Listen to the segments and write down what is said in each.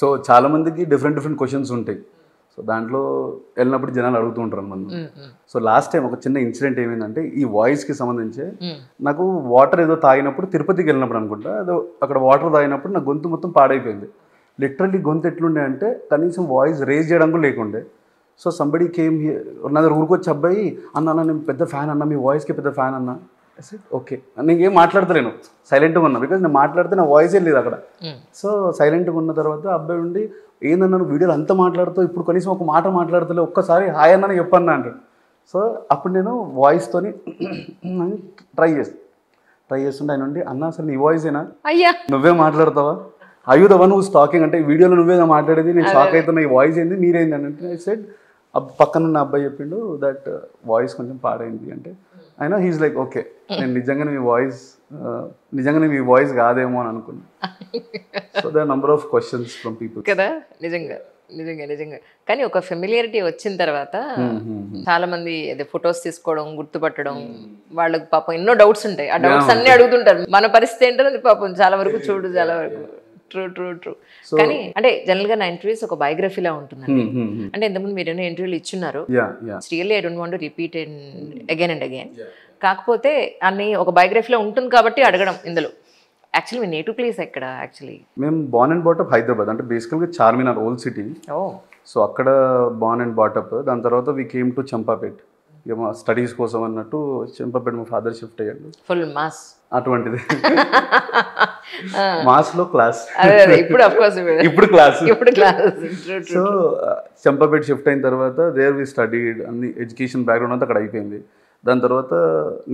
So చాలా మందికి different questions ఉంటాయి. సో దాంట్లో వెళ్ళినప్పుడు జనాలు అడుగుతూ ఉంటారు మనం. సో లాస్ట్ టైం ఒక చిన్న ఇన్సిడెంట్ ఏమైందంటే ఈ వాయిస్కి సంబంధించి నాకు వాటర్ ఏదో తాగినప్పుడు తిరుపతికి వెళ్ళినప్పుడు అనుకుంటా ఏదో అక్కడ వాటర్ తాగినప్పుడు నా గొంతు మొత్తం పాడైపోయింది. లిటరల్లీ గొంతు ఎట్లుండే అంటే కనీసం వాయిస్ రేజ్ చేయడం కూడా లేకుండే. సో సంబడి కేమ్ నా దగ్గర ఊరికొచ్చి అబ్బాయి అన్న నేను పెద్ద ఫ్యాన్ అన్న, మీ వాయిస్కి పెద్ద ఫ్యాన్ అన్న. ఓకే నేను ఏం మాట్లాడతలేను, సైలెంట్గా ఉన్నా, బికాజ్ నేను మాట్లాడితే నా వాయిసే లేదు అక్కడ. సో సైలెంట్గా ఉన్న తర్వాత అబ్బాయి ఉండి ఏందన్నా నువ్వు వీడియోలో అంతా మాట్లాడుతావు, ఇప్పుడు కనీసం ఒక మాట మాట్లాడతలే, ఒక్కసారి హాయ్ అన్న చెప్పన్నా అంటాడు. సో అప్పుడు నేను వాయిస్తోని ట్రై చేస్తుంటే ఆయన ఉండి అన్న అసలు నీ వాయిసేనా, నువ్వే మాట్లాడతావా, are you the one who's talking అంటే వీడియోలో నువ్వేదా మాట్లాడేది, నేను షాక్ అవుతున్నా, ఈ వాయిస్ ఏంది మీరేంది అని అంటే. ఐ సెడ్ పక్కన ఉన్న అబ్బాయి చెప్పిండు దట్ వాయిస్ కొంచెం పాడైంది అంటే. అయినా హీస్ లైక్ ఓకే నేను నిజంగానే మీ వాయిస్ కాదేమో అని అనుకున్నాను. So the number of questions from people కదా. నిజంగా కానీ ఒక ఫెమిలియారిటీ వచ్చిన తర్వాత చాలా మంది అదే ఫొటోస్ తీసుకోవడం, గుర్తుపట్టడం, వాళ్ళకి పాపం ఎన్నో డౌట్స్ ఉంటాయి. ఆ డౌట్స్ అన్ని అడుగుతుంటారు. మన పరిస్థితి ఏంటో పాపం చాలా వరకు చాలా వరకు ట్రూ. కానీ అంటే జనరల్ గా నా ఇంటర్వ్యూస్ ఒక బయోగ్రఫీలా ఉంటుందండి. అంటే ఇంతకుముందు మీరు ఎన్నో ఇంటర్వ్యూలు ఇచ్చున్నారు. Really I don't want to repeat again and again. కాకపోతే అన్ని ఒక బయోగ్రఫీలో ఉంటుంది కాబట్టి అడగడం ఇందులో. యాక్చువల్లీ మీ నేటివ్ ప్లేస్ ఎక్కడ? యాక్చువల్లీ మేము బోర్న్ అండ్ బాటప్ హైదరాబాద్, అంటే బేసికల్గా చార్మినార్ ఓల్డ్ సిటీ. సో అక్కడ బోర్న్ అండ్ బాటప్. దాని తర్వాత వీ కేమ్ టు చంపాపేట్, ఇక మా స్టడీస్ కోసం అన్నట్టు చంపాపేట మా ఫాదర్ షిఫ్ట్ అయ్యాడు. ఫుల్ మాస్ అటువంటిది మాస్లో క్లాస్, ఇప్పుడు క్లాస్. సో చంపాపేట షిఫ్ట్ అయిన తర్వాత దేర్ వి స్టడీడ్, అన్ని ఎడ్యుకేషన్ బ్యాక్గ్రౌండ్ అంతా అక్కడ అయిపోయింది. దాని తర్వాత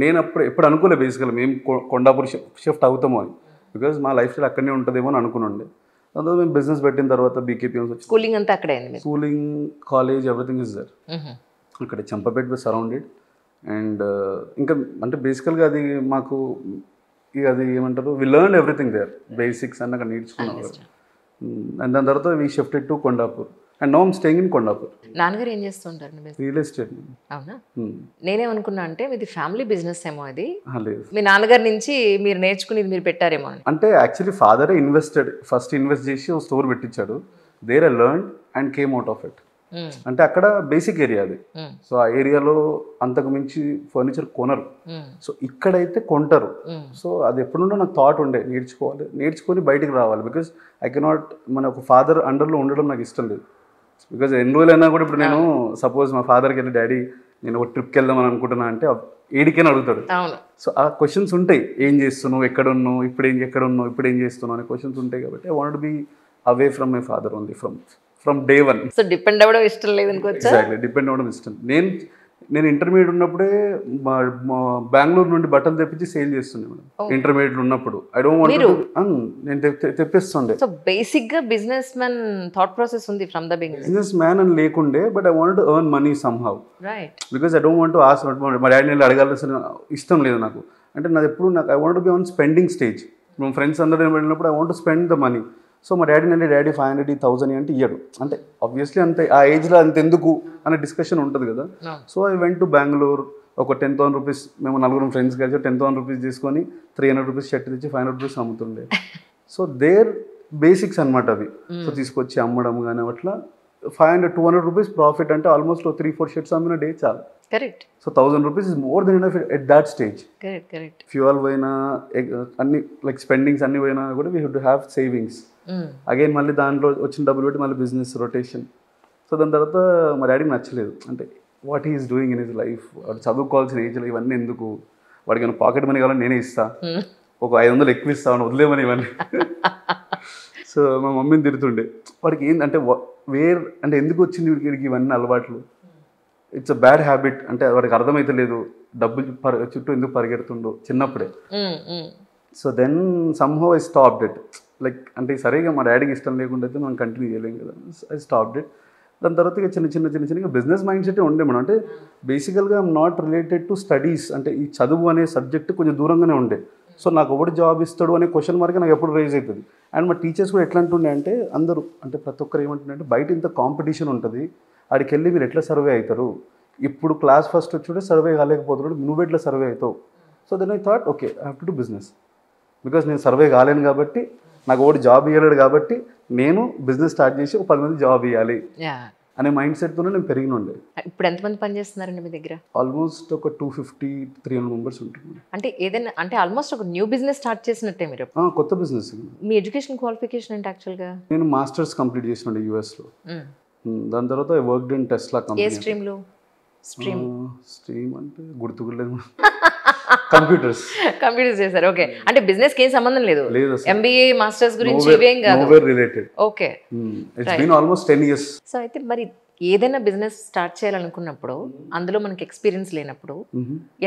నేను ఎప్పుడు అనుకోలేదు బేసికల్గా మేము కొండాపూర్ షిఫ్ట్ అవుతాము అని, బికాజ్ మా లైఫ్ స్టైల్ అక్కడనే ఉంటుందేమో అని అనుకున్నాండి. అందులో మేము బిజినెస్ పెట్టిన తర్వాత బీకేపీ స్కూలింగ్ అంతా అక్కడే, schooling, college, everything is there. అక్కడ చంపాపేట బై సరౌండెడ్. అండ్ ఇంకా అంటే బేసికల్గా అది మాకు అది ఏమంటారు, we learn everything there, basics అన్న అక్కడ నేర్చుకున్నాం. అండ్ దాని తర్వాత we shifted to Kondapur and now I'm staying in Kondapur. నాన్నగారు ఏం చేస్తుంటారు? Real estate. అవునా? నేనేమనుకున్నా అంటే మీది ఫ్యామిలీ బిజినెస్ ఏమో అది. లేదు, మీ నాన్నగారి నుంచి మీరు నేర్చుకునేది మీరు పెట్టారేమో అంటే. యాక్చువల్లీ ఫాదరే ఫస్ట్ ఇన్వెస్ట్ చేసి ఒక స్టోర్ పెట్టించాడు. There I learn and came out of it. అంటే అక్కడ బేసిక్ ఏరియా అది. సో ఆ ఏరియాలో అంతకు మించి ఫర్నిచర్ కొనరు, సో ఇక్కడైతే కొంటారు. సో అది ఎప్పుడుండో నాకు థాట్ ఉండే నేర్చుకొని బయటికి రావాలి, బికాజ్ ఐ కెనాట్ మన ఒక ఫాదర్ అండర్లో ఉండడం నాకు ఇష్టం లేదు. బికాజ్ ఎన్ని రోజులైనా కూడా ఇప్పుడు నేను సపోజ్ మా ఫాదర్కి వెళ్ళి డాడీ నేను ఒక ట్రిప్కి వెళ్దామని అనుకుంటున్నా అంటే ఏడికైనా అడుగుతాడు. సో ఆ క్వశ్చన్స్ ఉంటాయి, ఏం చేస్తున్నావు, ఎక్కడున్నావు, ఇప్పుడు ఏం చేస్తున్నావు అనే క్వశ్చన్స్ ఉంటాయి. కాబట్టి I want be away from my father only from day one. So depend అవ్వడం ఇష్టం లేదు అనుకోవచ్చా? ఎగ్జాక్ట్లీ, డిపెండ్ అవ్వడం ఇష్టం. నేను ఇంటర్మీడియట్ ఉన్నప్పుడే బెంగళూరు నుండి బట్టలు తెప్పించి సేల్ చేస్తుండే మేడం. ఇంటర్మీడియట్ ఉన్నప్పుడు ఐ డోంట్ వాంట్, నేను తెప్పిస్తుండే. సో బేసిక్ గా బిజినెస్ మ్యాన్ థాట్ ప్రాసెస్ ఉంది from the beginning. Business man అని లేకుండే, but I want to earn money somehow, right? Because I don't want to ask. మా డాడీని అడగాల్సిన ఇష్టం లేదు నాకు. అంటే నాది ఎప్పుడు I want to be on spending stage. మేము ఫ్రెండ్స్ అందరూ వెళ్ళినప్పుడు I want to spend the money. So మా డాడీ అంటే 500, 1000 అంటే ఇయ్యడు. అంటే ఆబ్వియస్లీ అంతే, ఆ ఏజ్లో అంత ఎందుకు అనే డిస్కషన్ ఉంటుంది కదా. So I went to Bengaluru. ఒక 10,000 రూపీస్, మేము 4 ఫ్రెండ్స్ కలిసి 10,000 రూపీస్ తీసుకొని 300 రూపీస్ షర్ట్ తెచ్చి 500 రూపీస్ అమ్ముతుండే. సో దేర్ బేసిక్స్ అనమాట అవి. సో తీసుకొచ్చి అమ్మడం కానీ అట్లా 500, 200 రూపీస్ ప్రాఫిట్ అంటే ఆల్మోస్ట్ 3-4 షర్ట్స్ అమ్మిన డే చాలు. Correct. So 1000 rupees is more than enough at that stage. Correct. Fuel పోయినా అన్ని లైక్ స్పెండింగ్స్ అన్ని పోయినా కూడా we have to have savings. Again మళ్ళీ దాంట్లో వచ్చిన డబ్బులు పెట్టి మళ్ళీ బిజినెస్ రొటేషన్. సో దాని తర్వాత మా డాడీకి నచ్చలేదు. అంటే what is doing in his life, వాడు చదువుకోవాల్సిన ఏజ్లో ఇవన్నీ ఎందుకు, వాడికి ఏమైనా పాకెట్ మనీ కావాలని నేనే ఇస్తా, ఒక 500 ఎక్కువ ఇస్తాను, వదిలేమని ఇవన్నీ. సో మా మమ్మీని తిడుతుండే, వాడికి ఏంటంటే అంటే ఎందుకు వచ్చింది వీడికి ఇవన్నీ అలవాట్లు, ఇట్స్ అ బ్యాడ్ హ్యాబిట్. అంటే వాడికి అర్థమైతే లేదు డబ్బులు చుట్టూ ఎందుకు పరిగెడుతుండో చిన్నప్పుడే. So then somehow I stopped it. Like అంటే సరిగా మా డాడీకి ఇష్టం లేకుండా అయితే మనం కంటిన్యూ చేయలేం కదా. I stopped it. దాని తర్వాత ఇక చిన్న బిజినెస్ మైండ్ సెట్ ఉండే మనం. అంటే బేసికల్గా I'm not related to studies. అంటే ఈ చదువు అనే సబ్జెక్ట్ కొంచెం దూరంగానే ఉండే. సో నాకు ఒకటి జాబ్ ఇస్తాడు అనే క్వశ్చన్ మార్క్ నాకు ఎప్పుడు రైజ్ అవుతుంది. అండ్ మా టీచర్స్ కూడా ఎట్లా అంటుండే అంటే అందరూ అంటే ప్రతి ఒక్కరు ఏమంటుండే అంటే బయట ఇంత కాంపిటీషన్ ఉంటుంది, ఆడికి వెళ్ళి మీరు ఎట్లా సర్వే అవుతారు, ఇప్పుడు క్లాస్ ఫస్ట్ వచ్చి సర్వే కాలేకపోతున్నాడు, నువ్వు ఎట్లా సర్వే అవుతావు. So then I thought okay I have to do business, because నేను సర్వే కాలేను కాబట్టి నాకు ఒకటి జాబ్ ఇవ్వలేడు కాబట్టి నేను బిజినెస్ స్టార్ట్ చేసి ఒక 10 మంది జాబ్ ఇవ్వాలి అనే మైండ్ సెట్తోనే నేను పెరిగిన ఉండే. ఇప్పుడు ఎంతమంది పని చేస్తున్నారండి మీ దగ్గర? ఆల్మోస్ట్ ఒక 250-300 మెంబర్స్ ఉంటుంది. అంటే ఏదైనా అంటే ఆల్మోస్ట్ ఒక న్యూ బిజినెస్ స్టార్ట్ చేసినట్టే మీరు. కొత్త బిజినెస్. మీ ఎడ్యుకేషన్ క్వాలిఫికేషన్ ఏంటి యాక్చువల్గా? నేను మాస్టర్స్ కంప్లీట్ చేసిన యూఎస్లో. దాని తర్వాత I worked in Tesla company. ఏ స్ట్రీమ్లో? స్ట్రీమ్ అంటే గుర్తుకులేదు. కంప్యూటర్స్ చేశారు. ఓకే, అంటే బిజినెస్ కి ఏం సంబంధం లేదు. ఎంబీఏ మాస్టర్స్ గురించి ఇవేం కాదు. Nowhere related. Okay, it's been almost 10 years. So అయితే మరి ఏదైనా బిజినెస్ స్టార్ట్ చేయాలనుకున్నప్పుడు అందులో మనకి ఎక్స్పీరియన్స్ లేనప్పుడు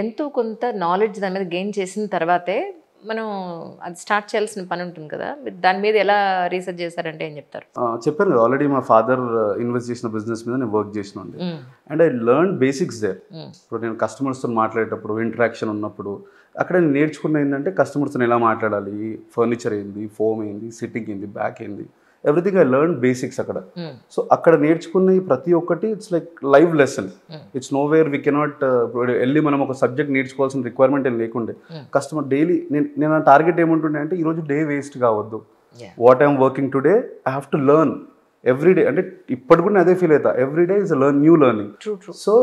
ఎంతో కొంత నాలెడ్జ్ దాని మీద గెయిన్ చేసిన తర్వాతే మనం అది స్టార్ట్ చేయాల్సిన పని ఉంటుంది కదా. దాని మీద ఎలా రీసెర్చ్ చేశారంటే ఏం చెప్తారు? చెప్పాను కదా, ఆల్రెడీ మా ఫాదర్ ఇన్వెస్ట్ చేసిన బిజినెస్ మీద నేను వర్క్ చేసిన and I learn basics there. ఇప్పుడు నేను కస్టమర్స్తో మాట్లాడేటప్పుడు, ఇంటరాక్షన్ ఉన్నప్పుడు అక్కడ నేను నేర్చుకున్న ఏంటంటే కస్టమర్స్తో ఎలా మాట్లాడాలి, ఫర్నిచర్ ఏంది, ఫోమ్ ఏంది, సిట్టింగ్ ఏంది, బ్యాక్ ఏంది, ఎవ్రీథింగ్ ఐ లెర్న్ బేసిక్స్ అక్కడ. సో అక్కడ నేర్చుకున్న ప్రతి ఒక్కటి it's like live lesson. It's know where we cannot వెళ్ళి మనం ఒక సబ్జెక్ట్ నేర్చుకోవాల్సిన రిక్వైర్మెంట్ ఏం లేకుండే. కస్టమర్ డైలీ నేను ఆ టార్గెట్ ఏముంటుండే అంటే ఈరోజు డే వేస్ట్ కావద్దు. What I'm working today I have to learn every day. అంటే ఇప్పటి కూడా అదే ఫీల్ అవుతా, every day is new learning. So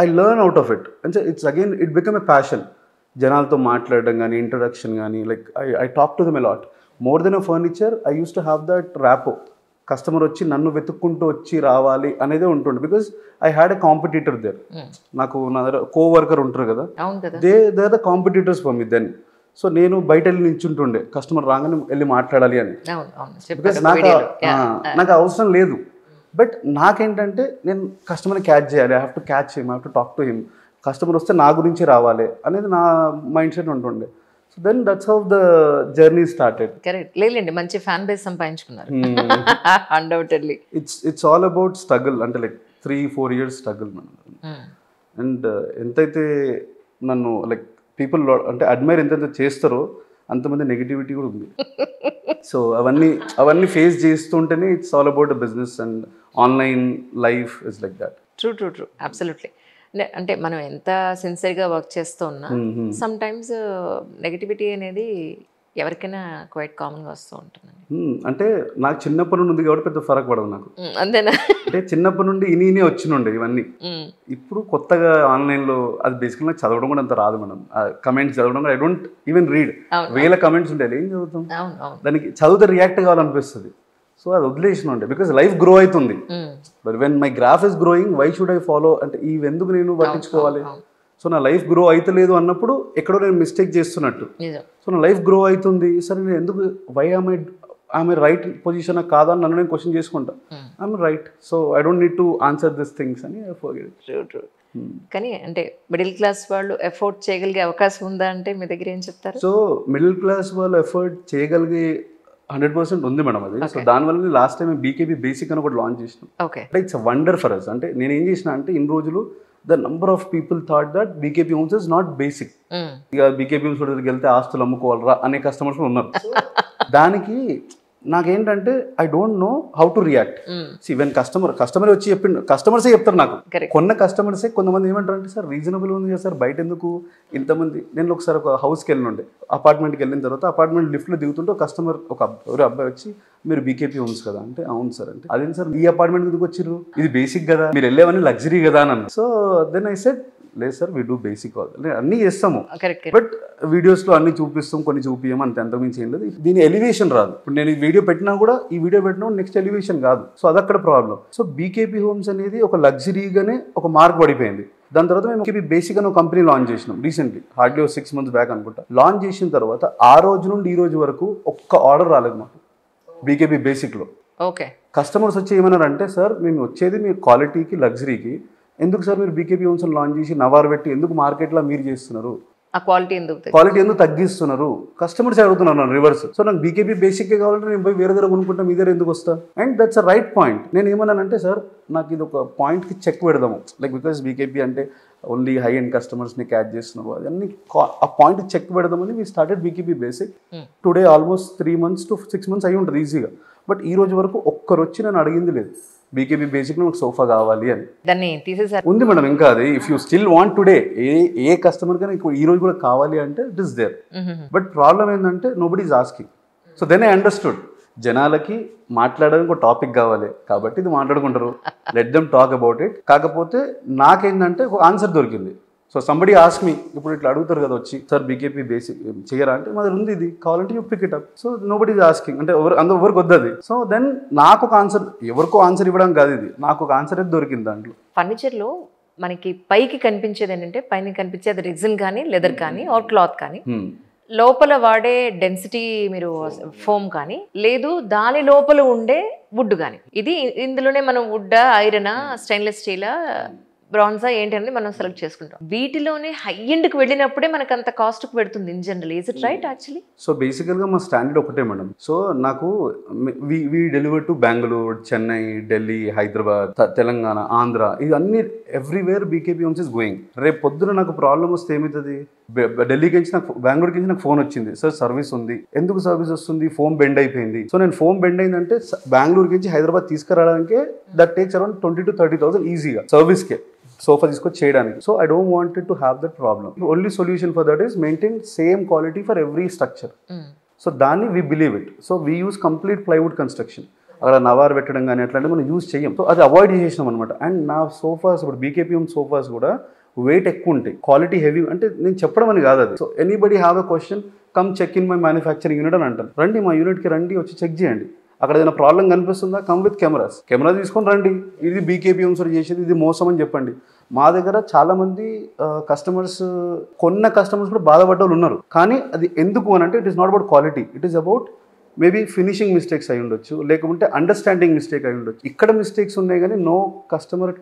I learn out of it అంటే it's again it become a passion. జనాలతో మాట్లాడడం కానీ, ఇంట్రడక్షన్ కానీ, like I talk to them a lot. More than a furniture I use to have that rapport. Customer వచ్చి నన్ను వెతుక్కుంటూ వచ్చి రావాలి అనేదే ఉంటుండే. Because I had a competitor there. నాకు నా దగ్గర కోవర్కర్ ఉంటారు కదా, they are the competitors for me then. So నేను బయట వెళ్ళి నించుంటుండే, కస్టమర్ రాగానే వెళ్ళి మాట్లాడాలి అని. బికాస్ నాకు అవసరం లేదు. బట్ నాకేంటంటే నేను కస్టమర్ని క్యాచ్ చేయాలి, I have to catch him, I have to talk to him. Customer వస్తే నా గురించి రావాలి అనేది నా మైండ్ సెట్ ఉంటుండే. So then that's how the journey started. Correct. లేలేండి, మంచి ఫ్యాన్ బేస్ సంపాదించుకున్నారు. Undoubtedly. It's all about struggle. అంటే లైక్ 3-4 years struggle మనం. అండ్ ఎంతైతే నన్ను లైక్ పీపుల్ అంటే అడ్మైర్ ఎంతైతే చేస్తారో అంతమంది నెగిటివిటీ కూడా ఉంది. సో అవన్నీ ఫేస్ చేస్తుంటేనే it's all about the business and online life is like that. True absolutely. అంటే మనం ఎంత సిన్సియర్గా వర్క్ చేస్తూ ఉన్నా సమ్ టైమ్స్ నెగటివిటీ అనేది ఎవరికైనా క్వైట్ కామన్గా వస్తూ ఉంటుంది. అంటే నాకు చిన్నప్పటి నుండి ఉంది కాబట్టి పెద్ద ఫరక్ పడదు నాకు. అంతేనా? అంటే చిన్నప్పటి నుండి ఇని వచ్చినుండే ఇవన్నీ. ఇప్పుడు కొత్తగా ఆన్లైన్లో అది బేసికల్ నాకు చదవడం కూడా అంత రాదు. మనం కమెంట్స్ చదవడం కూడా ఐ డోంట్ ఈవెన్ రీడ్. వేల కమెంట్స్ ఉంటాయి, ఏం చదువుతాం? దానికి చదివితే రియాక్ట్ కావాలనిపిస్తుంది. సో అది వదిలేసిన ఉండే బికాస్ లైఫ్ గ్రో అవుతుంది. But when my graph is growing why should I follow, అంటే ఇవి ఎందుకు నేను పట్టించుకోవాలి? సో నా లైఫ్ గ్రో అవుతలేదు అన్నప్పుడు ఎక్కడో నేను మిస్టేక్ చేస్తున్నట్టు. సో నా లైఫ్ గ్రో అవుతుంది, సరే నేను ఎందుకు ఐఎమ్ రైట్ పొజిషన్ కాదా అని నన్ను నేను క్వశ్చన్ చేసుకుంటా. I'm right, so I don't need to answer this things అని ఐ ఫర్గెట్. ట్రూ. కానీ అంటే మిడిల్ క్లాస్ వాళ్ళు ఎఫోర్డ్ చేయగలిగే అవకాశం ఉందా అంటే మీ దగ్గర ఏం చెప్తారు? సో మిడిల్ క్లాస్ వాళ్ళు ఎఫర్ట్ చేయగలిగే 100% ఉంది మేడం అది. సో దానివల్ల లాస్ట్ టైం బీకేపీ బేసిక్ అని ఒకటి లాంచ్ చేసినాం. అంటే it's a wonder for us. అంటే నేను ఏం చేసిన అంటే ఇన్ని రోజులు the number of people thought that BKP homes is not basic. ఇక బీకేపీ హోమ్స్ దగ్గరికి వెళ్తే ఆస్తులు అమ్ముకోవాలరా అనే కస్టమర్స్ ఉన్నారు. దానికి నాకేంటంటే I don't know how to react. Even customer వచ్చి కస్టమర్సే చెప్తారు నాకు. కొన్న కస్టమర్సే కొంతమంది ఏమంటారు అంటే సార్ రీజనబుల్ ఉంది కదా సార్, బయట ఎందుకు ఇంతమంది. నేను ఒకసారి ఒక హౌస్కి వెళ్ళినుండే, అపార్ట్మెంట్కి వెళ్ళిన తర్వాత అపార్ట్మెంట్ లిఫ్ట్లో దిగుతుంటే ఒక కస్టమర్ ఎవరు అబ్బాయి వచ్చి మీరు బీకేపీ హోమ్స్ కదా అంటే అవును సార్. అంటే అదేంటి సార్ ఈ అపార్ట్మెంట్ ఎందుకు వచ్చిర్రు, ఇది బేసిక్ కదా, మీరు వెళ్ళేవన్నీ లగ్జరీ కదా అని అన్న. సో దెన్ ఐ సెడ్ లేదు సార్ వీ డూ బేసిక్ అన్నీ చేస్తాము, బట్ వీడియోస్లో అన్ని చూపిస్తాం, కొన్ని చూపించాము అంతే, అంతకుమించి ఏం లేదు. దీని ఎలివేషన్ రాదు. ఇప్పుడు నేను ఈ వీడియో పెట్టినా కూడా ఈ వీడియో పెట్టినా నెక్స్ట్ ఎలివేషన్ కాదు. సో అదక్కడ ప్రాబ్లం. సో బీకేపీ హోమ్స్ అనేది ఒక లగ్జరీగానే ఒక మార్క్ పడిపోయింది. దాని తర్వాత మేము బీకేపీ బేసిక్ అని ఒక కంపెనీ లాంచ్ చేసినాం రీసెంట్లీ, హార్డ్లీ 6 months బ్యాక్ అనుకుంటా. లాంచ్ చేసిన తర్వాత ఆ రోజు నుండి ఈ రోజు వరకు ఒక్క ఆర్డర్ రాలేదు మాకు బీకేపీ బేసిక్లో. ఓకే. కస్టమర్స్ వచ్చి ఏమన్నారంటే సార్ మేము వచ్చేది మీ క్వాలిటీకి లగ్జరీకి, ఎందుకు సార్ మీరు బీకేపీ హోమ్స్ లాంచ్ చేసి నవారు పెట్టి ఎందుకు మార్కెట్లో మీరు చేస్తున్నారు, ఆ క్వాలిటీ ఎందుకు తగ్గిస్తున్నారు, కస్టమర్స్ అడుగుతున్నారు నన్ను రివర్స్. సో నాకు బీకేపీ బేసిక్ కావాలంటే నేను పోయి వేరే దగ్గర కొనుక్కుంటా, మీ దగ్గర ఎందుకు వస్తా? And that's a right point. నేను ఏమన్నానంటే సార్ నాకు ఇది ఒక పాయింట్కి చెక్ పెడదాము, లైక్ బికాస్ బీకేపీ అంటే ఓన్లీ హై అండ్ కస్టమర్స్ని క్యాచ్ చేస్తున్నారు, అదన్నీ ఆ పాయింట్ చెక్ పెడదామని we started BKP basic. Today almost 3 months to 6 months అయి ఉంటుంది ఈజీగా. బట్ ఈ రోజు వరకు ఒక్కరు వచ్చి నన్ను అడిగింది లేదు బీకేపీ బేసిక్ నాకు సోఫా కావాలి అని. దాన్ని తీసేసారు. ఉంది మేడం ఇంకా అది. If you still want today a customer కానీ ఈ రోజు కూడా కావాలి అంటే it is there. But problem ఏంటంటే nobody is asking. So then I understood జనాలకి మాట్లాడడానికి ఒక టాపిక్ కావాలి కాబట్టి ఇది మాట్లాడుకుంటారు, let them talk about it. కాకపోతే నాకేంటంటే ఒక ఆన్సర్ దొరికింది. సో సంబడి ఆస్క్ మీ, ఇప్పుడు ఇట్లా అడుగుతారు కదా వచ్చి, సార్ బీకేపీ బేసిక్ చేయరా అంటే మా దగ్గర ఉంది ఇది, కావాలంటే you pick it up. So nobody is asking, అంటే ఎవరికి వద్దది. సో దెన్ నాకు ఒక ఆన్సర్, ఎవరికో ఆన్సర్ ఇవ్వడం కాదు ఇది, నాకు ఒక ఆన్సర్ అయితే దొరికింది దాంట్లో. ఫర్నిచర్లో మనకి పైకి కనిపించేది ఏంటంటే, పైన కనిపించేది రిజిన్ కానీ లెదర్ కానీ ఆర్ క్లాత్ కానీ, లోపల వాడే డెన్సిటీ మీరు ఫోమ్ కానీ, లేదు దాని లోపల ఉండే వుడ్ కానీ, ఇది ఇందులోనే మనం వుడ్డా, ఐరనా, స్టెయిన్లెస్ స్టీలా, బ్రాన్జా ఏంటి అనేది మనం సెలెక్ట్ చేసుకుంటాం. వీటిలోనే హై ఎండ్కి వెళ్ళినప్పుడే మనకు అంత కాస్ట్కి పెడుతుంది in general. Is it right actually? So బేసికల్గా మా స్టాండర్డ్ ఒకటే మేడం. సో నాకు వి డెలివర్ టు బెంగళూరు, చెన్నై, ఢిల్లీ, హైదరాబాద్, తెలంగాణ, ఆంధ్ర, ఇవన్నీ everywhere BKP homes is going. రేపు పొద్దున నాకు ప్రాబ్లం వస్తే ఏమవుతుంది, ఢిల్లీకి నుంచి నాకు, బెంగళూరుకి నుంచి నాకు ఫోన్ వచ్చింది, సార్ సర్వీస్ ఉంది. ఎందుకు సర్వీస్ వస్తుంది, ఫోమ్ బెండ్ అయిపోయింది. సో నేను ఫోమ్ బెండ్ అయిందంటే బెంగళూరుకి నుంచి హైదరాబాద్ తీసుకురావడానికి దట్ టేక్స్ అరౌండ్ 20,000 to 30,000 ఈజీగా సర్వీస్కే, సోఫా తీసుకొచ్చి చేయడానికి. So I don't wanted to have that problem. Only solution for that is maintain same quality for every structure. So దాన్ని we believe it. So we use complete plywood construction. అక్కడ నవార్ పెట్టడం కానీ అట్లాంటివి మనం యూజ్ చేయం. సో అది avoid చేసేసినాం అనమాట. అండ్ నా సోఫాస్, ఇప్పుడు బీకేపీ హోమ్ సోఫాస్ కూడా వెయిట్ ఎక్కువ ఉంటాయి, క్వాలిటీ హెవీ. అంటే నేను చెప్పడం అని కాదు అది. So anybody have a question, come check in my manufacturing unit అని అంటారు. రండి మా యూనిట్కి రండి, వచ్చి చెక్ చేయండి. అక్కడ ఏదైనా ప్రాబ్లం కనిపిస్తుందా, కమ్ విత్ కెమెరా తీసుకొని రండి, ఇది బీకేపీ హోమ్స్ చేసేది, ఇది మోసం అని చెప్పండి. మా దగ్గర చాలామంది కస్టమర్స్, కొన్న కస్టమర్స్ కూడా బాధపడ్డ వాళ్ళు ఉన్నారు. కానీ అది ఎందుకు అని అంటే, it is not about quality, it is about maybe finishing mistakes అయి ఉండొచ్చు, లేకుంటే అండర్స్టాండింగ్ మిస్టేక్ అయి ఉండొచ్చు. ఇక్కడ మిస్టేక్స్ ఉన్నాయి కానీ నో కస్టమర్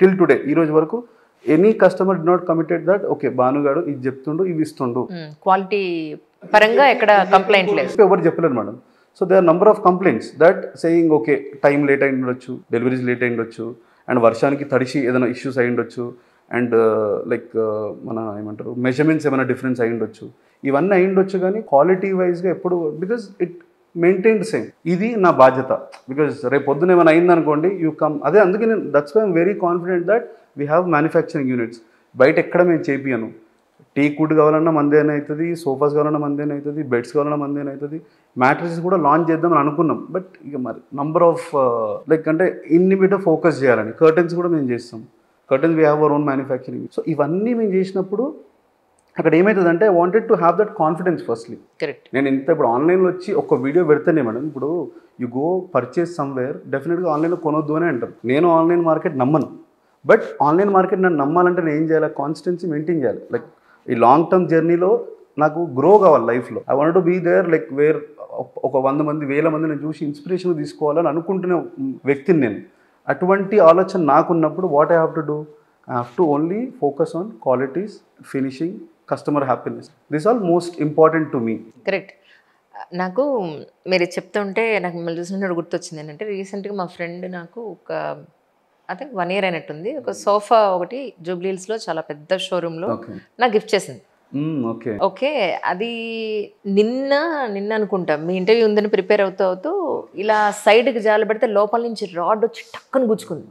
టిల్ టుడే, ఈ రోజు వరకు any customer did not committed that okay భానుగాడు ఇది చెప్తుండు, ఇవి ఇస్తుండు, క్వాలిటీ పరంగా ఎక్కడ కంప్లైంట్ లేదు, ఎవరు చెప్పలేరు madam. So they are number of complaints that saying okay time late అయి ఉండొచ్చు, డెలివరీస్ లేట్ అయి ఉండొచ్చు, అండ్ వర్షానికి తడిసి ఏదైనా ఇష్యూస్ అయి ఉండొచ్చు, అండ్ లైక్ మన ఏమంటారు మెజర్మెంట్స్ ఏమైనా డిఫరెన్స్ అయి ఉండొచ్చు. ఇవన్నీ అయి ఉండొచ్చు కానీ క్వాలిటీ వైజ్గా ఎప్పుడు, బికాజ్ ఇట్ మెయింటైన్ సేమ్. ఇది నా బాధ్యత. బికాజ్ రేపు పొద్దున ఏమైనా అయిందనుకోండి, యూ కమ్, అదే అందుకే నేను that's why I'm very confident that we have manufacturing units. బయట ఎక్కడ మేము చేపియను. టీక్ వుడ్ కావాలన్నా మందేనే అవుతుంది, సోఫాస్ కావాలన్నా మందేనే అవుతుంది, బెడ్స్ కావాలన్నా మందేనే అవుతుంది, మ్యాట్రెసెస్ కూడా లాంచ్ చేద్దామని అనుకున్నాం. బట్ ఇక మరి నంబర్ ఆఫ్ లైక్ అంటే ఇన్ని మీద ఫోకస్ చేయాలని. కర్టన్స్ కూడా మేము చేస్తాం, curtains we have our own manufacturing. So ఇవన్నీ మేము చేసినప్పుడు అక్కడ ఏమవుతుందంటే I wanted to have that confidence firstly. Correct. నేను ఇంత ఇప్పుడు ఆన్లైన్లో వచ్చి ఒక వీడియో పెడితేనే మేడం, ఇప్పుడు యు గో పర్చేస్ సమ్వేర్, డెఫినెట్గా ఆన్లైన్లో కొనొద్దు అని అంటారు. నేను ఆన్లైన్ మార్కెట్ నమ్మను. బట్ ఆన్లైన్ మార్కెట్ నన్ను నమ్మాలంటే నేను ఏం చేయాలి, కాన్స్టెన్సీ మెయింటైన్ చేయాలి. లైక్ ఈ లాంగ్ టర్మ్ జర్నీలో నాకు గ్రో కావాలి లైఫ్లో. I want to be there, like where ఒక 100 మంది 1000 మంది నేను చూసి ఇన్స్పిరేషన్ తీసుకోవాలని అనుకుంటున్న వ్యక్తిని నేను. అటువంటి ఆలోచన నాకున్నప్పుడు what I have to do, I have to only focus on qualities, finishing, customer happiness. This all most important to me. Correct. నాకు మీరు చెప్తుంటే నాకు మిమ్మల్ని చూసినట్టు గుర్తొచ్చింది ఏంటంటే, రీసెంట్గా మా ఫ్రెండ్ నాకు ఒక ఐ థింక్ 1 year అయినట్టుంది, ఒక సోఫా ఒకటి జూబ్లీహిల్స్లో చాలా పెద్ద షోరూంలో నాకు గిఫ్ట్ చేసింది. ఓకే, అది నిన్న అనుకుంటా మీ ఇంటర్వ్యూ ఉందని ప్రిపేర్ అవుతూ ఇలా సైడ్కి జాల పెడితే లోపల నుంచి రాడ్ వచ్చి టక్కని గుచ్చుకుంది.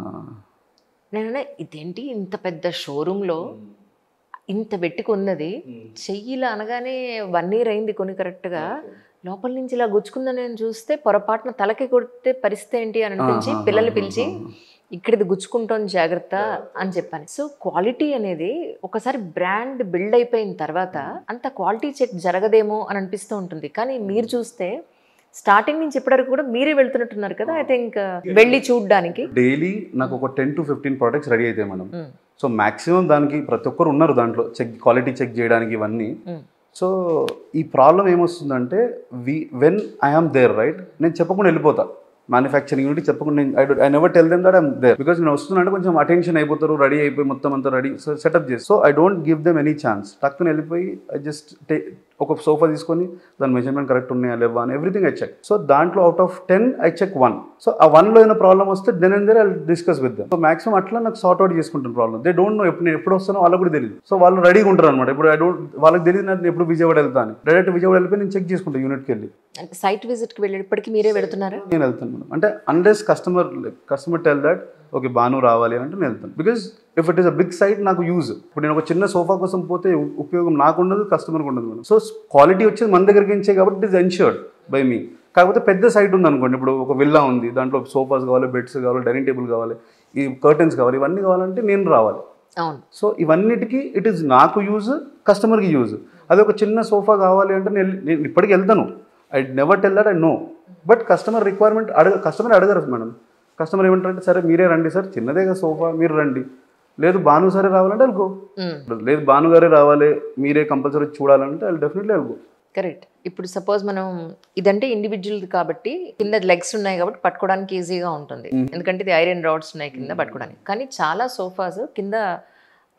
నేను ఇదేంటి ఇంత పెద్ద షోరూంలో ఇంత పెట్టుకున్నది, చెయ్యిలా అనగానే 1 year అయింది కొని కరెక్ట్గా, లోపల నుంచి ఇలా గుచ్చుకుందని నేను చూస్తే పొరపాటున తలకి కొడితే పరిస్థితి ఏంటి అని అనిపించి పిల్లల్ని పిలిచి ఇక్కడిది గుచ్చుకుంటోంది జాగ్రత్త అని చెప్పాను. సో క్వాలిటీ అనేది ఒకసారి బ్రాండ్ బిల్డ్ అయిపోయిన తర్వాత అంత క్వాలిటీ చెక్ జరగదేమో అని అనిపిస్తూ ఉంటుంది. కానీ మీరు చూస్తే స్టార్టింగ్ నుంచి ఇప్పటివరకు కూడా మీరే వెళ్తున్నట్టున్నారు కదా. ఐ థింక్ వెళ్ళి చూడడానికి డైలీ నాకు ఒక 10 to 15 ప్రోడక్ట్స్ రెడీ అవుతాయి మేడం. సో మాక్సిమం దానికి ప్రతి ఒక్కరు ఉన్నారు దాంట్లో చెక్, క్వాలిటీ చెక్ చేయడానికి ఇవన్నీ. సో ఈ ప్రాబ్లం ఏమొస్తుందంటే when I am there right, నేను చెప్పకుండా వెళ్ళిపోతా మ్యానుఫ్యాక్చరింగ్ యూనిట్, చెప్పకుండా I never tell them that I'm there. Because నేను వస్తున్నానంటే కొంచెం అటెన్షన్ అయిపోతారు, రెడీ అయిపోయి మొత్తం అంతా రెడీ సెటప్ చేసి. So I don't give them any chance. టక్కున వెళ్ళిపోయి ఐ జస్ట్ ఒక సోఫా తీసుకొని దాని మెజర్మెంట్ కరెక్ట్ ఉన్నాయా లేవా అని ఎవ్రీథింగ్ ఐ చెక్. సో దాంట్లో out of 10 I check 1. So ఆ 1లో ఏమైనా ప్రాబ్లం వస్తే then and there I discuss with them. So maximum అట్లా నాకు సార్ట్ అవుట్ చేసుకుంటాను ప్రాబ్లం. దే డోంట్ నో నేను ఎప్పుడు వస్తానో వాళ్ళకి కూడా తెలియదు. సో వాళ్ళు రెడీగా ఉంటారు అనమాట. ఇప్పుడు వాళ్ళకి తెలియదు నేను ఎప్పుడు విజయవాడ వెళ్తాను, డైరెక్ట్ విజయవాడ వెళ్ళిపోయి నేను చెక్ చేసుకుంటాను యూనిట్కి వెళ్ళి. సైట్ విజిట్కి వెళ్ళేటప్పటికి మీరే వెళ్తున్నారా? నేను వెళ్తాను మేడం. అంటే unless customer tell that okay బాను రావాలి అంటే నేను వెళ్తాను. Because if it is a big site నాకు యూజ్. ఇప్పుడు నేను ఒక చిన్న సోఫా కోసం పోతే ఉపయోగం నాకు ఉండదు, కస్టమర్కి ఉండదు మేడం. సో క్వాలిటీ వచ్చేది మన దగ్గరికి ఇచ్చే కాబట్టి ఇట్ ఈస్ ఎన్ష్యూర్డ్ బై మీ. కాకపోతే పెద్ద సైట్ ఉంది అనుకోండి, ఇప్పుడు ఒక విల్లా ఉంది, దాంట్లో సోఫాస్ కావాలి, బెడ్స్ కావాలి, డైనింగ్ టేబుల్ కావాలి, ఈ కర్టెన్స్ కావాలి, ఇవన్నీ కావాలంటే నేను రావాలి. అవును. సో ఇవన్నిటికీ ఇట్ ఈస్ నాకు యూజ్, కస్టమర్కి యూజ్. అదే ఒక చిన్న సోఫా కావాలి అంటే నేను ఇప్పటికి వెళ్తాను, I never tell that I know. But customer requirement customer అడగరు మేడం. కస్టమర్ ఏమంటారంటే సరే మీరే రండి సార్, చిన్నదే కదా సోఫా, మీరు రండి. లేదు భాను సరే రావాలంటే వెళ్ళుకో, లేదు భాను గారే రావాలి, మీరే కంపల్సరీ చూడాలంటే వాళ్ళు డెఫినెట్లీ వెళ్ళుకో. కరెక్ట్. ఇప్పుడు సపోజ్ మనం ఇదంటే ఇండివిజువల్ కాబట్టి కింద లెగ్స్ ఉన్నాయి కాబట్టి పట్టుకోవడానికి ఈజీగా ఉంటుంది, ఎందుకంటే ఇది ఐరన్ రాడ్స్ ఉన్నాయి కింద పట్టుకోవడానికి. కానీ చాలా సోఫాస్ కింద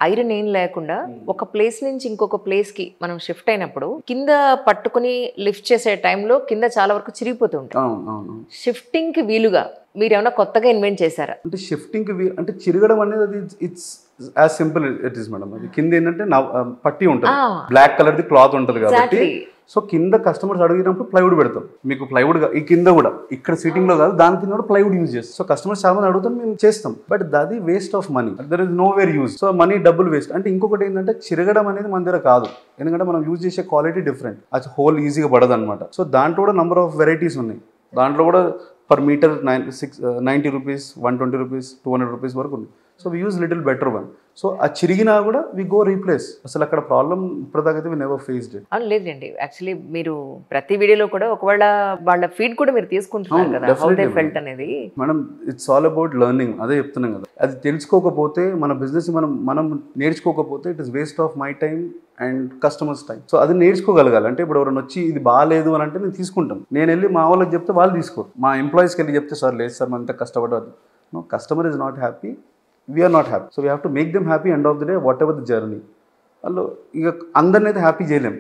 ఐరన్ ఏం లేకుండా ఒక ప్లేస్ నుంచి ఇంకొక ప్లేస్కి మనం షిఫ్ట్ అయినప్పుడు కింద పట్టుకుని లిఫ్ట్ చేసే టైంలో కింద చాలా వరకు చిరిగిపోతూ ఉంటాయి. షిఫ్టింగ్కి వీలుగా మీరు ఏమైనా కొత్తగా ఇన్వెంట్ చేశారా? అంటే షిఫ్టింగ్కి అంటే చిరగడం అనేది అది it's as simple it is madam. అది కింద ఏంటంటే పట్టి ఉంటుంది, బ్లాక్ కలర్ది క్లాత్ ఉంటుంది కాబట్టి సో కింద కస్టమర్స్ అడిగినప్పుడు ప్లైవుడ్ పెడతాం. మీకు ప్లైవుడ్ ఈ కింద కూడా ఇక్కడ సీటింగ్లో కాదు, దాని కింద కూడా ప్లైవుడ్ యూజ్ చేస్తాం. సో కస్టమర్స్ చాలా మంది అడుగుతాం, మేము చేస్తాం. బట్ అది waste of money, there is no where use. So money డబ్బులు వేస్ట్. అంటే ఇంకొకటి ఏంటంటే చిరగడం అనేది మన దగ్గర కాదు, ఎందుకంటే మనం యూజ్ చేసే క్వాలిటీ డిఫరెంట్, అది హోల్ ఈజీగా పడదు అనమాట. సో దాంట్లో కూడా నంబర్ ఆఫ్ వెరైటీస్ ఉన్నాయి. దాంట్లో కూడా per meter 90 rupees, 120 rupees, 200 rupees వరకు ఉంది. So we use little better one. So ఆ చిరిగినా కూడా వి గో రీప్లేస్. అసలు అక్కడ ప్రాబ్లం ఇప్పటిదాకైతే వి నెవర్ ఫేస్డ్ ఇట్. అవును, లేదండి. యాక్చువల్లీ మీరు ప్రతి వీడియోలో కూడా ఒకవేళ వాళ్ళ ఫీడ్ కూడా మీరు తీసుకుంటున్నారు కదా, హౌ దే ఫెల్ట్ అనేది. మనం ఇట్స్ ఆల్ అబౌట్ లెర్నింగ్, అదే చెప్తున్నాం కదా. అది తెలుసుకోకపోతే మన బిజినెస్ మనం నేర్చుకోకపోతే it is waste of my time and customers time. So అది నేర్చుకోగలగాలి. అంటే ఇప్పుడు ఎవరైనా వచ్చి ఇది బాగాలేదు అని అంటే నేను తీసుకుంటాను. నేను వెళ్ళి మా వాళ్ళకి చెప్తే వాళ్ళు తీసుకోరు. మా ఎంప్లాయీస్కి వెళ్ళి చెప్తే సార్ లేదు సార్ అంతా కష్టపడదు. No, customer is not happy, we are not happy. So we have to make them happy end of the day, whatever the journey. వాళ్ళు ఇక అందరిని అయితే హ్యాపీ చేయలేము.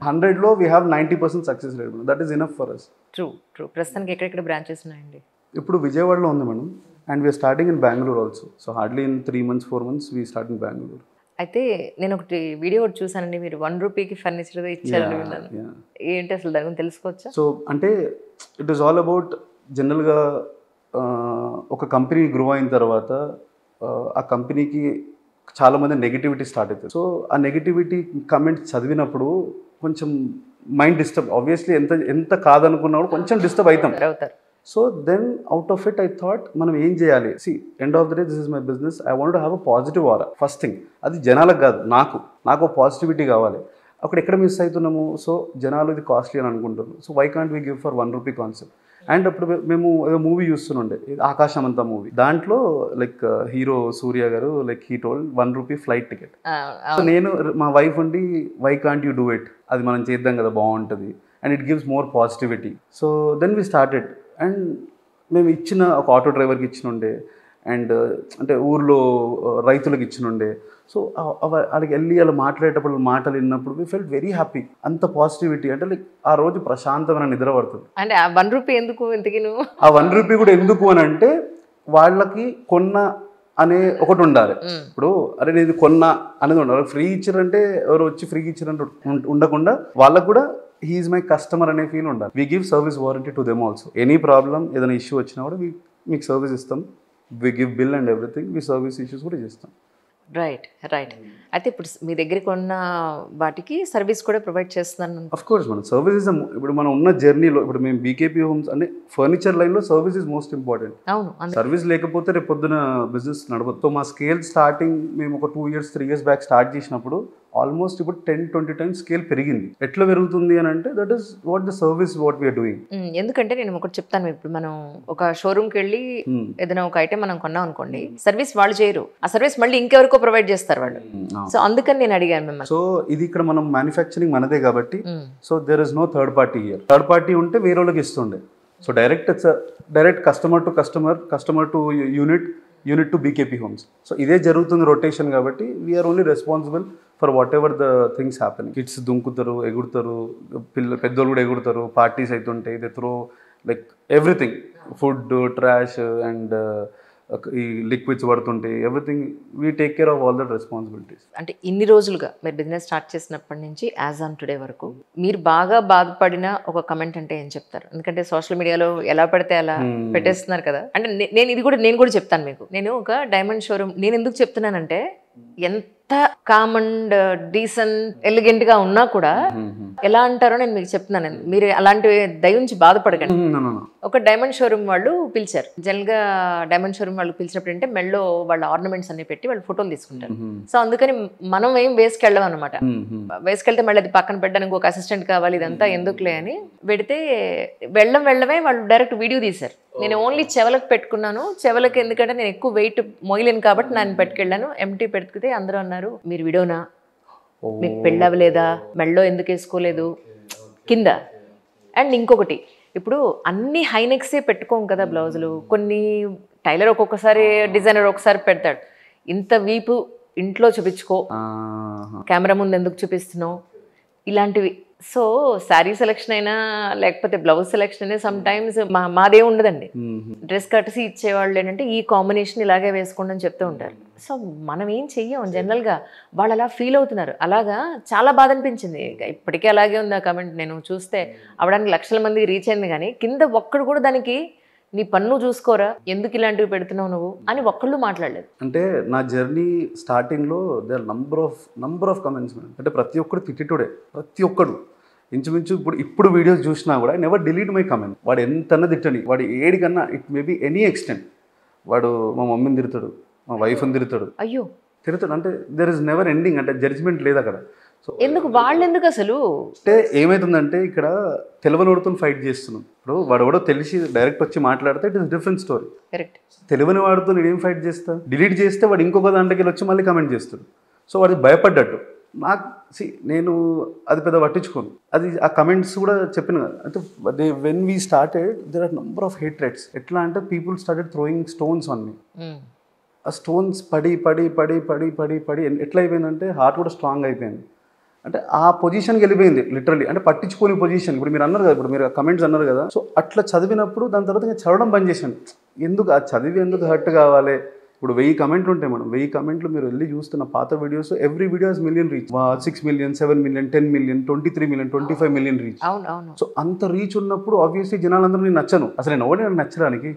100లో we have 90% success rate. That is enough for us. True. ప్రస్తుతానికి ఎక్కడెక్కడ branches ఉన్నాయండి? ఇప్పుడు విజయవాడలో ఉంది madam, and we are starting in Bengaluru also. So hardly in 3 months 4 months we start in Bengaluru. అయితే నేను ఒకటి వీడియో ఒకటి చూసానండి, మీరు 1 రూపీకి ఫర్నిచర్ ఇచ్చారని విన్నాను. ఏంటి అసలు దాని గురించి తెలుసుకోవచ్చా? సో అంటే ఇట్ ఈస్ ఆల్ అబౌట్ జనరల్గా ఒక కంపెనీ గ్రో అయిన తర్వాత ఆ కంపెనీకి చాలామంది నెగిటివిటీ స్టార్ట్ అవుతుంది. సో ఆ నెగిటివిటీ కమెంట్స్ చదివినప్పుడు కొంచెం మైండ్ డిస్టర్బ్, ఆబ్వియస్లీ ఎంత కాదనుకున్నప్పుడు కొంచెం డిస్టర్బ్ అవుతాం. So then out of it I thought మనం ఏం చేయాలి, end of the day this is my business, I want to have a positive aura. First thing అది జనాలకు కాదు, నాకు పాజిటివిటీ కావాలి. అక్కడ ఎక్కడ మిస్ అవుతున్నాము, సో జనాలు ఇది కాస్ట్లీ అని అనుకుంటున్నారు. So why can't we give for 1 rupee concept. And అప్పుడు మేము ఏదో మూవీ చూస్తుండే, ఆకాశం అంతా మూవీ. దాంట్లో like hero Suriya garu like he told 1 rupee flight ticket. So నేను మా వైఫ్ ఉండి why can't you do it, అది మనం చేద్దాం కదా బాగుంటుంది, and it gives more positivity. So then we started. And మేము ఇచ్చిన ఒక ఆటో డ్రైవర్కి ఇచ్చినుండే, అండ్ అంటే ఊర్లో రైతులకు ఇచ్చినుండే. సో అక్కడికి వెళ్ళి అలా మాట్లాడేటప్పుడు మాటలు విన్నప్పుడు వి ఫెల్ట్ వెరీ హ్యాపీ. అంత పాజిటివిటీ, అంటే లైక్ ఆ రోజు ప్రశాంతమైన నిద్ర పడుతుంది. అంటే ఆ 1 రూపీ ఎందుకు ఇంతకీ? ఆ 1 రూపీ కూడా ఎందుకు అని అంటే వాళ్ళకి కొన్న అనే ఒకటి ఉండాలి. ఇప్పుడు అరే నేను కొన్నా అనేది ఉండాలి. ఫ్రీ ఇచ్చారంటే ఎవరు వచ్చి ఫ్రీగా ఇచ్చారంటే ఉండకుండా వాళ్ళకు కూడా హీఈస్ మై కస్టమర్ అనే ఫీల్ ఉండాలి. We give service warranty to them also. Any problem ఏదైనా ఇష్యూ వచ్చినా కూడా మీకు సర్వీస్ ఇస్తాం. We give bill and everything. We service issues కూడా చేస్తాం. రైట్. అయితే ఇప్పుడు మీ దగ్గరికి ఉన్న వాటికి సర్వీస్ కూడా ప్రొవైడ్ చేస్తున్నాను. అఫ్ కోర్స్ మనం సర్వీసెస్, ఇప్పుడు మనం ఉన్న జర్నీలో ఇప్పుడు మేము బీకేపీ హోమ్స్ అంటే ఫర్నిచర్ లైన్లో సర్వీస్ ఇస్ మోస్ట్ ఇంపార్టెంట్. అవును, సర్వీస్ లేకపోతే రేపు పొద్దున బిజినెస్ నడవదు. సో మా స్కేల్ స్టార్టింగ్ మేము ఒక 2 years 3 years బ్యాక్ స్టార్ట్ చేసినప్పుడు ఆల్మోస్ట్ ఇప్పుడు 10-20 times స్కేల్ పెరిగింది. ఎట్లా పెరుగుతుంది అని అంటే that is what the service what we are doing. ఎందుకంటే నేను ఒకటి చెప్తాను, ఇప్పుడు మనం ఒక షోరూమ్కి వెళ్ళి ఏదైనా ఒక ఐటమ్ మనం కొన్నాం అనుకోండి, సర్వీస్ వాళ్ళు చేయరు, ఆ సర్వీస్ మళ్ళీ ఇంకెవరికో ప్రొవైడ్ చేస్తారు వాళ్ళు. సో అందుకని నేను అడిగాను మిమ్మల్ని. సో ఇది ఇక్కడ మనం మ్యానుఫ్యాక్చరింగ్ మనదే కాబట్టి so there is no third party here. Third party ఉంటే వేరే వాళ్ళకి ఇస్తుండే. So direct customer to unit to BKP homes. So ఇదే జరుగుతుంది రొటేషన్ కాబట్టి we're only responsible for whatever the things happening. Kids దుంకుతారు, ఎగురుతారు, పెద్దోళ్ళు కూడా ఎగురుతారు, పార్టీస్ అవుతుంటాయి, they throw like everything, food, trash and ఈ లిక్విడ్స్ పడుతుంటాయి, everything we take care of all that responsibilities. అంటే ఇన్ని రోజులుగా మీరు బిజినెస్ స్టార్ట్ చేసినప్పటి నుంచి యాజ్ ఆన్ టుడే వరకు మీరు బాగా బాధపడిన ఒక కమెంట్ అంటే ఏం చెప్తారు? ఎందుకంటే సోషల్ మీడియాలో ఎలా పడితే అలా పెట్టేస్తున్నారు కదా. అంటే నేను కూడా చెప్తాను మీకు. నేను ఒక డైమండ్ షోరూమ్, నేను ఎందుకు చెప్తున్నానంటే ఎంత కామ్ అండ్ డీసెంట్ ఎలిగెంట్ గా ఉన్నా కూడా ఎలా అంటారో నేను మీకు చెప్తున్నాను. మీరు అలాంటి దయించి బాధపడకండి. ఒక డైమండ్ షోరూమ్ వాళ్ళు పిలిచారు. జనరల్ గా డైమండ్ షోరూమ్ వాళ్ళు పిలిచినప్పుడు అంటే మెళ్ళో వాళ్ళ ఆర్నమెంట్స్ అన్ని పెట్టి వాళ్ళు ఫోటోలు తీసుకుంటారు. సో అందుకని మనం ఏం వేసుకెళ్ళం అనమాట. వేసుకెళ్తే మళ్ళీ అది పక్కన పెట్టడానికి ఒక అసిస్టెంట్ కావాలి, ఇదంతా ఎందుకులే అని పెడితే వెళ్ళమే వాళ్ళు డైరెక్ట్ వీడియో తీశారు. నేను ఓన్లీ చెవులకు పెట్టుకున్నాను. చెవులకు ఎందుకంటే నేను ఎక్కువ వెయిట్ మోయలేను కాబట్టి నేను పెట్టుకెళ్ళాను. ఎంటీ పెడితే అందరూ అన్నారు, మీరు విడోనా, మీకు పెళ్ళవలేదా, మెళ్ళో ఎందుకు వేసుకోలేదు కింద. అండ్ ఇంకొకటి, ఇప్పుడు అన్ని హైనెక్సే పెట్టుకోం కదా బ్లౌజులు. కొన్ని టైలర్ ఒక్కొక్కసారి, డిజైనర్ ఒకసారి పెడతాడు. ఇంత వీపు ఇంట్లో చూపించుకో, కెమెరా ముందు ఎందుకు చూపిస్తున్నావు, ఇలాంటివి. సో శారీ సెలెక్షన్ అయినా లేకపోతే బ్లౌజ్ సెలెక్షన్ అయినా సమ్ టైమ్స్ మాదే ఉండదండి. డ్రెస్ కట్సి ఇచ్చేవాళ్ళు ఏంటంటే ఈ కాంబినేషన్ ఇలాగే వేసుకోండి అని చెప్తూ ఉంటారు. సో మనం ఏం చెయ్యం జనరల్గా, వాళ్ళు అలా ఫీల్ అవుతున్నారు. అలాగా చాలా బాధ అనిపించింది. ఇప్పటికే అలాగే ఉంది ఆ కమెంట్. నేను చూస్తే అవడానికి లక్షల మందికి రీచ్ అయింది, కానీ కింద ఒక్కడు కూడా దానికి నీ పన్ను చూసుకోరా, ఎందుకు ఇలాంటివి పెడుతున్నావు నువ్వు అని ఒక్కళ్ళు మాట్లాడలేదు. అంటే నా జర్నీ స్టార్టింగ్లో దే నంబర్ ఆఫ్ కమెంట్స్. అంటే ప్రతి ఒక్కడు తిట్టేటోడే, ప్రతి ఒక్కడు ఇంచుమించు. ఇప్పుడు వీడియోస్ చూసినా కూడా నెవర్ డిలీట్ మై కమెంట్. వాడు ఎంతన్నా తిట్టని, వాడు ఏడికన్నా, ఇట్ మేబీ ఎనీ ఎక్స్టెంట్. వాడు మా మమ్మీని తిడతాడు, మా వైఫ్ని తిడతాడు, అయ్యో తిడతాడు. అంటే దెర్ ఇస్ నెవర్ ఎండింగ్. అంటే జడ్జ్మెంట్ లేదు అక్కడ. సో ఎందుకు వాళ్ళెందుకు అసలు? అంటే ఏమవుతుందంటే ఇక్కడ తెలివనోడుతో ఫైట్ చేస్తున్నాం. ఇప్పుడు వాడు తెలిసి డైరెక్ట్ వచ్చి మాట్లాడితే it is different story. Correct. తెలివని వాడితో నేను ఏం ఫైట్ చేస్తా? డిలీట్ చేస్తే వాడు ఇంకొక దాంట్లోకి వచ్చి మళ్ళీ కమెంట్ చేస్తాడు. సో వాడు భయపడ్డట్టు. నాకు నేను అది పెద్ద పట్టించుకోను. అది ఆ కమెంట్స్ కూడా చెప్పిన కదా. అంటే when we started there are number of hatreds. ఎట్లా అంటే people started throwing stones on me. ఆ స్టోన్స్ పడి ఎట్లా అయిపోయిందంటే హార్ట్ కూడా స్ట్రాంగ్ అయిపోయింది. అంటే ఆ పొజిషన్కి వెళ్ళిపోయింది లిటరలీ. అంటే పట్టించుకోని పొజిషన్. ఇప్పుడు మీరు అన్నారు కదా, ఇప్పుడు మీరు కమెంట్స్ అన్నారు కదా. సో అట్లా చదివినప్పుడు దాని తర్వాత నేను చదవడం బంద్ చేశాను. ఎందుకు ఆ చదివి ఎందుకు హర్ట్ కావాలి? ఇప్పుడు 1000 కమెంట్లు ఉంటాయి మేడం. 1000 కమెంట్లు మీరు వెళ్ళి చూస్తున్న పాత videos, every video has million reach. 6 million, 7 million, 10 million, 23 million, 25 million reach. So అంత రీచ్ ఉన్నప్పుడు ఆబ్వియస్లీ జనాలందరూ నేను నచ్చను. అసలు నేను ఎవరు నచ్చడానికి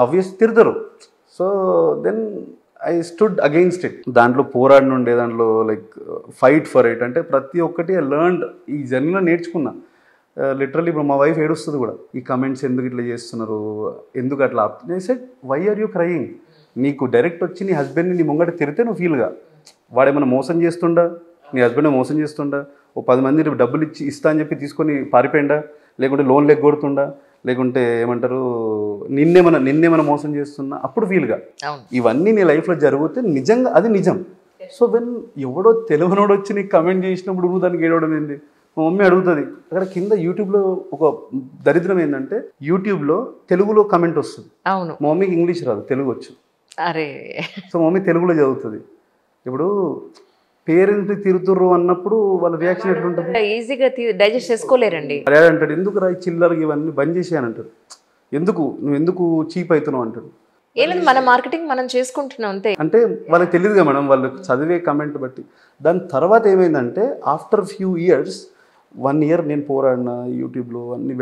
ఆబ్వియస్ తిడతారు. So then I stood against it. దాంట్లో పోరాడిన ఉండే, దాంట్లో లైక్ ఫైట్ ఫర్ ఇట్. అంటే ప్రతి ఒక్కటి ఐ లెర్న్డ్. ఈ జర్నీలో నేర్చుకున్నా లిటరల్లీ. ఇప్పుడు మా వైఫ్ ఏడుస్తుంది కూడా, ఈ కమెంట్స్ ఎందుకు ఇట్లా చేస్తున్నారు, ఎందుకు అట్లా. నేను said, why are you crying? నీకు డైరెక్ట్ వచ్చి నీ హస్బెండ్ని నీ ముంగట తిరితే నువ్వు ఫీల్గా, వాడేమైనా మోసం చేస్తుండా, నీ హస్బెండ్ మోసం చేస్తుండా, ఓ 10 మంది డబ్బులు ఇస్తా అని చెప్పి తీసుకొని పారిపోయిండా, లేకుంటే లోన్ లెగ్గొడుతుండా, లేకుంటే ఏమంటారు నిన్నేమైనా మోసం చేస్తున్నా, అప్పుడు ఫీల్గా. ఇవన్నీ నీ లైఫ్లో జరిగితే నిజంగా అది నిజం. సో వెన్ ఎవడో తెలుగునోడు వచ్చి నీకు కమెంట్ చేసినప్పుడు నువ్వు దానికి ఏడవడం ఏంది? మా మమ్మీ అడుగుతుంది. అక్కడ కింద యూట్యూబ్లో ఒక దరిద్రం ఏంటంటే, యూట్యూబ్లో తెలుగులో కమెంట్ వస్తుంది. అవును, మా మమ్మీకి ఇంగ్లీష్ రాదు, తెలుగు వచ్చు. అరే, సో మమ్మీ తెలుగులో చదువుతుంది. ఇప్పుడు పేరెంట్ని తిరుగుతుర్రు అన్నప్పుడు వాళ్ళ రియాక్షన్ ఎట్లుంటుంది? ఈజీగా డైజెస్ట్ చేసుకోలేరండి. అదే అంటాడు, ఎందుకు రా చిల్లరగా ఇవన్నీ బంద్ చేసాను అంటాడు. నువ్వు ఎందుకు చీప్ అవుతున్నావు అంటాడు. ఏలేదు, మన మార్కెటింగ్ మనం చేసుకుంటున్నాం అంతే. అంటే వాళ్ళకి తెలియదుగా మేడం, వాళ్ళు చదివే కమెంట్ బట్టి. దాని తర్వాత ఏమైందంటే ఆఫ్టర్ ఫ్యూ ఇయర్స్, 1 year నేను పోరాడిన యూట్యూబ్లో అన్ని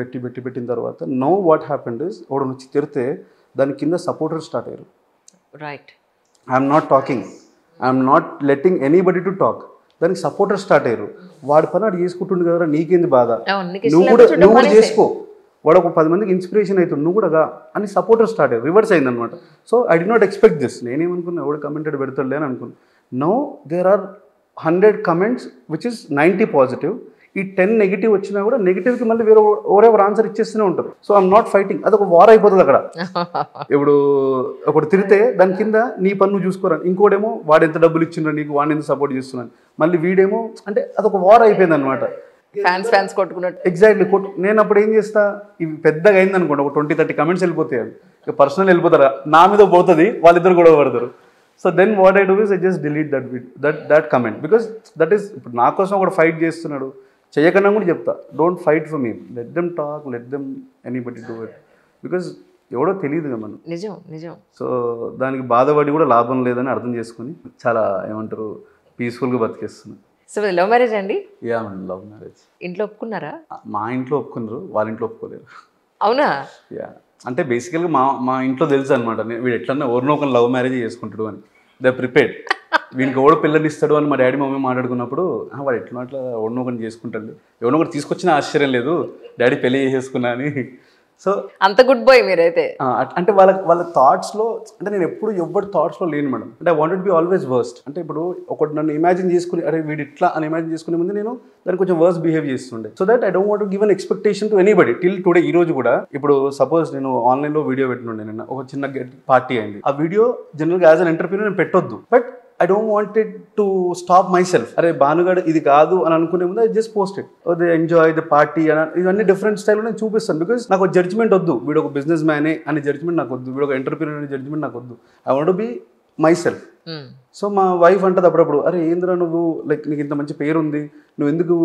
పెట్టిన తర్వాత నో వాట్ హ్యాపెండ్ ఇస్, ఒకడు వచ్చి తిరితే దాని కింద సపోర్టర్ స్టార్ట్ అయ్యారు. Right. I'm not talking, I'm not letting anybody to talk. దానికి సపోర్టర్ స్టార్ట్ అయ్యారు. వాడి పని వాడు చేసుకుంటుండే కదా, నీకేంది బాధ, నువ్వు కూడా చేసుకో, వాడు ఒక 10 మందికి ఇన్స్పిరేషన్ అవుతుంది, నువ్వు కూడా అని సపోర్టర్ స్టార్ట్ అయ్యారు. రివర్స్ అయిందనమాట. So I did not expect this. నేనేమనుకున్నా, ఎవడు కమెంటెడ్ పెడతాడులే అని అనుకున్నాను. No, there are 100 comments which is 90 positive. ఈ 10 నెగిటివ్ వచ్చినా కూడా నెగిటివ్కి మళ్ళీ ఎవరెవరు ఆన్సర్ ఇచ్చేస్తూనే ఉంటారు. So I'm not fighting. అది ఒక వార్ అయిపోతుంది అక్కడ. ఇప్పుడు ఒకటి తిరిగితే దాని కింద నీ పన్ను చూసుకోరా, ఇంకోటేమో వాడు ఎంత డబ్బులు ఇచ్చిండ్రా నీకు, వాడిని ఎంత సపోర్ట్ చేస్తున్నాను, మళ్ళీ వీడేమో, అంటే అదొక వార్ అయిపోయింది అనమాట. ఫ్యాన్స్ కొట్టుకున్నట్టు. ఎగ్జాక్ట్లీ. నేను అప్పుడు ఏం చేస్తా, ఇవి పెద్దగా అయింది అనుకోండి, ఒక 20-30 కమెంట్స్ వెళ్ళిపోతాయి. అవి పర్సనల్ వెళ్ళిపోతారా, నా మీద పోతుంది, వాళ్ళిద్దరు గొడవ పడతారు. So then what I do is I just delete that comment. Because that is, ఇప్పుడు నా కోసం ఒకటి ఫైట్ చేస్తున్నాడు, చేయకన్నా కూడా చెప్తా, don't fight for me, let them talk, let them anybody do it. Because ఎవడో తెలియదు కదా మనం. నిజం. సో దానికి బాధపడి కూడా లాభం లేదని అర్థం చేసుకుని చాలా ఏమంటారు పీస్ఫుల్గా బతికేస్తున్నాను. సో లవ్ మ్యారేజ్ అండి? Yeah madam, love marriage. ఇంట్లో ఒప్పుకున్నారా? మా ఇంట్లో ఒప్పుకున్నారు, వాళ్ళ ఇంట్లో ఒప్పుకోలేరు. అవునా? యా, అంటే బేసికల్గా మా ఇంట్లో తెలుసు అనమాట, వీడు ఎట్లన్నా ఎవరినో ఒక లవ్ మ్యారేజ్ చేసుకుంటాడు అని. They prepared. వీడికి ఎవడో పిల్లలు ఇస్తాడు అని మా డాడీ మమ్మీ మాట్లాడుకున్నప్పుడు వాడు ఎట్లా అట్లా ఎవరినో ఒకటి చేసుకుంటాడు, ఎవరినో ఒకటి తీసుకొచ్చినా ఆశ్చర్యం లేదు డాడీ పెళ్లి చేసేసుకున్నా అని. సో అంత గుడ్ బాయ్ మీరైతే. అంటే వాళ్ళ థాట్స్లో, అంటే నేను ఎప్పుడు ఎవరి థాట్స్లో లేను మేడం. అంటే I wanted be always worst. అంటే ఇప్పుడు ఒకటి నన్ను ఇమాజిన్ చేసుకుని అరే వీడు ఇట్లా అని ఇమాజిన్ చేసుకునే ముందు నేను దాన్ని కొంచెం వర్స్ట్ బిహేవ్ చేస్తుండే. So that I don't want to give an expectation to anybody till today. ఈ రోజు కూడా ఇప్పుడు సపోజ్ నేను ఆన్లైన్లో వీడియో పెట్టినుండే, నిన్న ఒక చిన్న పార్టీ అయింది. ఆ వీడియో జనరల్గా యాజ్ అన్ ఎంటర్ప్రీనర్ నేను పెట్టొద్దు, but I don't want it to stop myself. అరే భానుగాడు ఇది కాదు అని అనుకునే ముందు I just post it, they enjoy the party అని ఇవన్నీ డిఫరెంట్ స్టైల్లో నేను చూపిస్తాను. బికాస్ నాకు ఒక జడ్జ్మెంట్ వద్దు, వీడు ఒక బిజినెస్ మ్యానే అనే జడ్జ్మెంట్ నాకు వద్దు, వీడు ఒక ఎంటర్ప్రీనర్ అనే జడ్జ్మెంట్ నాకు వద్దు. I want to be myself. So మా వైఫ్ అంటది అప్పుడప్పుడు, అరే ఏంద్రా నువ్వు లైక్ నీకు ఇంత మంచి పేరు ఉంది, నువ్వు ఎందుకు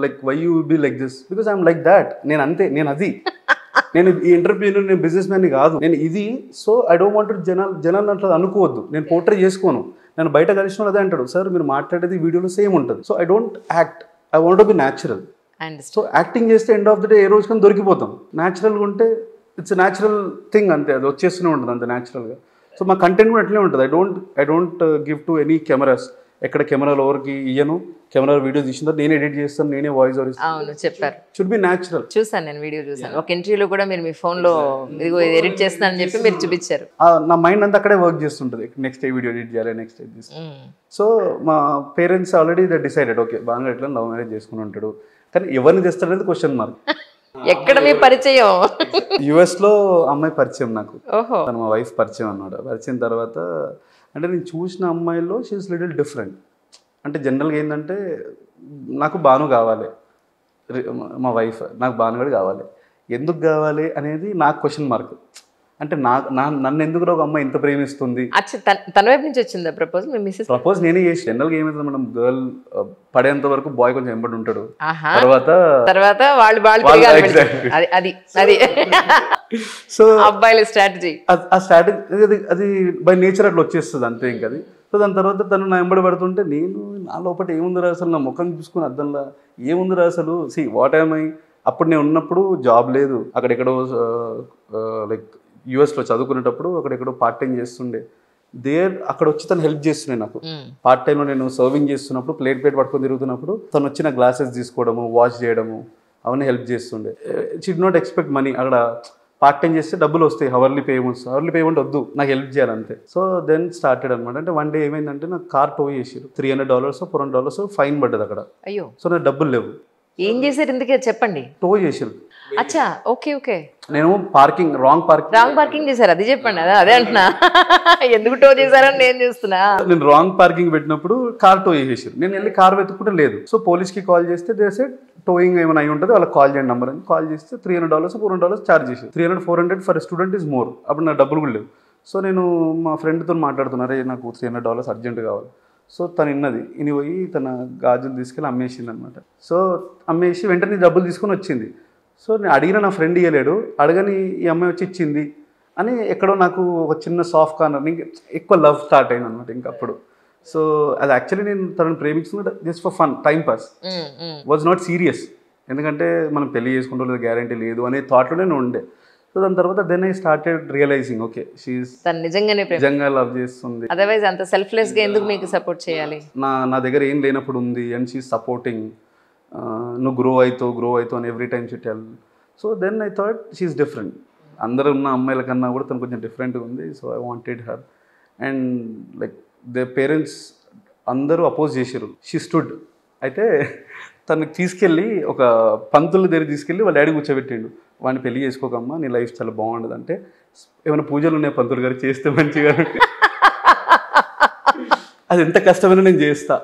like why you be like this? Because I'm like that. నేను అంతే, నేను అది, నేను ఈ ఎంటర్ప్రీనర్, నేను బిజినెస్ మ్యాన్ని కాదు, నేను ఇది. సో ఐ డోంట్ వాంట్ జనాలు అట్లా అనుకోవద్దు, నేను పోర్ట్రే చేసుకోను. నేను బయట కలిసిన అదే అంటాడు, సార్ మీరు మాట్లాడేది వీడియోలో సేమ్ ఉంటుంది. So I don't act, I want to be natural. So acting చేస్తే ఎండ్ ఆఫ్ ద డే ఏ రోజు కానీ దొరికిపోతాం. న్యాచురల్గా ఉంటే ఇట్స్ న్యాచురల్ థింగ్, అంతే, అది వచ్చేస్తూనే ఉంటుంది అంతే న్యాచురల్గా. సో మా కంటెంట్ కూడా అట్లే ఉంటుంది. I don't give to any cameras. ఎక్కడ కెమెరాలు ఎవరికి ఇయ్యను, కెమెరా వీడియో తీసిన తర్వాత నేనే ఎడిట్ చేస్తాను, నేనే వాయిస్ ఓవర్ ఇస్తాను. అవును చెప్పారు, షుడ్ బి న్యాచురల్. చూసాను నేను వీడియో చూసాను. ఒక ఇంటర్వ్యూలో కూడా మీరు మీ ఫోన్లో ఇదిగో ఎడిట్ చేస్తానని చెప్పి మీరు చూపించారు. నా మైండ్ అంతా అక్కడే వర్క్ చేస్తుంటుంది, నెక్స్ట్ ఏ వీడియో ఎడిట్ చేయాలి, నెక్స్ట్ ఎడిట్ చేస్తాను. సో మా parents already they decided, okay బాగా ఎట్లా లవ్ మ్యారేజ్ చేసుకుని ఉంటాడు, కానీ ఎవరిని తెస్తాడనేది క్వశ్చన్ మార్క్. ఎక్కడ మీ పరిచయం? యుఎస్లో అమ్మాయి పరిచయం నాకు. ఓహో. తను మా వైఫ్ పరిచయం అన్నమాట. పరిచయం తర్వాత అంటే నేను చూసిన అమ్మాయిల్లో షీఈస్ లిటిల్ డిఫరెంట్. అంటే జనరల్గా ఏంటంటే నాకు భాను కావాలి, మా వైఫ్ నాకు భానుగాడు కావాలి. ఎందుకు కావాలి అనేది నాకు క్వశ్చన్ మార్క్. అంటే నన్ను ఎందుకు ఒక అమ్మాయి ఇంత ప్రేమిస్తుంది? తన వైపు నుంచి వచ్చిందా ప్రపోజ్? మీ మిస్సెస్ ప్రపోజ్ నేనే చేసి. జనరల్గా ఏమైతుంది మేడం, గర్ల్ పడేంత వరకు బాయ్ కొంచెం ఎంబడి ఉంటాడు, తర్వాత వాళ్ళు అది సో అబ్బాయిల స్ట్రాటజీ, ఆ స్ట్రాటజీ అది బై నేచర్ అట్లా వచ్చేస్తుంది అంతే. ఇంకా అది. సో దాని తర్వాత తను నా ఎంబడి పడుతుంటే నేను నా లోపల ఏముందిరా అసలు, నా ముఖం చూసుకుని అద్దంలా ఏముందిరా అసలు, సి వాట్ ఐ అప్పుడు నేను ఉన్నప్పుడు జాబ్ లేదు, అక్కడెక్కడో లైక్ యూఎస్లో చదువుకునేటప్పుడు అక్కడెక్కడో పార్ట్ టైం చేస్తుండే. అక్కడ వచ్చి తను హెల్ప్ చేస్తుండే నాకు. పార్ట్ టైంలో నేను సర్వింగ్ చేస్తున్నప్పుడు ప్లేట్ పట్టుకొని తిరుగుతున్నప్పుడు తను వచ్చిన గ్లాసెస్ తీసుకోవడము, వాష్ చేయడము అవన్నీ హెల్ప్ చేస్తుండే. She did not expect money. అక్కడ పార్ట్ టైం చేస్తే డబ్బులు వస్తాయి, హవర్లీ పేమెంట్ వద్దు, నాకు హెల్ప్ చేయాలంతే. సో దెన్ స్టార్టెడ్ అనమాట. అంటే వన్ డే ఏమైందంటే నాకు కార్ టో చేసారు, $300 $400 ఫైన్ పడ్డది అక్కడ. అయ్యో. సో నాకు డబ్బులు లేవు. ఏం చేశారు ఇందుకే చెప్పండి? టో చేసారు. అచ్చా, ఓకే ఓకే. నేను రాంగ్ పార్కింగ్ చేశారు, అది చెప్పండి. అదే అంటున్నా, ఎందుకు టో చేశారని నేను చూస్తున్నా. నేను రాంగ్ పార్కింగ్ పెట్టినప్పుడు కార్ టో చేసేసారు. నేను వెళ్ళి కార్ వెతుక్కుంటే లేదు. సో పోలీస్కి కాల్ చేస్తే దే సెడ్ టోయింగ్ ఏమైనా అయి ఉంటుంది, వాళ్ళకి కాల్ చేయండి నంబర్ అని. కాల్ చేస్తే $300 $400 ఛార్జ్ చేసి, 300-400 ఫర్ స్టూడెంట్ ఈజ్ మోర్. అప్పుడు నా డబ్బులు కూడా లేవు. సో నేను మా ఫ్రెండ్తో మాట్లాడుతున్నారే, నాకు $300 అర్జెంట్ కావాలి. సో తను ఇన్ని పోయి తన గాజులు తీసుకెళ్ళి అమ్మేసింది అనమాట. సో అమ్మేసి వెంటనే డబ్బులు తీసుకొని వచ్చింది. సో నేను అడిగిన నా ఫ్రెండ్ ఇవ్వలేడు, అడగని ఈ అమ్మాయి వచ్చి ఇచ్చింది అని ఎక్కడో నాకు ఒక చిన్న సాఫ్ట్ కార్నర్, ఇంకా ఎక్కువ లవ్ స్టార్ట్ అయింది అనమాట ఇంకా అప్పుడు. సో అది యాక్చువల్లీ నేను తనను ప్రేమించుకున్న just for fun, time pass, was not serious. ఎందుకంటే మనం పెళ్లి చేసుకుంటూ లేదు, గ్యారంటీ లేదు అనే థాట్లో నేను ఉండే. సో దాని తర్వాత then I started realising, okay she's నిజంగా లవ్ చేస్తుంది, అదర్వైజ్ అంత సెల్ఫ్లెస్ గా ఎందుకు మీకు సపోర్ట్ చేయాలి, నా దగ్గర ఏం లేనప్పుడు ఉంది, అండ్ షీఈస్ సపోర్టింగ్, నువ్వు గ్రో అవుతావు అని every time she tell. So then I thought she's different, అందరూ ఉన్న అమ్మాయిల కన్నా కూడా తను కొంచెం డిఫరెంట్గా ఉంది. So I wanted her. And like they parents అందరూ అపోజ్ చేశారు. She stood. అయితే తనకి తీసుకెళ్ళి ఒక పంతుల దగ్గర తీసుకెళ్ళి వాళ్ళ డాడీ కూర్చోబెట్టిండు. వాడిని పెళ్లి చేసుకోకమ్మా, నీ లైఫ్ చాలా బాగుండదు అంటే, ఏమైనా పూజలు ఉన్నాయి పంతులు గారు చేస్తే మంచిగా, అది ఎంత కష్టమైనా నేను చేస్తా.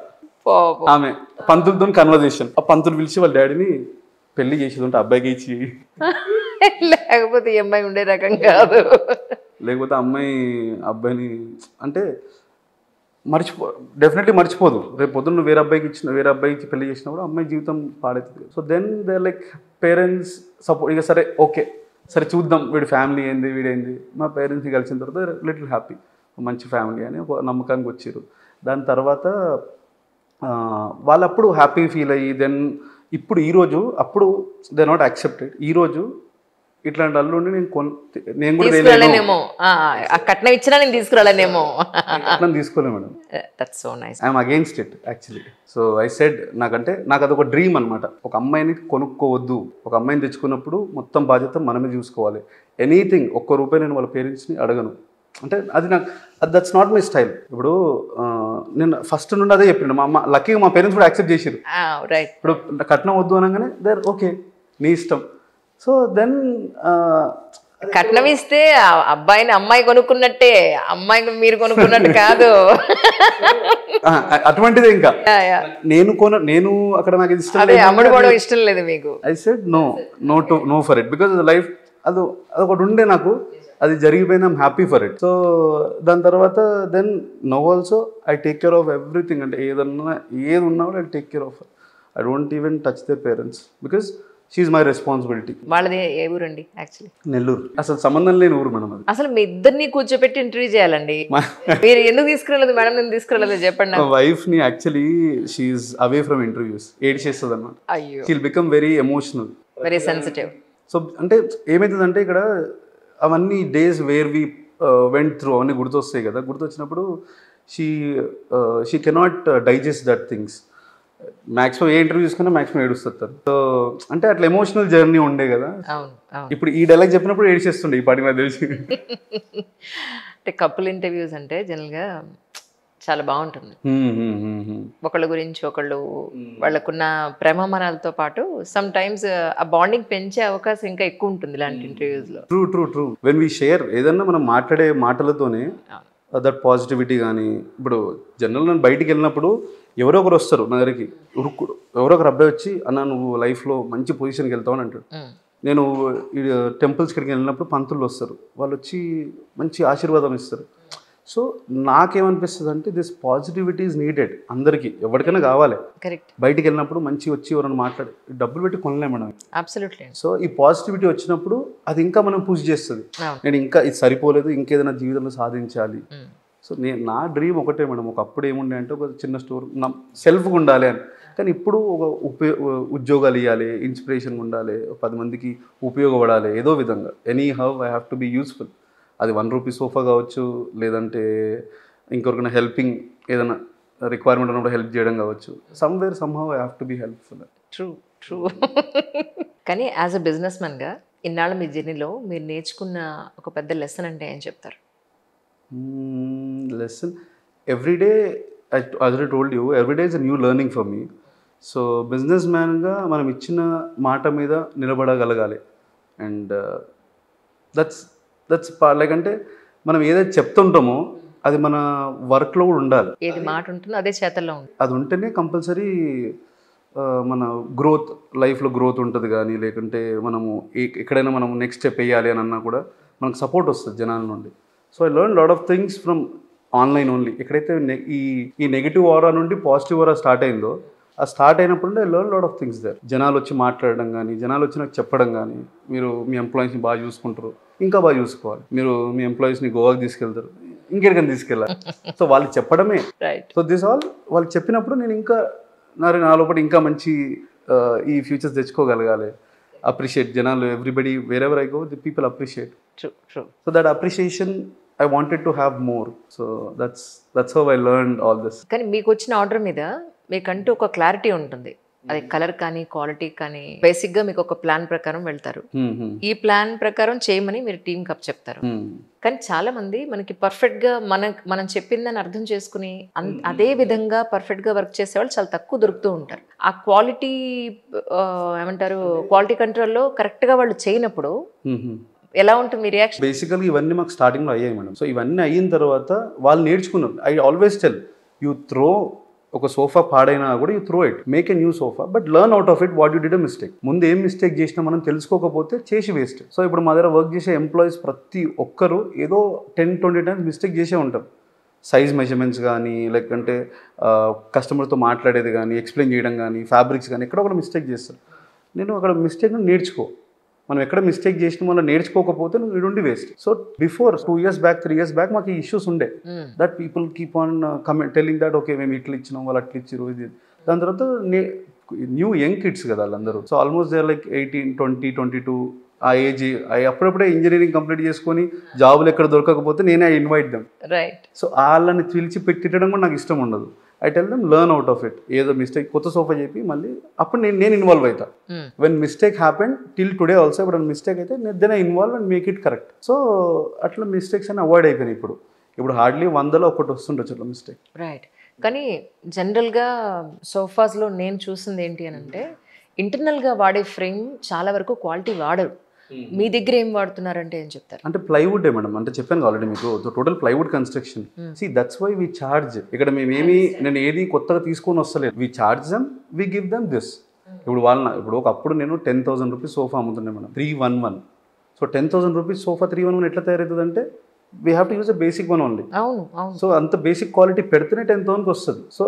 ఆమె పంతులతో కన్వర్జేషన్, ఆ పంతులు పిలిచి వాళ్ళ డాడీని పెళ్లి చేసేది ఉంటే అబ్బాయికి ఇచ్చి, లేకపోతే ఈ అమ్మాయి ఉండే రకం కాదు, లేకపోతే అమ్మాయి అబ్బాయిని అంటే డెఫినెట్లీ మర్చిపోదు. రేపు పొద్దున్న నువ్వు వేరే అబ్బాయికి పెళ్లి చేసినప్పుడు అమ్మాయి జీవితం పాడవుతుంది. So then they like parents support. ఇక సరే ఓకే సరే చూద్దాం వీడి ఫ్యామిలీ ఏంది వీడేంది. మా పేరెంట్స్ని కలిసిన తర్వాత లిటిల్ హ్యాపీ, మంచి ఫ్యామిలీ అని ఒక నమ్మకానికి వచ్చారు. దాని తర్వాత వాళ్ళు అప్పుడు హ్యాపీ ఫీల్ అయ్యి దెన్ ఇప్పుడు ఈరోజు అప్పుడు దే నాట్ యాక్సెప్టెడ్. ఈరోజు ఇట్లాంటి అల్లుడిని నేను కూడా తీసుకురాలేనేమో, ఆ కట్నం ఇచ్చినా నేను తీసుకురాలేనేమో. కట్నం తీసుకోలే madam. That's so nice. I'm against it actually. So I said నాకు అదొక డ్రీమ్ అనమాట. ఒక అమ్మాయిని కొనుక్కోవద్దు, ఒక అమ్మాయిని తెచ్చుకున్నప్పుడు మొత్తం బాధ్యత మనమే చూసుకోవాలి. ఎనీథింగ్, ₹1 నేను వాళ్ళ పేరెంట్స్ని అడగను. అంటే అది దట్స్ నాట్ మై స్టైల్. ఇప్పుడు నేను ఫస్ట్ నుండి అదే చెప్పిన మా అమ్మ, లక్కీగా మా పేరెంట్స్ కూడా యాక్సెప్ట్ చేసారు. రైట్. ఇప్పుడు కట్నం వద్దు అనగానే దేర్ ఓకే, నీ ఇష్టం. సో దెన్ కట్నం ఇస్తే అబ్బాయిని అమ్మాయి కొనుక్కున్నట్టే, అమ్మాయిని మీరు కొనుక్కున్నట్టు కాదు. అటువంటిదే. ఇంకా నేను అక్కడ నాకు ఇది ఇష్టం, అమ్ముడుపోవడం ఇష్టం లేదు మీకు. I said no for it, because life అదొకటి ఉండే నాకు, అది జరిగిపోయింది. I'm happy for it. So దాని తర్వాత then now also I take care of everything. అంటే ఏది ఉన్నా కూడా I take care of. I don't even touch their parents because she's my responsibility. వాళ్ళది ఏ ఊరండి? యాక్చువల్లీ నెల్లూరు. అసలు సంబంధం లేని ఊరు మేడం అది. అసలు మీ ఇద్దరిని కూర్చోబెట్టి ఇంటర్వ్యూ చేయాలండి. మీరు ఎందుకు తీసుకురాలేదు మేడం? నేను తీసుకురాలేదు చెప్పండి. మా వైఫ్ ని actually she's away from interviews, ఏడ్ చేస్తుంది అన్నమాట. అయ్యో. She'll become very emotional, very sensitive. So అంటే ఏమవుతుందంటే ఇక్కడ అవన్నీ days where we went through అవన్నీ గుర్తొస్తాయి కదా. గుర్తొచ్చినప్పుడు she cannot digest that things. Maximum ఏ ఇంటర్వ్యూ చూసుకున్నా మ్యాక్సిమం ఏడుస్తారు. సో అంటే అట్లా ఎమోషనల్ జర్నీ ఉండే కదా. ఇప్పుడు ఈ డైలాగ్ చెప్పినప్పుడు ఏడ్చేస్తుండే ఈ పాటి మీద తెలిసి. అంటే కపుల్ ఇంటర్వ్యూస్ అంటే జనరల్గా చాలా బాగుంటుంది. ఒకళ్ళ గురించి ఒకళ్ళు, వాళ్ళకున్న ప్రేమమనాలతో పాటు సమ్ టైమ్స్ ఆ బాండింగ్ పెంచే అవకాశం ఇంకా ఎక్కువ ఉంటుంది ఇలాంటి ఇంటర్వ్యూస్ లో. ట్రూ. వెన్ వి షేర్ ఏదన్నా మనం మాట్లాడే మాటలతోనే దట్ పాజిటివిటీ. కానీ ఇప్పుడు జనరల్ నేను బయటికి వెళ్ళినప్పుడు ఎవరో ఒకరు వస్తారు నా దగ్గరికి, ఎవరో ఒకరు అబ్బాయి వచ్చి అన్న నువ్వు లైఫ్లో మంచి పొజిషన్కి వెళ్తావు అని అంటాడు. నేను టెంపుల్స్ ఇక్కడికి వెళ్ళినప్పుడు పంతులు వస్తారు, వాళ్ళు వచ్చి మంచి ఆశీర్వాదం ఇస్తారు. సో నాకేమనిపిస్తుంది అంటే దిస్ పాజిటివిటీ ఈజ్ నీడెడ్. అందరికీ ఎవరికైనా కావాలి. కరెక్ట్. బయటికి వెళ్ళినప్పుడు మంచి వచ్చి ఎవరైనా మాట్లాడి డబ్బులు పెట్టి కొనలేము మనం. అబ్సల్యూట్లీ. సో ఈ పాజిటివిటీ వచ్చినప్పుడు అది ఇంకా మనం పుష్ చేస్తుంది. నేను ఇంకా ఇది సరిపోలేదు, ఇంకేదైనా జీవితంలో సాధించాలి. సో నా డ్రీమ్ ఒకటే మేడం. ఒకప్పుడు ఏముండే అంటే ఒక చిన్న స్టోర్ సెల్ఫ్గా ఉండాలి అని. కానీ ఇప్పుడు ఒక ఉద్యోగాలు ఇవ్వాలి, ఇన్స్పిరేషన్గా ఉండాలి, 10 మందికి ఉపయోగపడాలి ఏదో విధంగా. Anyhow I have to be useful. అది ₹1 సోఫా కావచ్చు, లేదంటే ఇంకొకరికైనా హెల్పింగ్, ఏదైనా రిక్వైర్మెంట్ ఉన్నప్పుడు హెల్ప్ చేయడం కావచ్చు. Somewhere somehow I have to be helpful. True. కానీ యాజ్ అ బిజినెస్ మ్యాన్గా ఇన్నాళ్ళ మీ జర్నీలో మీరు నేర్చుకున్న ఒక పెద్ద లెసన్ అంటే ఏం చెప్తారు? Lesson everyday, as I told you, every day is a new learning for me. So business మ్యాన్గా మనం ఇచ్చిన మాట మీద నిలబడగలగాలి. అండ్ దట్స్ లైక్ అంటే మనం ఏదైతే చెప్తుంటామో అది మన వర్క్లో కూడా ఉండాలి. ఏది మాట ఉంటుందో అదే చేతల్లో ఉంటుంది. అది ఉంటేనే కంపల్సరీ మన గ్రోత్, లైఫ్లో గ్రోత్ ఉంటుంది. కానీ లేకుంటే మనము ఎక్కడైనా మనం నెక్స్ట్ స్టెప్ వేయాలి అని అన్నా కూడా మనకు సపోర్ట్ వస్తుంది జనాల నుండి. So I learn lot of things from online only. ఎక్కడైతే ఈ నెగిటివ్ ఆరా నుండి పాజిటివ్ ఆరా స్టార్ట్ అయిందో, ఆ స్టార్ట్ అయినప్పుడు I learn lot of things there. జనాలు వచ్చి మాట్లాడడం కానీ, జనాలు వచ్చి నాకు చెప్పడం కానీ, మీరు మీ ఎంప్లాయీస్ని బాగా చూసుకుంటారు, ఇంకా బాగా చూసుకోవాలి. మీరు మీ ఎంప్లాయీస్ని గోవాకి తీసుకెళ్తారు, ఇంకెక్కడికైనా తీసుకెళ్ళాలి. సో వాళ్ళు చెప్పడమే. సో దిస్ ఆల్ వాళ్ళు చెప్పినప్పుడు నేను ఇంకా నా లోపల ఇంకా మంచి ఈ ఫ్యూచర్స్ తెచ్చుకోగలగాలి. అప్రిషియేట్ జనాలు, everybody wear ever I go the people appreciate. So that appreciation I wanted to have more. So that's how I learned all this. కానీ మీకు వచ్చిన ఆర్డర్ మీద మీకంటూ ఒక క్లారిటీ ఉంటుంది. అది కలర్ కానీ క్వాలిటీ కానీ బేసిక్గా మీకు ఒక ప్లాన్ ప్రకారం వెళ్తారు. ఈ ప్లాన్ ప్రకారం చేయమని మీరు టీమ్ కప్ చెప్తారు. కానీ చాలా మంది మనకి పర్ఫెక్ట్గా మనం చెప్పిందని అర్థం చేసుకుని అదే విధంగా పర్ఫెక్ట్గా వర్క్ చేసేవాళ్ళు చాలా తక్కువ దొరుకుతూ ఉంటారు. ఆ క్వాలిటీ ఏమంటారు, క్వాలిటీ కంట్రోల్లో కరెక్ట్గా వాళ్ళు చేయనప్పుడు ఎలా ఉంటుంది మీ రియాక్షన్? బేసికల్గా ఇవన్నీ మాకు స్టార్టింగ్లో అయ్యాయి మేడం. సో ఇవన్నీ అయిన తర్వాత వాళ్ళు నేర్చుకున్నారు. I always tell you throw, ఒక సోఫా పాడైనా కూడా you throw it, make a new sofa, but learn out of it what you did a mistake. ముందు ఏం మిస్టేక్ చేసినా మనం తెలుసుకోకపోతే చేసి వేస్ట్. సో ఇప్పుడు మా దగ్గర వర్క్ చేసే ఎంప్లాయీస్ ప్రతి ఒక్కరు ఏదో 10-20 టైమ్స్ మిస్టేక్ చేసే ఉంటారు. సైజ్ మెజర్మెంట్స్ కానీ, లేకంటే కస్టమర్తో మాట్లాడేది కానీ, ఎక్స్ప్లెయిన్ చేయడం కానీ, ఫ్యాబ్రిక్స్ కానీ ఎక్కడ ఒకటి మిస్టేక్ చేస్తారు. నేను అక్కడ మిస్టేక్ను నేర్చుకో. మనం ఎక్కడ మిస్టేక్ చేసిన వల్ల నేర్చుకోకపోతే నువ్వు ఇడుండి waste. So before 2 years back 3 years back మాకు ఈ ఇష్యూస్ ఉండే. That people keep on telling that okay మేము ఇట్లా ఇచ్చినాం, వాళ్ళు అట్లా ఇచ్చారు ఇది. దాని తర్వాత న్యూ యంగ్ కిడ్స్ కదా వాళ్ళందరూ. So almost they are like 18, 20, 22 ఆ ఏజ్ అప్పుడప్పుడే ఇంజనీరింగ్ కంప్లీట్ చేసుకొని జాబులు ఎక్కడ దొరకకపోతే నేనే ఇన్వైట్ దెమ్. రైట్. సో వాళ్ళని పిలిచి పెట్టిట్టడం కూడా నాకు ఇష్టం ఉండదు. I tell them learn out of it. ఏదో మిస్టేక్ కొత్త సోఫా చెప్పి మళ్ళీ అప్పుడు నేను ఇన్వాల్వ్ అవుతా. When mistake happen till today also, ఇప్పుడు మిస్టేక్ అయితే then I involve and make it correct. So అట్లా మిస్టేక్స్ అని అవాయిడ్ అయిపోయినాయి. ఇప్పుడు హార్డ్లీ 100లో ఒకటి వస్తుండొచ్చు అట్లా మిస్టేక్. రైట్. కానీ జనరల్గా సోఫాస్లో నేను చూసింది ఏంటి అని అంటే ఇంటర్నల్గా వాడే ఫ్రేమ్ చాలా వరకు క్వాలిటీ వాడరు. మీ దగ్గర ఏం వాడుతున్నారంటే ఏం చెప్తారు? అంటే ప్లైవుడ్ మేడం, అంటే చెప్పాను ఆల్రెడీ మీకు, total plywood construction. That's why we charge. ఇక్కడ నేను ఏది కొత్తగా తీసుకొని వస్తలేదు. We charge them, we give them this. ఇప్పుడు ఒకప్పుడు నేను 10,000 రూపీస్ సోఫా అమ్ముతున్నాను మేడం, 311. సో 10,000 రూపీస్ సోఫా 311 ఎట్లా తయారవుతుంది అంటే we have to use a basic one only. అవును అవును. సో అంత బేసిక్ క్వాలిటీ పెడితేనే 10,000కి వస్తుంది. సో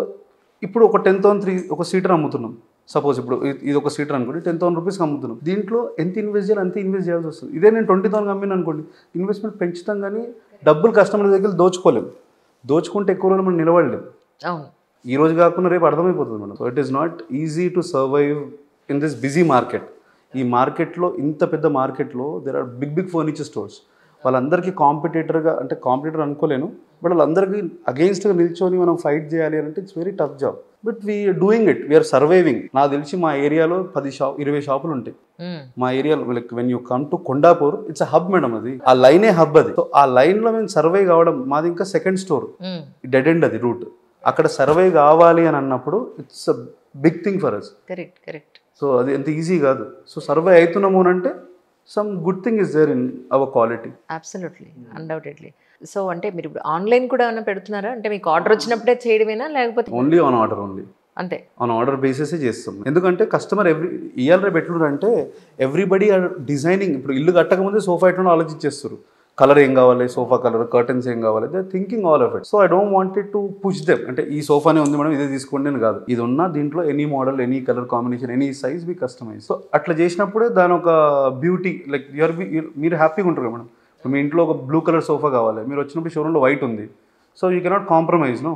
ఇప్పుడు ఒక 10,000 ఒక సీటర్ అమ్ముతున్నాం. సపోజ్ ఇప్పుడు ఇది ఒక సీటర్ అనుకోండి, 10,000 రూపీస్కి అమ్ముతున్నాం. దీంట్లో ఎంత ఇన్వెస్ట్ చేయాలి అంతే ఇన్వెస్ట్ చేయాల్సి వస్తుంది. ఇదే నేను 20,000 అమ్మిన అనుకోండి, ఇన్వెస్ట్మెంట్ పెంచుతాం కానీ డబ్బులు కస్టమర్ దగ్గర దోచుకోలేము. దోచుకుంటే ఎక్కువ రోజులు మనం నిలబడలేము. అవును. ఈ రోజు కాకుండా రేపు అర్థమైపోతుంది madam. So it is not easy to survive in this busy market. ఈ మార్కెట్లో, ఇంత పెద్ద మార్కెట్లో there are big furniture stores. వాళ్ళందరికీ కాంపిటీటర్ అనుకోలేను, బట్ వాళ్ళందరికీ అగెయిన్స్ట్గా నిల్చొని మనం ఫైట్ చేయాలి అంటే it's very tough job. But we are doing it, we are surviving. నాకు తెలిసి మా ఏరియాలో 20 షాపులు ఉంటాయి మా ఏరియాలో. Like when you come to Kondapur, it's a hub madam. అది ఆ లైనే హబ్. అది సో ఆ లైన్లో మేము సర్వే కావడం, మాది ఇంకా సెకండ్ స్టోర్, డెడ్ ఎండ్ అది రూట్. అక్కడ సర్వే కావాలి అని అన్నప్పుడు it's a big thing for us. Correct correct. So అది ఎంత ఈజీ కాదు. సో సర్వే అవుతున్నాము అని అంటే some good thing is there in our quality. Absolutely, undoubtedly. So అంటే మీరు ఇప్పుడు ఆన్లైన్ కూడా ఏమైనా పెడుతున్నారా? అంటే మీకు ఆర్డర్ వచ్చినప్పుడే చేయడమేనా లేకపోతే ఓన్లీ ఆన్ ఆర్డర్? ఓన్లీ అంతే, ఆన్ ఆర్డర్ బేసిసే చేస్తాం. ఎందుకంటే కస్టమర్ ఇవాళ రేపు ఎట్లుంటే ఎవ్రీబడి ఆర్ డిజైనింగ్. ఇప్పుడు ఇల్లు కట్టకముందే సోఫా ఎట్లా ఆలోచించేస్తారు. కలర్ ఏం కావాలి, సోఫా కలర్, కర్టన్స్ ఏం కావాలి, they thinking all of it. So I don't wanted to push them. అంటే ఈ సోఫానే ఉంది మేడం, ఇదే తీసుకోండి అని కాదు. ఇది ఉన్న దీంట్లో any model, any colour combination, any size be customise. So అట్లా చేసినప్పుడే దాని ఒక బ్యూటీ, లైక్ మీరు హ్యాపీగా ఉంటారు మేడం. మీ ఇంట్లో ఒక బ్లూ కలర్ సోఫా కావాలి, మీరు వచ్చినప్పుడు షోరూంలో వైట్ ఉంది, so you cannot compromise no.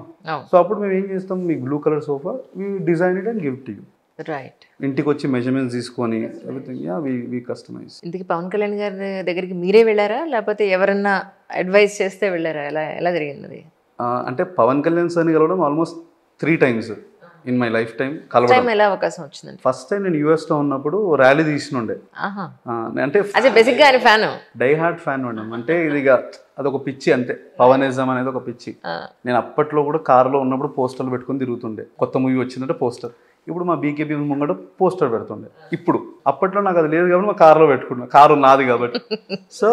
So అప్పుడు మేము ఏం చేస్తాం, మీకు blue colour sofa we design it and give to you. Right. ఇంటికి వచ్చి మెజర్మెంట్స్ తీసుకొని ఎవ్రీథింగ్ వి కస్టమైజ్. ఇంటికి పవన్ కళ్యాణ్ గారి దగ్గరికి మీరే వెళ్ళారా లేకపోతే ఎవరన్నా అడ్వైస్ చేస్తే వెళ్ళారా? ఎలా జరిగింది? అంటే పవన్ కళ్యాణ్ సార్ని కలవడం almost 3 times in my life time కలవడం. ఎలా అవకాశం వచ్చిందండి? ఫస్ట్ టైం నేను యూఎస్లో ఉన్నప్పుడు ర్యాలీ తీసినుండే. అంటే బేసిక్గా ఆయన fan, die hard fan madam. అంటే ఇది అదొక పిచ్చి అంతే, పవనిజం అనేది ఒక పిచ్చి. నేను అప్పట్లో కూడా కారులో ఉన్నప్పుడు పోస్టర్లు పెట్టుకుని తిరుగుతుండే. కొత్త మూవీ వచ్చిందంటే పోస్టర్. ఇప్పుడు మా బీకేపీ ముంగట పోస్టర్ పెడుతుండే. ఇప్పుడు అప్పట్లో నాకు అది లేదు కాబట్టి మా కారులో పెట్టుకున్నా, కారు నాది కాబట్టి. సో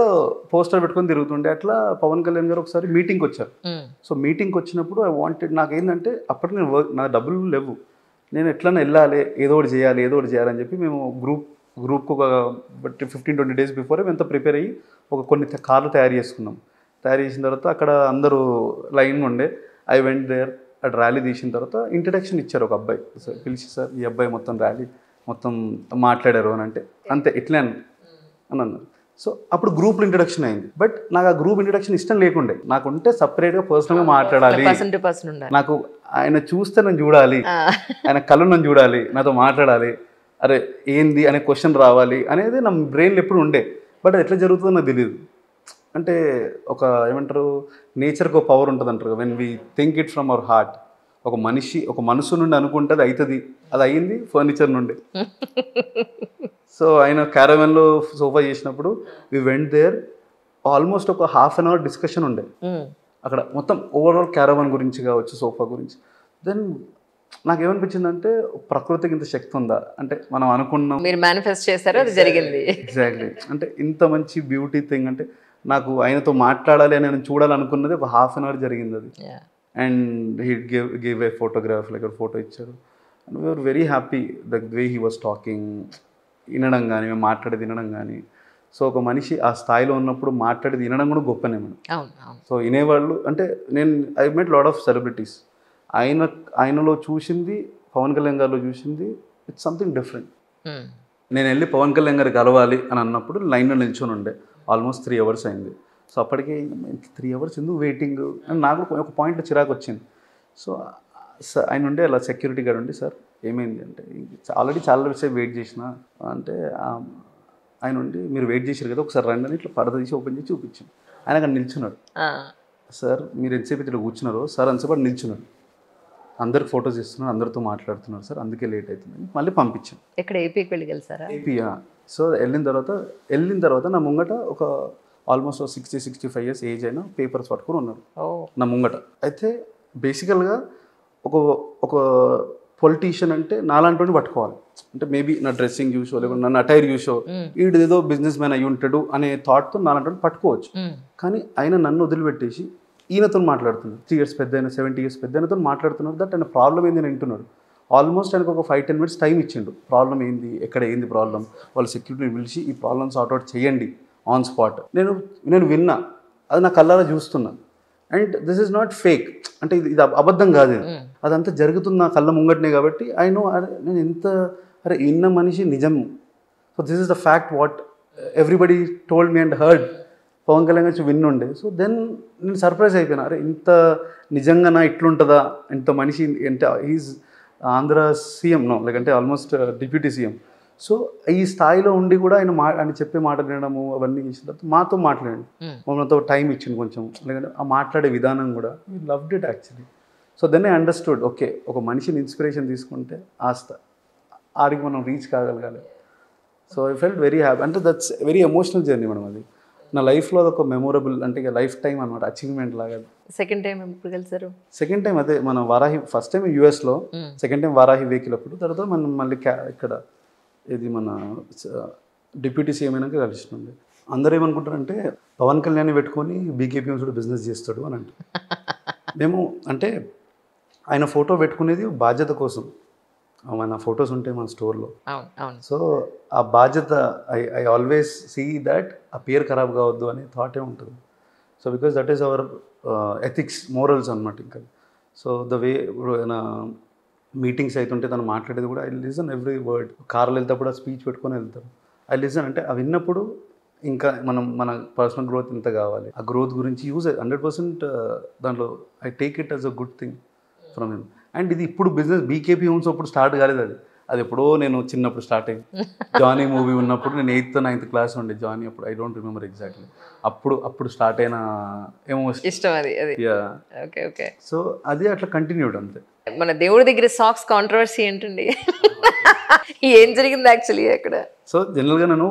పోస్టర్ పెట్టుకొని తిరుగుతుండే. అట్లా పవన్ కళ్యాణ్ గారు ఒకసారి మీటింగ్కి వచ్చారు. సో మీటింగ్కి వచ్చినప్పుడు ఐ వాంటెడ్, నాకేంటంటే అప్పటికి నా డబ్బులు లేవు, నేను ఎట్లన్నా వెళ్ళాలి, ఏదో ఒకటి చేయాలని చెప్పి మేము గ్రూప్కి ఒక 15-20 days బిఫోర్ ఎంత ప్రిపేర్ అయ్యి కొన్ని కార్లు తయారు చేసుకున్నాం. తయారు చేసిన తర్వాత అక్కడ అందరూ లైన్ ఉండే. I went there. అటు ర్యాలీ తీసిన తర్వాత ఇంట్రడక్షన్ ఇచ్చారు ఒక అబ్బాయి. సార్ పిలిచి, సార్ ఈ అబ్బాయి మొత్తం ర్యాలీ మొత్తం మాట్లాడారు అని అంటే, అంతే ఇట్లే అని అన్నారు. సో అప్పుడు గ్రూప్ ఇంట్రడక్షన్ అయింది. బట్ నాకు ఆ గ్రూప్ ఇంట్రడక్షన్ ఇష్టం లేకుండే. నాకు ఉంటే సపరేట్గా పర్సనల్గా మాట్లాడాలి, నాకు ఆయన చూస్తే నన్ను చూడాలి, ఆయన కళ్ళు నన్ను చూడాలి, నాతో మాట్లాడాలి, అరే ఏంది అనే క్వశ్చన్ రావాలి అనేది నా బ్రెయిన్లో ఎప్పుడు ఉండే. బట్ అది ఎట్లా జరుగుతుందో నాకు తెలియదు. అంటే ఒక ఏమంటారు, నేచర్కి ఒక పవర్ ఉంటుంది అంటారు. When we think it from our heart, ఒక మనసు నుండి అనుకుంటే అది అవుతుంది. అది అయ్యింది ఫర్నిచర్ నుండి. సో ఆయన క్యారవెన్లో సోఫా చేసినప్పుడు వి వెంట్ దేర్. ఆల్మోస్ట్ ఒక 1/2 hour డిస్కషన్ ఉండే అక్కడ, మొత్తం ఓవరాల్ క్యారవెన్ గురించి కావచ్చు, సోఫా గురించి. దెన్ నాకేమనిపించిందంటే ప్రకృతికి ఇంత శక్తి ఉందా, అంటే మనం అనుకున్నాం, మీరు మేనిఫెస్ట్ చేశారు, అది జరిగింది. ఎగ్జాక్ట్లీ. అంటే ఇంత మంచి బ్యూటీ థింగ్, అంటే నాకు ఆయనతో మాట్లాడాలి అని నేను చూడాలనుకున్నది ఒక 1/2 hour జరిగింది అది. And he gave a photograph, like photo ఇచ్చారు. And we're very happy the way he was talking, వినడం కానీ, మేము మాట్లాడేది వినడం కానీ. సో ఒక మనిషి ఆ స్థాయిలో ఉన్నప్పుడు మాట్లాడేది వినడం కూడా గొప్పనే మనం. సో వినేవాళ్ళు అంటే I met lot of celebrities. ఆయనలో చూసింది, పవన్ కళ్యాణ్ గారిలో చూసింది, ఇట్స్ సంథింగ్ డిఫరెంట్. నేను వెళ్ళి పవన్ కళ్యాణ్ గారికి కలవాలి అని అన్నప్పుడు లైన్లో నిల్చొని ఉండే. ఆల్మోస్ట్ 3 hours అయింది. సో అప్పటికే 3 hours ఎందుకు వెయిటింగ్ అని నాకు ఒక పాయింట్లో చిరాకు వచ్చింది. సో ఆయన ఉండే అలా సెక్యూరిటీ గార్డ్ ఉండి, సార్ ఏమైంది అంటే, ఆల్రెడీ చాలా సేపు వెయిట్ చేసిన అంటే, ఆయన ఉండి మీరు వెయిట్ చేశారు కదా ఒకసారి రండి అని ఇట్లా పరద తీసి ఓపెన్ చేసి చూపించాను. ఆయన అక్కడ నిల్చున్నాడు. సార్ మీరు ఎంతసేపు ఇట్లా కూర్చున్నారు సార్ అంతసేపు నిల్చున్నారు, అందరికి ఫొటోస్ ఇస్తున్నారు, అందరితో మాట్లాడుతున్నారు సార్, అందుకే లేట్ అవుతుంది. మళ్ళీ పంపించాను. ఎక్కడ ఏపీకి వెళ్ళి కలిసారా? ఏపీయా. సో వెళ్ళిన తర్వాత నా ముంగట ఒక ఆల్మోస్ట్ 60-65 ఇయర్స్ ఏజ్ అయినా పేపర్స్ పట్టుకుని ఉన్నారు నా ముంగట. అయితే బేసికల్గా ఒక పొలిటీషియన్ అంటే నాలాంటి పట్టుకోవాలి, అంటే మేబీ నా డ్రెస్సింగ్ చూసో లేకుంటే నన్ను అటైర్ చూసో ఏదో బిజినెస్ మ్యాన్ అయ్యి ఉంటాడు అనే థాట్తో నాలాంటి పట్టుకోవచ్చు. కానీ ఆయన నన్ను వదిలిపెట్టేసి ఈయనతో మాట్లాడుతున్నారు. 3 years పెద్ద అయినా 70 years పెద్ద అయినతో మాట్లాడుతున్నారు. దట్ ఆయన ప్రాబ్లం ఏంది అని వింటున్నాడు. ఆల్మోస్ట్ ఆయనకు ఒక 5-10 minutes టైం ఇచ్చిండు. ప్రాబ్లం ఏంది, ఎక్కడ ఏంది ప్రాబ్లం, వాళ్ళ సెక్యూరిటీని పిలిచి ఈ ప్రాబ్లమ్ సార్ట్అవుట్ చేయండి ఆన్ స్పాట్. నేను విన్నా, అది నా కళ్ళారా చూస్తున్నా. And this is not fake, అంటే ఇది అబద్ధం కాదు, అదంతా జరుగుతుంది నా కళ్ళ ముంగట్నే. కాబట్టి ఐ నో నేను ఎంత ఇన్న మనిషి నిజం. So this is the fact what everybody told me and heard. Pawan Kalyan గురించి విన్నుండే. సో దెన్ నేను సర్ప్రైజ్ అయిపోయినా, ఇంత నిజంగా నా ఇట్లుంటుందా, ఇంత మనిషి అంటే ఈజ్ ఆంధ్ర సీఎం నో లేకంటే ఆల్మోస్ట్ డిప్యూటీ సీఎం. సో ఈ స్థాయిలో ఉండి కూడా ఆయన చెప్పే మాటలు వినడము అవన్నీ చేసిన తర్వాత మాతో మాట్లాడండి, మమ్మల్తో టైం ఇచ్చింది కొంచెం, లేదంటే ఆ మాట్లాడే విధానం కూడా we loved it actually. So then I understood, okay ఒక మనిషిని ఇన్స్పిరేషన్ తీసుకుంటే ఆడికి మనం రీచ్ కాగలగాలి. So I felt very happy. అంటే that's very emotional journey madam. అది నా లైఫ్లో అదొక మెమొరబుల్, అంటే ఇక లైఫ్ టైం అనమాట, అచీవ్మెంట్ లాగా. సెకండ్ టైం ఎప్పుడు కలిసారు? సెకండ్ టైం అదే మన వారాహి, ఫస్ట్ టైం యూఎస్లో, సెకండ్ టైం వారాహి వెహికల్ అప్పుడు. తర్వాత మనం మళ్ళీ ఇక్కడ ఇది మన డిప్యూటీ సీఎం అయినాక కలిసినండి. అందరూ ఏమనుకుంటారంటే పవన్ కళ్యాణ్ పెట్టుకొని బీకేపీఎం కూడా బిజినెస్ చేస్తాడు అని అంటే, మేము అంటే ఆయన ఫోటో పెట్టుకునేది బాధ్యత కోసం. మన ఫొటోస్ ఉంటాయి మన స్టోర్లో. సో ఆ బాధ్యత ఐ ఆల్వేస్ సీ దట్ ఆ పేరు ఖరాబ్ కావద్దు అనే థాటే ఉంటుంది. So because that is our ethics, morals అనమాట. ఇంకా సో ద వే నా మీటింగ్స్ అవుతుంటే తను మాట్లాడేది కూడా ఐ లిజన్ ఎవ్రీ వర్డ్. కార్లో వెళ్తేప్పుడు ఆ స్పీచ్ పెట్టుకొని వెళ్తారు, ఐ లిజన్. అంటే అవి విన్నప్పుడు ఇంకా మన పర్సనల్ గ్రోత్ ఇంత కావాలి, ఆ గ్రోత్ గురించి యూజ్ 100% దాంట్లో I take it as a good thing from him. And ఇది ఇప్పుడు బిజినెస్ బీకేపీ హోమ్స్ అప్పుడు స్టార్ట్ కాలేదు, అది ఎప్పుడో నేను చిన్నప్పుడు స్టార్ట్ అయింది. జానీ మూవీ ఉన్నప్పుడు నేను 8th 9th క్లాస్ ఉండే జానీ అప్పుడు, ఐ డోంట్ రిమెంబర్ ఎగ్జాక్ట్లీ. అప్పుడు స్టార్ట్ అయిన ఇష్టం అది. Okay okay. సో అది అట్లా కంటిన్యూడ్ అంతే. మన దేవుడి దగ్గర సాక్స్ కాంట్రవర్సీ ఏంటండి? ఏం జరిగింది యాక్చువల్లీ అక్కడ? సో జనరల్గా నేను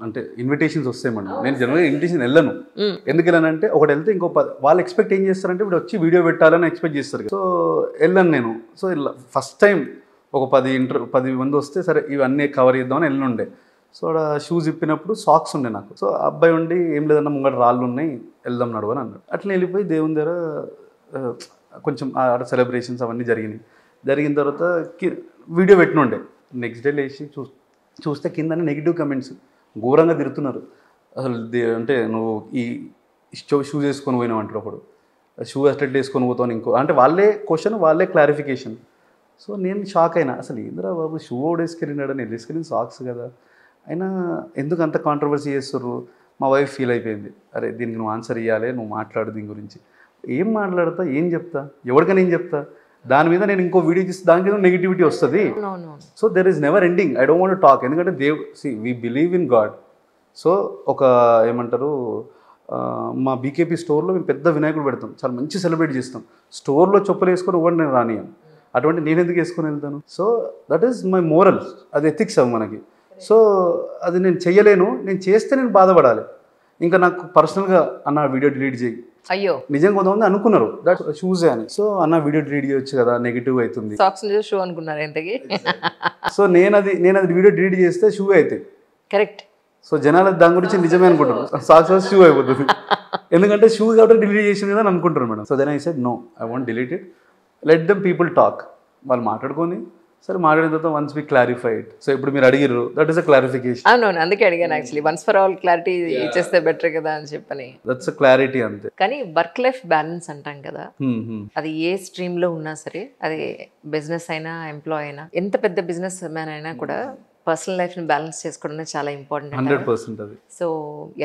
అంటే ఇన్విటేషన్స్ వస్తాయి మేడం, నేను జనరల్గా ఇన్విటేషన్ వెళ్ళను. ఎందుకు వెళ్ళానంటే ఒకటి వెళ్తే ఇంకో 10 వాళ్ళు ఎక్స్పెక్ట్ ఏం చేస్తారంటే ఇప్పుడు వచ్చి వీడియో పెట్టాలని ఎక్స్పెక్ట్ చేస్తారు. సో వెళ్ళాను నేను. సో ఫస్ట్ టైం ఒక 10 మంది వస్తే సరే ఇవన్నీ కవర్ చేద్దామని వెళ్ళుండే. సో అక్కడ షూస్ ఇప్పినప్పుడు సాక్స్ ఉండే నాకు. సో అబ్బాయి ఉండి ఏం లేదన్నా ముంగట రాళ్ళు ఉన్నాయి వెళ్దాం నడువు అని అన్నాడు. అట్లా వెళ్ళిపోయి దేవుని దగ్గర కొంచెం ఆడ సెలబ్రేషన్స్ అవన్నీ జరిగిన తర్వాత వీడియో పెట్టినుండే. నెక్స్ట్ డే లేచి చూస్తే కింద నెగిటివ్ కమెంట్స్ ఘోరంగా తిరుగుతున్నారు. అసలు అంటే నువ్వు ఈ షూస్ వేసుకొని పోయినావు అంటారు, అప్పుడు షూ అట్లెట్ వేసుకొని పోతాను ఇంకో, అంటే వాళ్ళే క్వశ్చన్ వాళ్ళే క్లారిఫికేషన్. సో నేను షాక్ అయినా, అసలు ఏందిరా బాబు షూ వేసుకెళ్ళినాడు, నేను వేసుకెళ్ళిన సాక్స్ కదా, అయినా ఎందుకు అంత కాంట్రవర్సీ చేస్తారు. మా వైఫ్ ఫీల్ అయిపోయింది, అరే దీనికి నువ్వు ఆన్సర్ ఇవ్వాలి, నువ్వు మాట్లాడు దీని గురించి. ఏం మాట్లాడతా, ఏం చెప్తా, ఎవరికైనా ఏం చెప్తా, దాని మీద నేను ఇంకో వీడియో చేస్తే దానికి నెగిటివిటీ వస్తుంది. So there is never ending. I don't want to talk, ఎందుకంటే వీ బిలీవ్ ఇన్ గాడ్. సో ఒక ఏమంటారు, మా బీకేపీ స్టోర్లో మేము పెద్ద వినాయకుడు పెడతాం, చాలా మంచి సెలబ్రేట్ చేస్తాం. స్టోర్లో చెప్పులు వేసుకొని ఇవ్వండి నేను రానియను, అటువంటి నేను ఎందుకు వేసుకొని వెళ్తాను. So that is my moral, అది ఎథిక్స్ అవి మనకి. సో అది నేను చెయ్యలేను, నేను చేస్తే నేను బాధపడాలి. ఇంకా నాకు పర్సనల్గా అన్న వీడియో డిలీట్ చేయి, అయ్యో నిజంగా కొంతమంది అనుకున్నారు దట్ షూజే అని. సో అన్న వీడియో డిలీట్ చేయొచ్చు కదా, నెగిటివ్ అవుతుంది. షూ అనుకున్నారు ఎంతకి. సో నేను అది వీడియో డిలీట్ చేస్తే షూ అవుతాయి. కరెక్ట్. సో జనాలు దాని గురించి నిజమే అనుకుంటారు, సాక్స్ షూ అయిపోతుంది. ఎందుకంటే షూ కాబట్టి డిలీట్ చేసింది కదా అని అనుకుంటారు madam. So then I said no, I want delete it, let them people talk. వాళ్ళు మాట్లాడుకొని సరే మాట్లాడిన తర్వాత వన్స్ వి క్లారిఫైడ్. సో ఇప్పుడు మీరు అడిగారు, దట్ ఈస్ అ క్లారిఫికేషన్. అవునవును, అందుకే అడిగాను actually, once for all clarity ఇచ్చేస్తే బెటర్ కదా అని చెప్పని. దట్స్ అ క్లారిటీ అంతే. కానీ వర్క్ లైఫ్ బ్యాలెన్స్ అంటాం కదా, అది ఏ స్ట్రీమ్ లో ఉన్నా సరే, అది బిజినెస్ అయినా ఎంప్లాయ్ అయినా, ఎంత పెద్ద బిజినెస్ మ్యాన్ అయినా కూడా పర్సనల్ లైఫ్ ని బ్యాలెన్స్ చేసుకోవడం చాలా ఇంపార్టెంట్. 100% అది. సో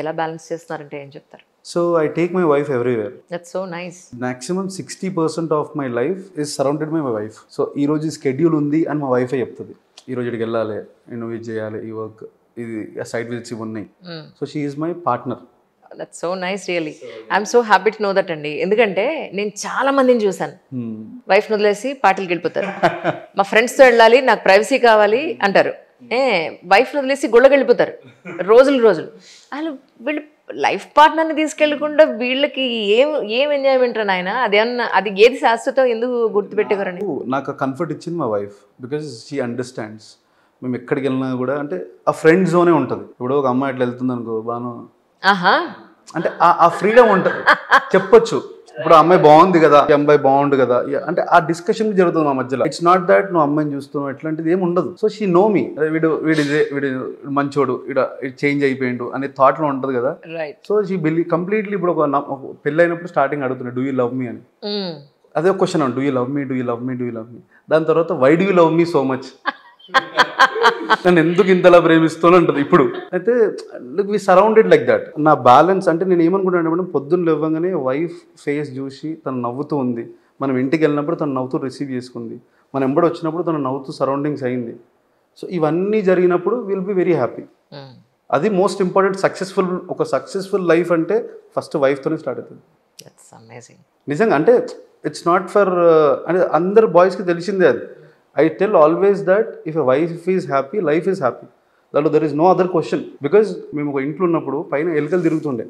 ఎలా బ్యాలెన్స్ చేస్తున్నారంటే ఏం చెప్తారు? So I take my wife everywhere. That's so nice. Maximum 60% of my life is surrounded by my wife. So ఈ రోజు స్కెడ్యూల్ ఉంది అని మా వైఫే చెప్తుంది, ఈ రోజు ఇక్కడికి వెళ్ళాలి, నువ్వు ఇది చేయాలి, ఈ వర్క్ ఇది సైట్ విజిట్స్ ఇవి ఉన్నాయి. So she is my partner. That's so nice really. I'm so happy to know that అండి. ఎందుకంటే నేను చాలా మందిని చూసాను వైఫ్ వదిలేసి పార్టీలకు వెళ్ళిపోతారు. మా ఫ్రెండ్స్తో వెళ్ళాలి, నాకు ప్రైవసీ కావాలి అంటారు. వైఫ్ వదిలేసి గుళ్ళకి వెళ్ళిపోతారు రోజులు. వాళ్ళు వీళ్ళు లైఫ్ పార్ట్నర్ని తీసుకెళ్లకుండా వీళ్ళకి ఏం ఎంజాయ్మెంట్ నాయన, అది ఏది శాశ్వతం, ఎందుకు గుర్తుపెట్టేవారని. నాకు కంఫర్ట్ ఇచ్చింది మా వైఫ్, బికాజ్ షీ అండర్స్టాండ్స్. మేము ఎక్కడికి వెళ్ళినా కూడా అంటే ఆ ఫ్రెండ్ జోనే ఉంటుంది. ఇప్పుడు ఒక అమ్మాయి అట్లా వెళ్తుంది అనుకో, బాను అంటే ఆ ఫ్రీడమ్ ఉంటుంది, చెప్పొచ్చు. ఇప్పుడు ఆ అమ్మాయి బాగుంది కదా, ఈ అమ్మాయి బాగుండు కదా, అంటే ఆ డిస్కషన్ జరుగుతుంది మా మధ్యలో. ఇట్స్ నాట్ దాట్ నువ్వు అమ్మాయిని చూస్తున్నావు ఎట్లాంటిది ఏమి ఉండదు. సో షీ నో మీ, వీడు మంచోడు, ఇడ చేంజ్ అయిపోయిండు అనే థాట్ లో ఉంటది కదా. సో షీ కంప్లీట్లీ ఇప్పుడు ఒక పెళ్ళి అయినప్పుడు స్టార్టింగ్ అడుగుతున్నాడు, డూ యూ లవ్ మీ అని. అదే క్వశ్చన్ అండి, do you love me, do you love me, do you love me. దాని తర్వాత why do you love me so much, నన్ను ఎందుకు ఇంతలా ప్రేమిస్తూనే ఉంటుంది ఇప్పుడు. అయితే వి సరౌండెడ్ లైక్ దట్. నా బ్యాలెన్స్ అంటే నేను ఏమనుకుంటాను, పొద్దున్న లేవగానే వైఫ్ ఫేస్ చూసి తను నవ్వుతూ ఉంది, మనం ఇంటికి వెళ్ళినప్పుడు తను నవ్వుతూ రిసీవ్ చేసుకుంది, మనం ఎంబడి వచ్చినప్పుడు తను నవ్వుతూ సరౌండింగ్స్ అయింది. సో ఇవన్నీ జరిగినప్పుడు విల్ బి వెరీ హ్యాపీ. అది మోస్ట్ ఇంపార్టెంట్. ఒక సక్సెస్ఫుల్ లైఫ్ అంటే ఫస్ట్ వైఫ్తోనే స్టార్ట్ అవుతుంది. నిజంగా అంటే ఇట్స్ నాట్ ఫర్ అంటే అందరు బాయ్స్కి తెలిసిందే అది. I tell always that if a wife is happy, life is happy. There is no other question. Because మేము ఒక ఇంట్లో ఉన్నప్పుడు పైన ఎలుకలు తిరుగుతుండే,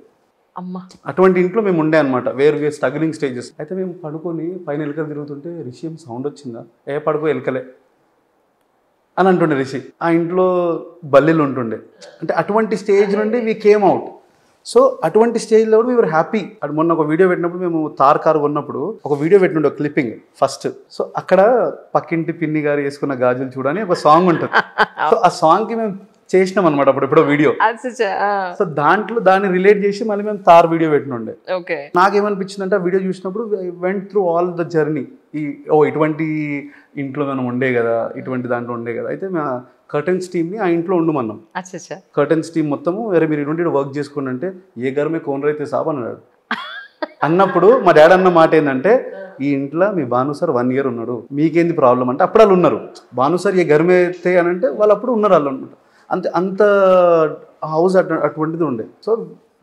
అటువంటి ఇంట్లో మేము ఉండే అనమాట, వేర్ వీఆర్ స్ట్రగ్లింగ్ స్టేజెస్. అయితే మేము పడుకొని పైన ఎలుకలు తిరుగుతుంటే, రిషి ఏం సౌండ్ వచ్చిందా, పడుకో ఎలుకలే అని అంటుండే రిషి. ఆ ఇంట్లో బల్లీలు ఉంటుండే. అంటే అటువంటి స్టేజ్ నుండి వీ కేమ్ అవుట్. సో అటువంటి స్టేజ్లో కూడా వీఆర్ హ్యాపీ. అది మొన్న ఒక వీడియో పెట్టినప్పుడు, మేము తార్ కారు కొన్నప్పుడు ఒక వీడియో పెట్టిండే, ఒక క్లిప్పింగ్ ఫస్ట్. సో అక్కడ పక్కింటి పిన్ని గారు వేసుకున్న గాజులు చూడని ఒక సాంగ్ ఉంటుంది. సో ఆ సాంగ్కి మేము చేసినాం అనమాట అప్పుడు ఎప్పుడో వీడియో. సో దాంట్లో దాన్ని రిలేట్ చేసి మళ్ళీ మేము తార్ వీడియో పెట్టినుండే. నాకేమనిపించింది అంటే, ఆ వీడియో చూసినప్పుడు went through all the journey. ఇటువంటి ఇంట్లో మనం ఉండే కదా, ఇటువంటి దాంట్లో ఉండే కదా. అయితే మా కర్టెన్స్ టీమ్ని ఆ ఇంట్లో ఉండమన్నాం. కర్టెన్స్ టీమ్ మొత్తము వేరే మీరు ఇటువంటి వర్క్ చేసుకోండి అంటే, ఏ గరమే కోనర్ అయితే సాబ్ అన్నాడు. అన్నప్పుడు మా డాడీ అన్న మాట ఏంటంటే, ఈ ఇంట్లో మీ భాను సార్ 1 year ఉన్నాడు, మీకేంది ప్రాబ్లం అంటే, అప్పుడు వాళ్ళు ఉన్నారు. భాను సార్ ఏ గరమే అయితే అని అంటే వాళ్ళు అప్పుడు ఉన్నారు వాళ్ళు అనమాట. అంత హౌస్ అటువంటిది ఉండే. So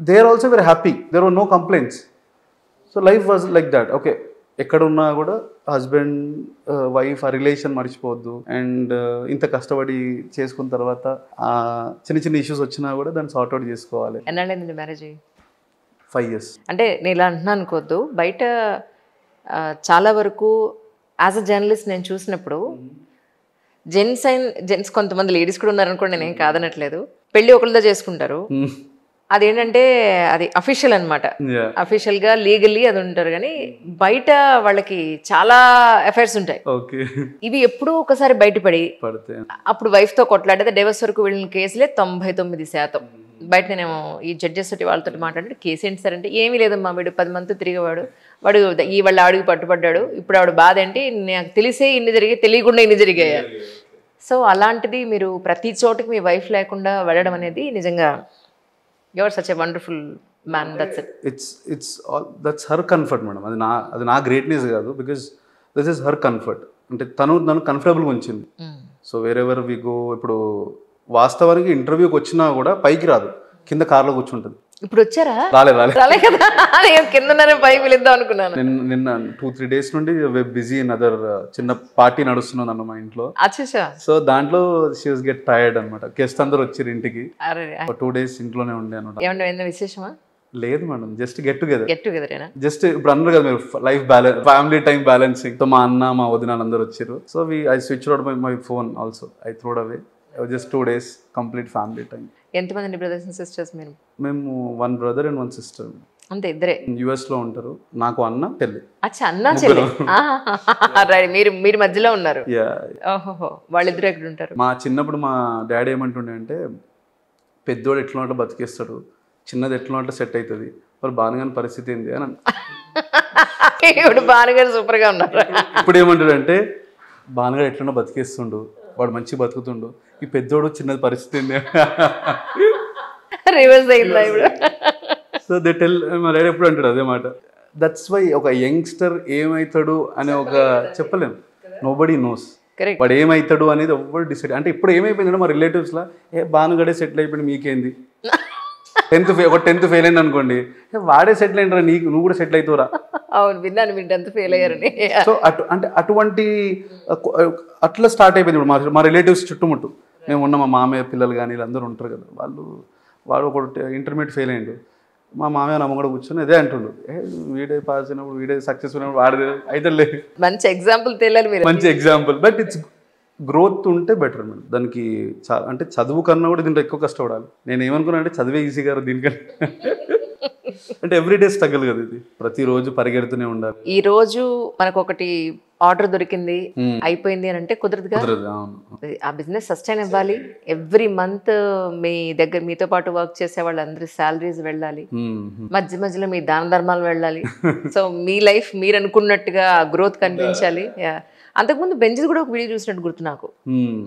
they are also very happy, there were no complaints. So life was like that. Okay, ఎక్కడున్నా కూడా హస్బెండ్ వైఫ్ ఆ రిలేషన్ మర్చిపోవద్దు. అండ్ ఇంత కష్టపడి చేసుకున్న తర్వాత చిన్న చిన్న ఇష్యూస్ వచ్చినా కూడా దాన్ని సార్ట్అవుట్ చేసుకోవాలి. ఎన్నాళ్ళైంది మ్యారేజ్? 5 years. అంటే నేను ఇలా అంటున్నాను అనుకోవద్దు, బయట చాలా వరకు యాజ్ అ జర్నలిస్ట్ నేను చూసినప్పుడు జెంట్స్ కొంతమంది లేడీస్ కూడా ఉన్నారనుకోండి, నేనేం కాదనట్లేదు, పెళ్ళి ఒకరితో చేసుకుంటారు. అదేంటంటే అది అఫీషియల్ అనమాట, అఫీషియల్గా లీగల్లీ అది ఉంటారు. కానీ బయట వాళ్ళకి చాలా అఫైర్స్ ఉంటాయి. ఇవి ఎప్పుడూ ఒకసారి బయటపడి అప్పుడు వైఫ్తో కొట్లాడితే డైవర్స్ వరకు వెళ్ళిన కేసులే 99%. బయట నేనేమో ఈ జడ్జెస్ తోటి వాళ్ళతో మాట్లాడితే, కేసు ఏంటి సార్ అంటే, ఏమీ లేదమ్మా, వీడు 10 మంది తిరిగేవాడు, వాడు ఈ వాళ్ళ ఆడికి పట్టుబడ్డాడు, ఇప్పుడు ఆవిడ బాధ ఏంటి, నాకు తెలిసే ఇన్ని జరిగాయి, తెలియకుండా ఇన్ని జరిగాయి. సో అలాంటిది మీరు ప్రతి చోటుకి మీ వైఫ్ లేకుండా వెళ్ళడం అనేది నిజంగా you are such a wonderful man. That's her comfort madam. అది నా గ్రేట్నెస్ కాదు, because this is her comfort. అంటే నన్ను కంఫర్టబుల్గా ఉంచింది. సో వేరెవర్ వి గో, ఇప్పుడు వాస్తవానికి ఇంటర్వ్యూకి వచ్చినా కూడా పైకి రాదు, కింద కార్లో కూర్చుంటుంది. ఇప్పుడు వచ్చారా? రాలే కదా, కింద పైకి వెళ్దాం అనుకున్నాను. నిన్న 2-3 days నుండి బిజీ ఇన్ అదర్ చిన్న పార్టీ నడుస్తున్నది అన్న మా ఇంట్లో. సో దాంట్లో షీ వాస్ గెట్ టైర్డ్ అనమాట. గెస్ట్ అందరు వచ్చారు ఇంటికి, 2 days ఇంట్లోనే ఉండే అనమాట. విశేషమా? లేదు మేడం, జస్ట్ గెట్ టుగెదర్. జస్ట్ ఇప్పుడు అన్నారు కదా మీరు, life balance, family time balancing. So మా అన్న మా వదిన అందరు వచ్చారు. So I switch out my phone also, I throwed away. Just 2 days complete family time. ఎంతమంది బ్రదర్స్ అండ్ సిస్టర్స్ మీరు? మేము 1 brother and 1 sister. అంతే, ఇద్దరే. US లో ఉంటారు. నాకు అన్న చెల్లి. అచ్చా, అన్న చెల్లి. మీరు మధ్యలో ఉన్నారు. ఓహో, వాళ్ళిద్దరు ఎక్కడ ఉంటారు? మా చిన్నప్పుడు మా డాడీ ఏమంటుండే అంటే, పెద్దోడు ఎట్లా ఉంటే బతికేస్తాడు, చిన్నది ఎట్లా ఉంటే సెట్ అవుతుంది, మరి బానుగాని పరిస్థితి ఏంది అని. ఇప్పుడు బానుగారు సూపర్ గా ఉన్నారు. ఇప్పుడు ఏమంటాడు అంటే, బానుగాడు ఎట్లా బతికేస్తుండు, వాడు మంచిగా బతుకుతుండు, ఈ పెద్దోడు చిన్నది పరిస్థితి ఏంది. రివర్స్ అయిందా ఇప్పుడు? సో దే టెల్, మా డాడీ ఎప్పుడు అంటాడు అదే మాట. దట్స్ వై ఒక యంగ్స్టర్ ఏమవుతాడు అనే ఒక చెప్పలేము, నోబడీ నోస్. కరెక్ట్. వాడు ఏమవుతాడు అనేది ఎవరు డిసైడ్. అంటే ఇప్పుడు ఏమైపోయిందంటే మా రిలేటివ్స్లో భానుగడే సెటిల్ అయిపోయింది మీకేంది, 10th ఫెయిల్ అయింది అనుకోండి, వాడే సెటిల్ అయినరా నీకు, నువ్వు కూడా సెటిల్ అవుతావురా. అవును, విన్నాను మీరు 10th ఫెయిల్ అయ్యారని. సో అంటే అటువంటి అట్లా స్టార్ట్ అయిపోయింది ఇప్పుడు మా రిలేటివ్స్ చుట్టుముట్టు. మేము ఉన్న మా మామయ్య పిల్లలు కానీ వీళ్ళందరూ ఉంటారు కదా, వాడు ఒక ఇంటర్మీడియట్ ఫెయిల్ అయ్యిండు, మా మామయ్య నమ్మ కూడా కూర్చొని అదే అంటుండు, వీడే పాస్ అయినప్పుడు వీడే సక్సెస్ఫుల్ అయినప్పుడు వాడిదే అయితే లేదు. మంచి ఎగ్జాంపుల్ తెలియాలి మీరు. మంచి ఎగ్జాంపుల్. బట్ ఇట్స్ గ్రోత్ ఉంటే బెటర్ మేడం. దానికి అంటే చదువు కన్నా కూడా దీంట్లో ఎక్కువ కష్టపడాలి. నేను ఏమనుకున్నా అంటే చదివే ఈజీ గారు దీనికన్నా. అంటే ఎవ్రీడే స్ట్రగుల్ కదా ఇది, ప్రతిరోజు పరిగెడుతూనే ఉండాలి. ఈ రోజు మనకు ఒకటి ఆర్డర్ దొరికింది అయిపోయింది అని అంటే కుదరదుగా. ఆ బిజినెస్ సస్టైన్ అవ్వాలి. ఎవ్రీ మంత్ మీ దగ్గర మీతో పాటు వర్క్ చేసే వాళ్ళందరి శాలరీస్ వెళ్ళాలి, మధ్య మధ్యలో మీ దాన ధర్మాలు వెళ్ళాలి. సో మీ లైఫ్ మీరు అనుకున్నట్టుగా గ్రోత్ కనిపించాలి. అంతకుముందు బెంజ్ కూడా ఒక వీడియో చూసినట్టు గుర్తు నాకు.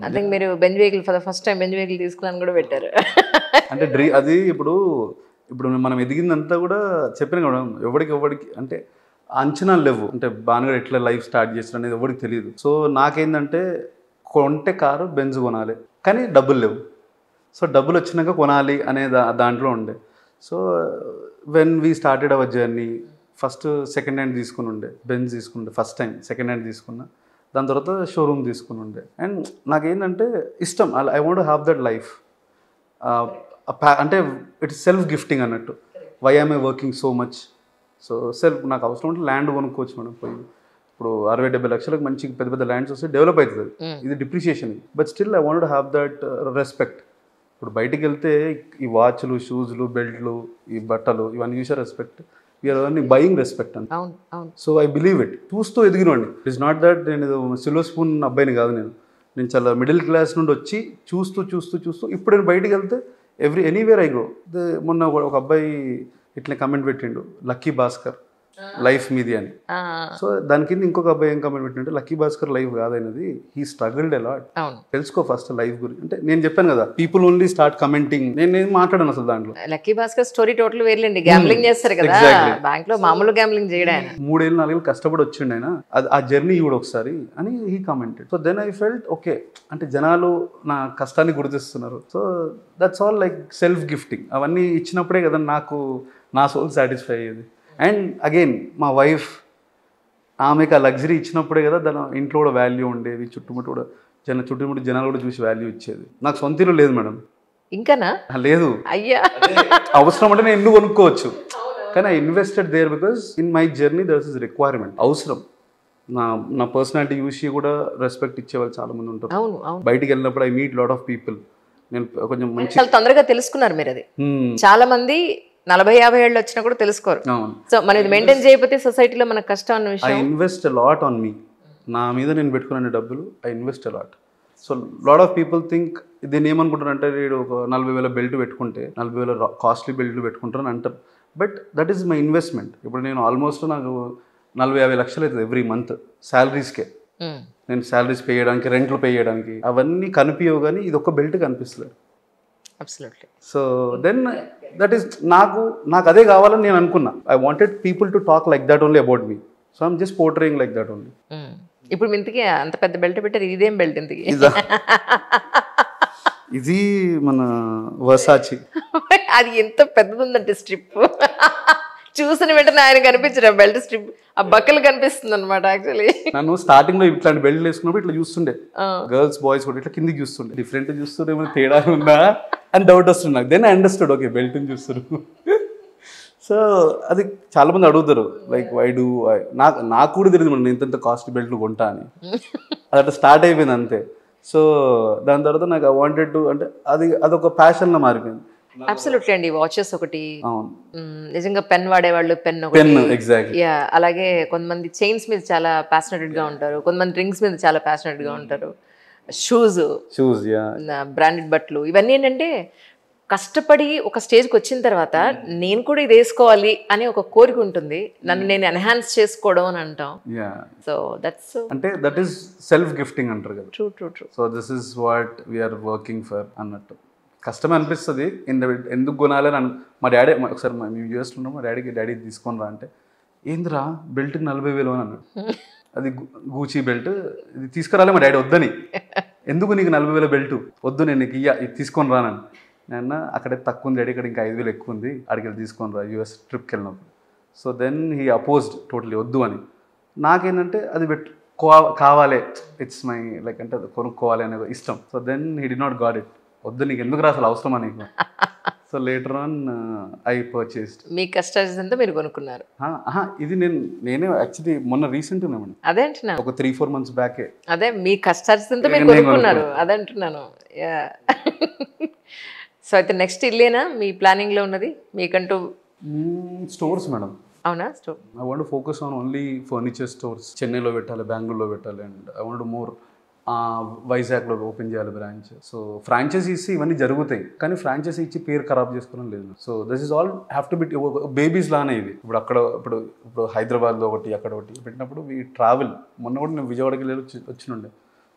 ఐ థింక్ మీరు Benz vehicle for the first time Benz vehicle తీసుకున్నాను కూడా పెట్టారు. అంటే అది ఇప్పుడు మనం ఎదిగిందంతా కూడా చెప్పిన కూడా ఎవరికి అంటే అంచనాలు లేవు. అంటే బాగా ఎట్లా లైఫ్ స్టార్ట్ చేస్తారు అనేది ఎవరికి తెలియదు. సో నాకేంటంటే కొంటే కారు బెంజ్ కొనాలి కానీ డబ్బులు లేవు. సో డబ్బులు వచ్చినాక కొనాలి అనే దాంట్లో ఉండే. So when we started our journey, first second hand తీసుకుని ఉండే, బెంజ్ తీసుకుండే ఫస్ట్ టైం సెకండ్ హ్యాండ్ తీసుకున్నా. దాని తర్వాత షోరూమ్ తీసుకుని ఉండే. అండ్ నాకేంటంటే ఇష్టం, I want have that life. అంటే ఇట్స్ సెల్ఫ్ గిఫ్టింగ్ అన్నట్టు. Why am I working so much. So self నాకు అవసరం ఉంటే ల్యాండ్ కొనుక్కోవచ్చు మేడం. పోయి ఇప్పుడు 60-70 లక్షలకు మంచి పెద్ద పెద్ద ల్యాండ్స్ వస్తే డెవలప్ అవుతుంది. ఇది depreciation. But still I want have that respect. ఇప్పుడు బయటికి వెళ్తే ఈ వాచ్లు, షూస్లు, బెల్ట్లు, ఈ బట్టలు ఇవన్నీ చూసే respect. We're earning buying respect అండి. So I believe it. చూస్తూ ఎదిగినండి. ఇట్స్ నాట్ దట్ నేను సిల్వర్ స్పూన్ అబ్బాయిని కాదు. నేను చాలా మిడిల్ క్లాస్ నుండి వచ్చి చూస్తూ ఇప్పుడు నేను బయటికి వెళ్తే ఎనీవేర్ ఐ గో. మొన్న ఒక అబ్బాయి ఇట్లా కమెంట్ పెట్టిండు, లక్కీ భాస్కర్ లైఫ్ మీది అని. సో దాని కింద ఇంకొక అబ్బాయి ఏం కమెంట్ పెట్టింటే, లక్కీ భాస్కర్ లైఫ్ కాదనేది, హీ స్ట్రగుల్డ్ ఎ లాట్. తెలుసుకో ఫస్ట్ లైఫ్ గురించి. అంటే నేను చెప్పాను కదా, పీపుల్ ఓన్లీ స్టార్ట్ కమెంటింగ్. నేను మాట్లాడాను అసలు దాంట్లో. లక్కీ భాస్కర్ స్టోరీ టోటల్ వేర్లేండి. గ్యాంబ్లింగ్ చేస్తారు కదా బ్యాంక్ లో, మామూలు గ్యాంబ్లింగ్ చేయడం. 3 ఏళ్ళు కష్టపడి వచ్చిండు ఆయన. ఆ జర్నీ కూడా ఒకసారి అని he commented. So then I felt okay, అంటే జనాలు నా కష్టాన్ని గుర్తిస్తున్నారు. So that's all like self gifting. అవన్నీ ఇచ్చినప్పుడే కదా నాకు నా సోల్ సాటిస్ఫై అయ్యేది. అండ్ అగైన్ మా వైఫ్, ఆమెకు ఆ లగ్జరీ ఇచ్చినప్పుడే కదా దాని ఇంట్లో కూడా వాల్యూ ఉండేది. చుట్టుముట్టు జనాలు కూడా చూసి వాల్యూ ఇచ్చేది. నాకు సొంత ఇల్లు లేదు మేడం. ఇంకానా? లేదు. అయ్యా, అవసరం అంటే నేను ఇల్లు కొనుక్కోవచ్చు, కానీ I invested there because in my journey there is requirement. అవసరం. నా పర్సనాలిటీ చూసి కూడా రెస్పెక్ట్ ఇచ్చేవాళ్ళు చాలా మంది ఉంటారు. బయటికి వెళ్ళినప్పుడు I meet lot of people. నేను కొంచెం మంచి తొందరగా తెలుసుకున్నారు మీరు. అది చాలా మంది 40-50 ఏళ్ళు వచ్చినా కూడా తెలుసుకోరు. సో మనం ఇది మెయింటైన్ చేయకపోతే సొసైటీలో మనకు కష్టం అన్న విషయం. I invest lot on me. నా మీద నేను పెట్టుకున్న డబ్బులు I invest lot. So lot of people think, దీన్ని ఏమనుకుంటారంటే, వీడు ఒక 40,000 బెల్ట్ పెట్టుకుంటే 40,000 కాస్ట్లీ బెల్ట్లు పెట్టుకుంటారని అంటారు. But that is my investment. ఇప్పుడు నేను ఆల్మోస్ట్ నాకు 40-50 లక్షలు అవుతుంది ఎవ్రీ మంత్ శాలరీస్కే. నేను శాలరీస్ పే చేయడానికి, రెంట్లు పే చేయడానికి, అవన్నీ కనిపించవు. కానీ ఇది ఒక బెల్ట్ కనిపిస్తుంది. సో దెన్ దట్ ఈస్ నాకు అదే కావాలని నేను అనుకున్నా. I wanted people to talk like that only about me. So I'm just portraying like that only. ఇప్పుడు ఇంతకీ అంత పెద్ద బెల్ట్ పెట్టారు, ఇదేం బెల్ట్ ఇంతకీ? ఇది మన వర్సాచి. అది ఎంత పెద్దది ఉందంటే స్ట్రిప్, చూసిన వెంటనే ఆయన కనిపించారు బెల్ట్ స్ట్రిప్, ఆ బక్కలు కనిపిస్తుంది అనమాట. యాక్చువల్లీ నన్ను స్టార్టింగ్ లో ఇట్లాంటి బెల్ట్ వేసుకున్నప్పుడు ఇట్లా చూస్తుండే, గర్ల్స్ బాయ్స్ కూడా ఇట్లా కిందికి చూస్తుండే. డిఫరెంట్ చూస్తుండే, ఏమైనా తేడా ఉందా అని డౌట్ వస్తుంది నాకు. దెన్ ఐ అండర్స్టూడ్, ఓకే బెల్ట్ని చూస్తారు. సో అది చాలా మంది అడుగుతారు, లైక్ వై డూ నాకు కూడా తెలియదు మనం ఇంత కాస్ట్ బెల్ట్లు కొంటా అని. అది అట్లా స్టార్ట్ అయిపోయింది అంతే. సో దాని తర్వాత నాకు ఐ వాంటెడ్ టు, అంటే అదొక ప్యాషన్లో మారిపోయింది. అబ్సల్యూట్లీ అండి. వాచెస్ ఒకటి, నిజంగా పెన్ వాడేవాళ్ళు పెన్ ఒకటి. యా, అలాగే కొంతమంది చైన్స్ మీద చాలా ప్యాషనేటెడ్ గా ఉంటారు, కొంతమంది రింగ్స్ మీద చాలా ప్యాషనేట్ గా ఉంటారు. షూస్, బ్రాండెడ్ బట్టలు, ఇవన్నీ ఏంటంటే కష్టపడి ఒక స్టేజ్కి వచ్చిన తర్వాత నేను కూడా ఇది వేసుకోవాలి అనే ఒక కోరిక ఉంటుంది. నన్ను నేను ఎన్హాన్స్ చేసుకోవడం అని అంటాం. సో దట్స్, అంటే దట్ ఈస్ సెల్ఫ్ గిఫ్టింగ్ అంటారు కదా. True. So this is what we are working for అన్నట్టు. కష్టమే అనిపిస్తుంది, ఎందుకు కొనాలని మా డాడీ ఒకసారి మేము యూఎస్లో ఉన్నాం, మా డాడీ తీసుకొని రా అంటే, ఏందిరా బెల్ట్కి 40,000 అని అన్నాడు. అది గూచీ బెల్ట్, ఇది తీసుకురాలే మా డాడీ వద్దని. ఎందుకు నీకు 40,000 బెల్ట్ వద్దు, నేను నీకు ఇది తీసుకొని రానని. నేను అక్కడే తక్కువ ఉంది డాడీ, ఇక్కడ ఇంకా 5,000 ఎక్కువ ఉంది, అక్కడికి వెళ్ళి తీసుకొని రా యూఎస్ ట్రిప్కి వెళ్ళినప్పుడు. So then he opposed totally, వద్దు అని. నాకేంటంటే అది కావాలి, ఇట్స్ మై లైక్ అంటే అది కొనుక్కోవాలి అనే ఇష్టం. So then he did not got it. వద్దు నీకు ఎందుకు రా అసలు అవసరమా నీకు. So later on I purchased. మీ కష్టార్జితంతో మీరు కొనుక్కున్నారు. ఇది నేనే యాక్చువల్లీ మొన్న రీసెంట్ ఉన్నామండి, అదే అంటున్నాను, ఒక 3-4 months బ్యాకే. అదే మీ కష్టార్జితంతో మీరు కొనుక్కున్నారు, అదే అంటున్నాను. సో అయితే నెక్స్ట్ ఇల్లేనా మీ ప్లానింగ్ లో ఉన్నది మీకంటూ? Stores madam. అవునా? Store. I want to focus on only furniture stores. చెన్నైలో పెట్టాలి, బెంగళూరులో పెట్టాలి, అండ్ ఐ వాంట్ మోర్ వైజాగ్లో ఓపెన్ చేయాలి బ్రాంచ్. సో ఫ్రాంచైజీస్ ఇవన్నీ జరుగుతాయి, కానీ ఫ్రాంచైజీ ఇచ్చి పేరు ఖరాబ్ చేసుకోవడం లేదు. So this is all have to be babies లానే ఇవి. ఇప్పుడు హైదరాబాద్లో ఒకటి, అక్కడ ఒకటి పెట్టినప్పుడు వీ ట్రావెల్. మొన్న కూడా నేను విజయవాడకి వెళ్ళి వచ్చినుండే.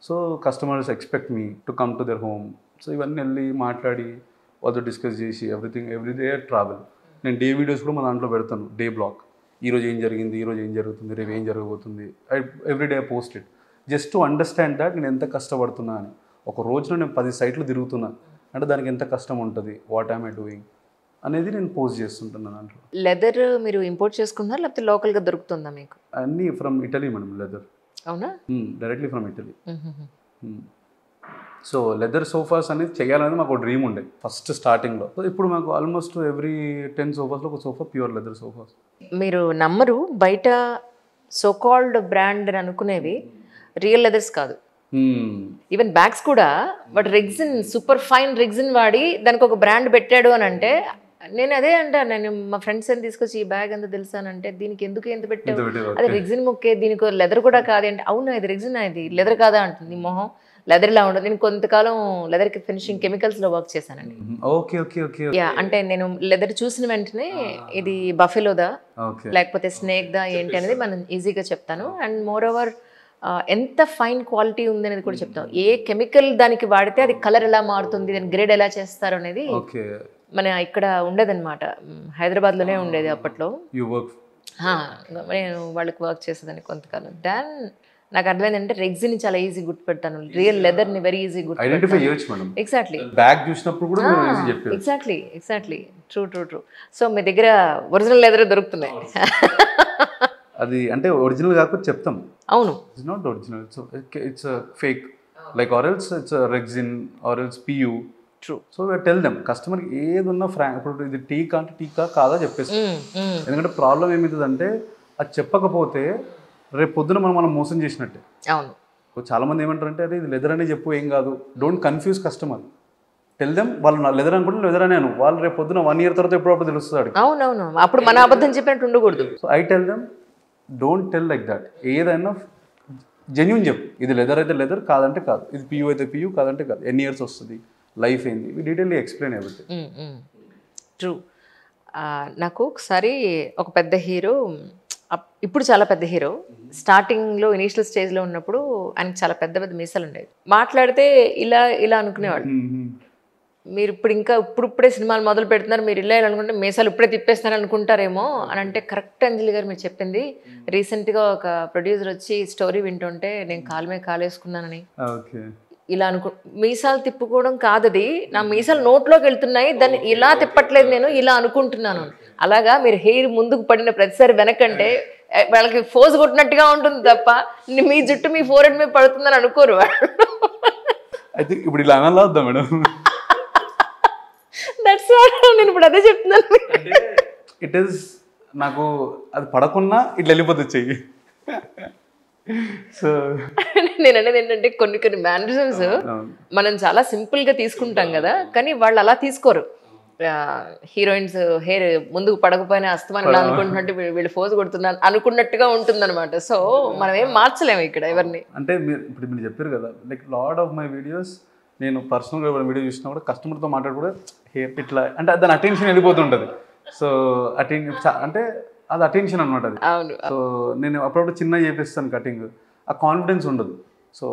So customers expect me to come to their home. So ఇవన్నీ వెళ్ళి మాట్లాడి వాళ్ళతో డిస్కస్ చేసి ఎవ్రీ డే ట్రావెల్. నేను డే వీడియోస్ కూడా మా దాంట్లో పెడతాను, డే బ్లాగ్. ఈరోజు ఏం జరిగింది, ఈరోజు ఏం జరుగుతుంది, రేపు ఏం జరగబోతుంది, everyday post it, just to understand that నేను ఎంత కష్టపడుతున్నా అని. ఒక రోజులో నేను 10 సైట్లు తిరుగుతున్నా అంటే దానికి ఎంత కష్టం ఉంటుంది, వాట్ ఐమ్ ఐ డూయింగ్ అనేది నేను పోస్ట్ చేస్తుంటున్నాను దాంట్లో. లెదర్ మీరు ఇంపోర్ట్ చేసుకుంటున్నారా లేకపోతే లోకల్గా దొరుకుతుందా మీకు? అన్నీ ఫ్రమ్ ఇటలీ మేడం, లెదర్. అవునా? Directly from Italy. So leather sofas అనేది చేయాలనేది మాకు ఒక డ్రీమ్ ఉండే ఫస్ట్ స్టార్టింగ్లో. సో ఇప్పుడు మాకు ఆల్మోస్ట్ ఎవ్రీ 10 సోఫాస్లో ఒక సోఫా ప్యూర్ లెదర్ సోఫాస్. మీరు నమ్మరు, బయట సోకాల్డ్ బ్రాండ్ అని అనుకునేవి రియల్ లెదర్స్ కాదు. ఈవెన్ బ్యాగ్స్ కూడా వాడు రెగ్జిన్, సూపర్ ఫైన్ రెగ్జిన్ వాడి దానికి ఒక బ్రాండ్ పెట్టాడు అని అంటే నేను అదే అంటాను. నేను మా ఫ్రెండ్స్ అని తీసుకొచ్చి ఈ బ్యాగ్ ఎంత తెలుసానంటే దీనికి ఎందుకు ఎంత పెట్టావు, అది రెగ్జిన్ ముక్కే, దీనికి లెదర్ కూడా కాదేంటి. అవునా ఇది రెగ్జిన్, ఇది లెదర్ కాదా అంటుంది. మొహం లెదర్ ఇలా ఉండదు. నేను కొంతకాలం లెదర్ కి ఫినిషింగ్ కెమికల్స్ లో వర్క్ చేశానండి. యా, అంటే నేను లెదర్ చూసిన వెంటనే ఇది బఫెలోదా లేకపోతే స్నేక్ దా ఏంటి అనేది మనం ఈజీగా చెప్తాను. అండ్ మోర్ ఓవర్ ఎంత ఫైన్ క్వాలిటీ ఉంది అనేది కూడా చెప్తాం. ఏ కెమికల్ దానికి వాడితే అది కలర్ ఎలా మారుతుంది, దాని గ్రేడ్ ఎలా చేస్తారు అనేది మన ఇక్కడ ఉండేదన్నమాట. హైదరాబాద్లోనే ఉండేది అప్పట్లో. నేను వాళ్ళకి వర్క్ చేసేదాన్ని కొంతకాలం. దాన్ నాకు అర్థమైందంటే రెగ్జిన్ చాలా ఈజీ గుర్తుపెడతాను, రియల్ లెదర్ ని వెరీ ఈజీ గుర్తుపెడతాను. ఎగ్జాక్ట్లీ బ్యాగ్ చూసినప్పుడు కూడా ఎగ్జాక్ట్లీ ట్రూ. సో మీ దగ్గర ఒరిజినల్ లెదర్ దొరుకుతున్నాయి. అది అంటే ఒరిజినల్ కాకపోతే చెప్తాం. అవును, it's not original, it's fake, like or else it's rexine or else PU. True. So we tell them, కస్టమర్కి ఏదున్నా ఇప్పుడు ఇది టీకా అంటే టీకా కాదా చెప్పేసి. ఎందుకంటే ప్రాబ్లం ఏమవుతుందంటే అది చెప్పకపోతే రేపు పొద్దున మనం మోసం చేసినట్టే. అవును. చాలా మంది ఏమంటారంటే అరే ఇది లెదర్ అనే చెప్పు, ఏం కాదు, don't confuse customer. Tell them వాళ్ళు లెదర్ అనుకుంటే లెదర్ అనే అను, వాళ్ళు రేపు పొద్దున 1 year తర్వాత ఎప్పుడప్పుడు తెలుస్తుంది. అవునవును, అప్పుడు మన అబద్ధం చెప్పినట్టు ఉండకూడదు. So I tell them don't tell like that. ఏదైనా జెన్యూన్ చెప్పు, ఇది లెదర్ అయితే లెదర్, కాదంటే కాదు, ఇది పియూ అయితే పియూ, కాదంటే కాదు, ఎన్ని ఇయర్స్ వస్తుంది, లైఫ్ ఏంది, డీటెయిల్లీ ఎక్స్ప్లెయిన్ ఎవ్రీథింగ్. ట్రూ. నాకు ఒకసారి ఒక పెద్ద హీరో, ఇప్పుడు చాలా పెద్ద హీరో, స్టార్టింగ్లో ఇనీషియల్ స్టేజ్లో ఉన్నప్పుడు ఆయనకి చాలా పెద్ద పెద్ద మీసాలు ఉండేవి. మాట్లాడితే ఇలా ఇలా అనుకునేవాడు. మీరు ఇప్పుడే సినిమాలు మొదలు పెడుతున్నారు, మీరు ఇలా అనుకుంటే మీసాలు ఇప్పుడే తిప్పేస్తున్నారు అనుకుంటారేమో అని అంటే, కరెక్ట్ అంజలి గారు మీరు చెప్పింది. రీసెంట్గా ఒక ప్రొడ్యూసర్ వచ్చి స్టోరీ వింటుంటే నేను కాలు మీద కాలేసుకున్నానని, ఇలా మీసాలు తిప్పుకోవడం కాదది, నా మీసాలు నోట్లోకి వెళ్తున్నాయి, దాన్ని ఇలా తిప్పట్లేదు, నేను ఇలా అనుకుంటున్నాను. అలాగా మీరు హెయిర్ ముందుకు పడిన ప్రతిసారి వెనకంటే వాళ్ళకి ఫోజ్ కొట్టినట్టుగా ఉంటుంది తప్ప మీ జుట్టు మీ ఫోరెడ్ మీద పడుతుందని అనుకోరు వాళ్ళు. అయితే ఇప్పుడు ఇలా అనాలా వద్దా మేడం? దట్స్ వాట్ నేను ఇప్పుడు అదే చెప్తున్నాను. ఇట్ ఈస్ నాకు అది పడకున్నా ఇట్లా వెళ్ళిపోతుంది చెయ్యి. సో నేను అనేది ఏంటంటే కొన్ని మేనరిజమ్స్ మనం చాలా సింపుల్ గా తీసుకుంటాం కదా, కానీ వాళ్ళు అలా తీసుకోరు. హీరోయిన్స్ హెయిర్ ముందుకు పడకపోయినా అస్తమానం అనుకుంటున్నట్టు వీళ్ళు ఫోజ్ కొడుతున్నారు అనుకున్నట్టుగా ఉంటుంది అనమాట. సో మనం ఏం మార్చలేము ఇక్కడ ఎవరిని. అంటే ఇప్పుడు మీరు చెప్పారు కదా, like lot of my videos నేను పర్సనల్గా వీడియో చూసినా కూడా కస్టమర్తో మాట్లాడి కూడా ఇట్లా అంటే దాని అటెన్షన్ వెళ్ళిపోతుంటుంది. సో అంటే అది అటెన్షన్ అనమాట అది. సో నేను అప్పుడప్పుడు చిన్నగా చేపిస్తాను కటింగ్, ఆ కాన్ఫిడెన్స్ ఉండదు. సో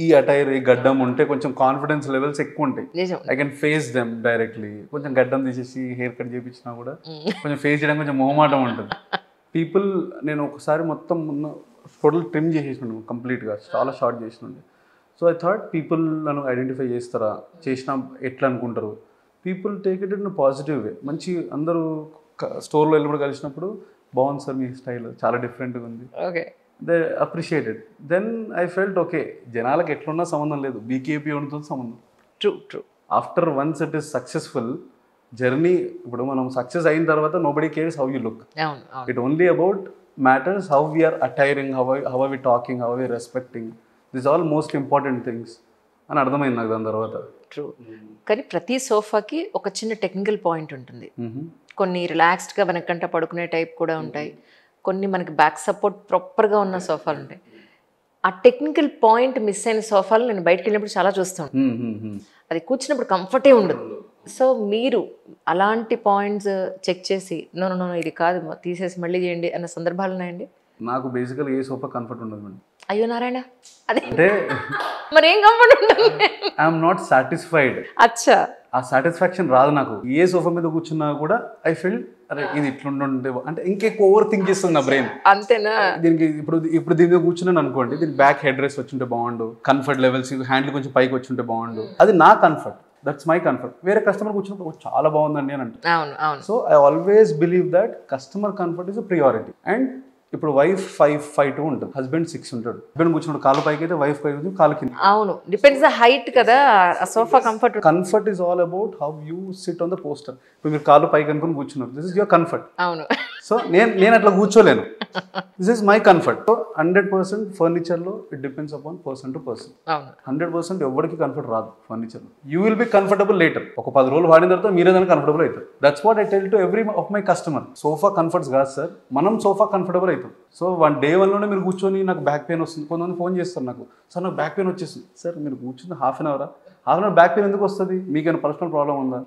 ఈ అటైర్, ఈ గడ్డం ఉంటే కొంచెం కాన్ఫిడెన్స్ లెవెల్స్ ఎక్కువ ఉంటాయి. I can face them directly. కొంచెం గడ్డం తీసేసి హెయిర్ కట్ చేయించినా కూడా కొంచెం ఫేస్ చేయడం కొంచెం మొహమాటం ఉంటుంది. పీపుల్ నేను ఒకసారి మొత్తం టోటల్ ట్రిమ్ చేసేసినాను కంప్లీట్గా, చాలా షార్ట్ చేసినండి. సో ఐ థాట్ పీపుల్ నన్ను ఐడెంటిఫై చేస్తారా, చేసినా ఎట్లా అనుకుంటారు, people take it in positive way. మంచి అందరూ స్టోర్లో వెళ్ళినప్పుడు కలిసినప్పుడు బాగుంది సార్ మీ స్టైల్, చాలా డిఫరెంట్గా ఉంది, okay, they appreciated. Then I felt okay, జనాలకు ఎట్లున్నా సంబంధం లేదు, బీకేపీ ఉంటుంది సంబంధం. True. After once it is successful journey, ఇప్పుడు మనం సక్సెస్ అయిన తర్వాత nobody cares how you look, it only about matters how we're attiring, how are we talking, how are we respecting, this all most important things అని అర్థమైంది నాకు దాని తర్వాత. True. కానీ ప్రతి సోఫాకి ఒక చిన్న టెక్నికల్ పాయింట్ ఉంటుంది. కొన్ని రిలాక్స్డ్గా వెనకంట పడుకునే టైప్ కూడా ఉంటాయి, కొన్ని మనకి బ్యాక్ సపోర్ట్ ప్రాపర్గా ఉన్న సోఫాలు ఉంటాయి. ఆ టెక్నికల్ పాయింట్ మిస్ అయిన సోఫాలు నేను బయటకు వెళ్ళినప్పుడు చాలా చూస్తాను. అది కూర్చున్నప్పుడు కంఫర్టే ఉండదు. సో మీరు అలాంటి పాయింట్స్ చెక్ చేసి నో ఇది కాదు తీసేసి మళ్ళీ చేయండి అన్న సందర్భాలు ఉన్నాయండి? నాకు బేసికల్ ఏ సోఫా కంఫర్ట్ ఉండదు మేడం. అయ్యో నారాయణ, అదే అంటే మరి ఏం కంఫర్ట్ ఉంటుంది? I'm not satisfied. అచ్చా, ఆ సాటిస్ఫాక్షన్ రాదు నాకు. ఏ సోఫా మీద కూర్చున్నా కూడా ఐ ఫీల్ అరే ఇది ఇట్లుండే అంటే ఇంకెక్కువ ఓవర్ థింక్ చేస్తుంది నా బ్రెయిన్. అంతేనా? దీనికి ఇప్పుడు దీని మీద కూర్చున్నాను అనుకోండి, దీనికి బ్యాక్ హెడ్ రెస్ట్ వచ్చుంటే బాగుండు, కంఫర్ట్ లెవెల్స్ హ్యాండిల్ కొంచెం పైకి వచ్చుంటే బాగుండు, అది నా కంఫర్ట్, దట్స్ మై కంఫర్ట్. వేరే కస్టమర్ కూర్చున్నప్పుడు చాలా బాగుందండి అని అంటే. So I always believe that customer comfort is a priority. And ఇప్పుడు వైఫ్ 5'2" ఉంటుంది, హస్బెండ్ 6 ఉంటాడు. హస్బెండ్ కూర్చున్నాడు కాలు పైకి అయితే వైఫ్ పైకి కాలు కింద. అవును, డిపెండ్స్ ద హైట్ కదా ఆ sofa comfort. Comfort is all about how you sit on the posture. ఇప్పుడు మీరు కాలు పైకి అనుకుని కూర్చున్నారు, దిస్ ఇస్ యువర్ కంఫర్ట్. అవును. సో నేను అట్లా కూర్చోలేను, this is my comfort. So 100% ఫర్నిచర్లో it depends upon person to person. 100% ఎవరికి కంఫర్ట్ రాదు ఫర్నిచర్లో. You will be comfortable later. ఒక 10 రోజులు వాడిన తర్వాత మీరే దానికి కంఫర్టబుల్ అవుతారు. That's what I tell to every of my customer. Sofa comforts కాదు సార్, మనం సోఫా కంఫర్టబుల్ అవుతాం. సో డే 1లోనే మీరు కూర్చొని నాకు బ్యాక్ పెయిన్ వస్తుంది, కొంతమంది ఫోన్ చేస్తారు నాకు, సార్ నాకు బ్యాక్ పెయిన్ వచ్చేస్తుంది. సార్ మీరు కూర్చుంది half an hour back pain ఎందుకు వస్తుంది? మీకైనా పర్సనల్ ప్రాబ్లం ఉందా?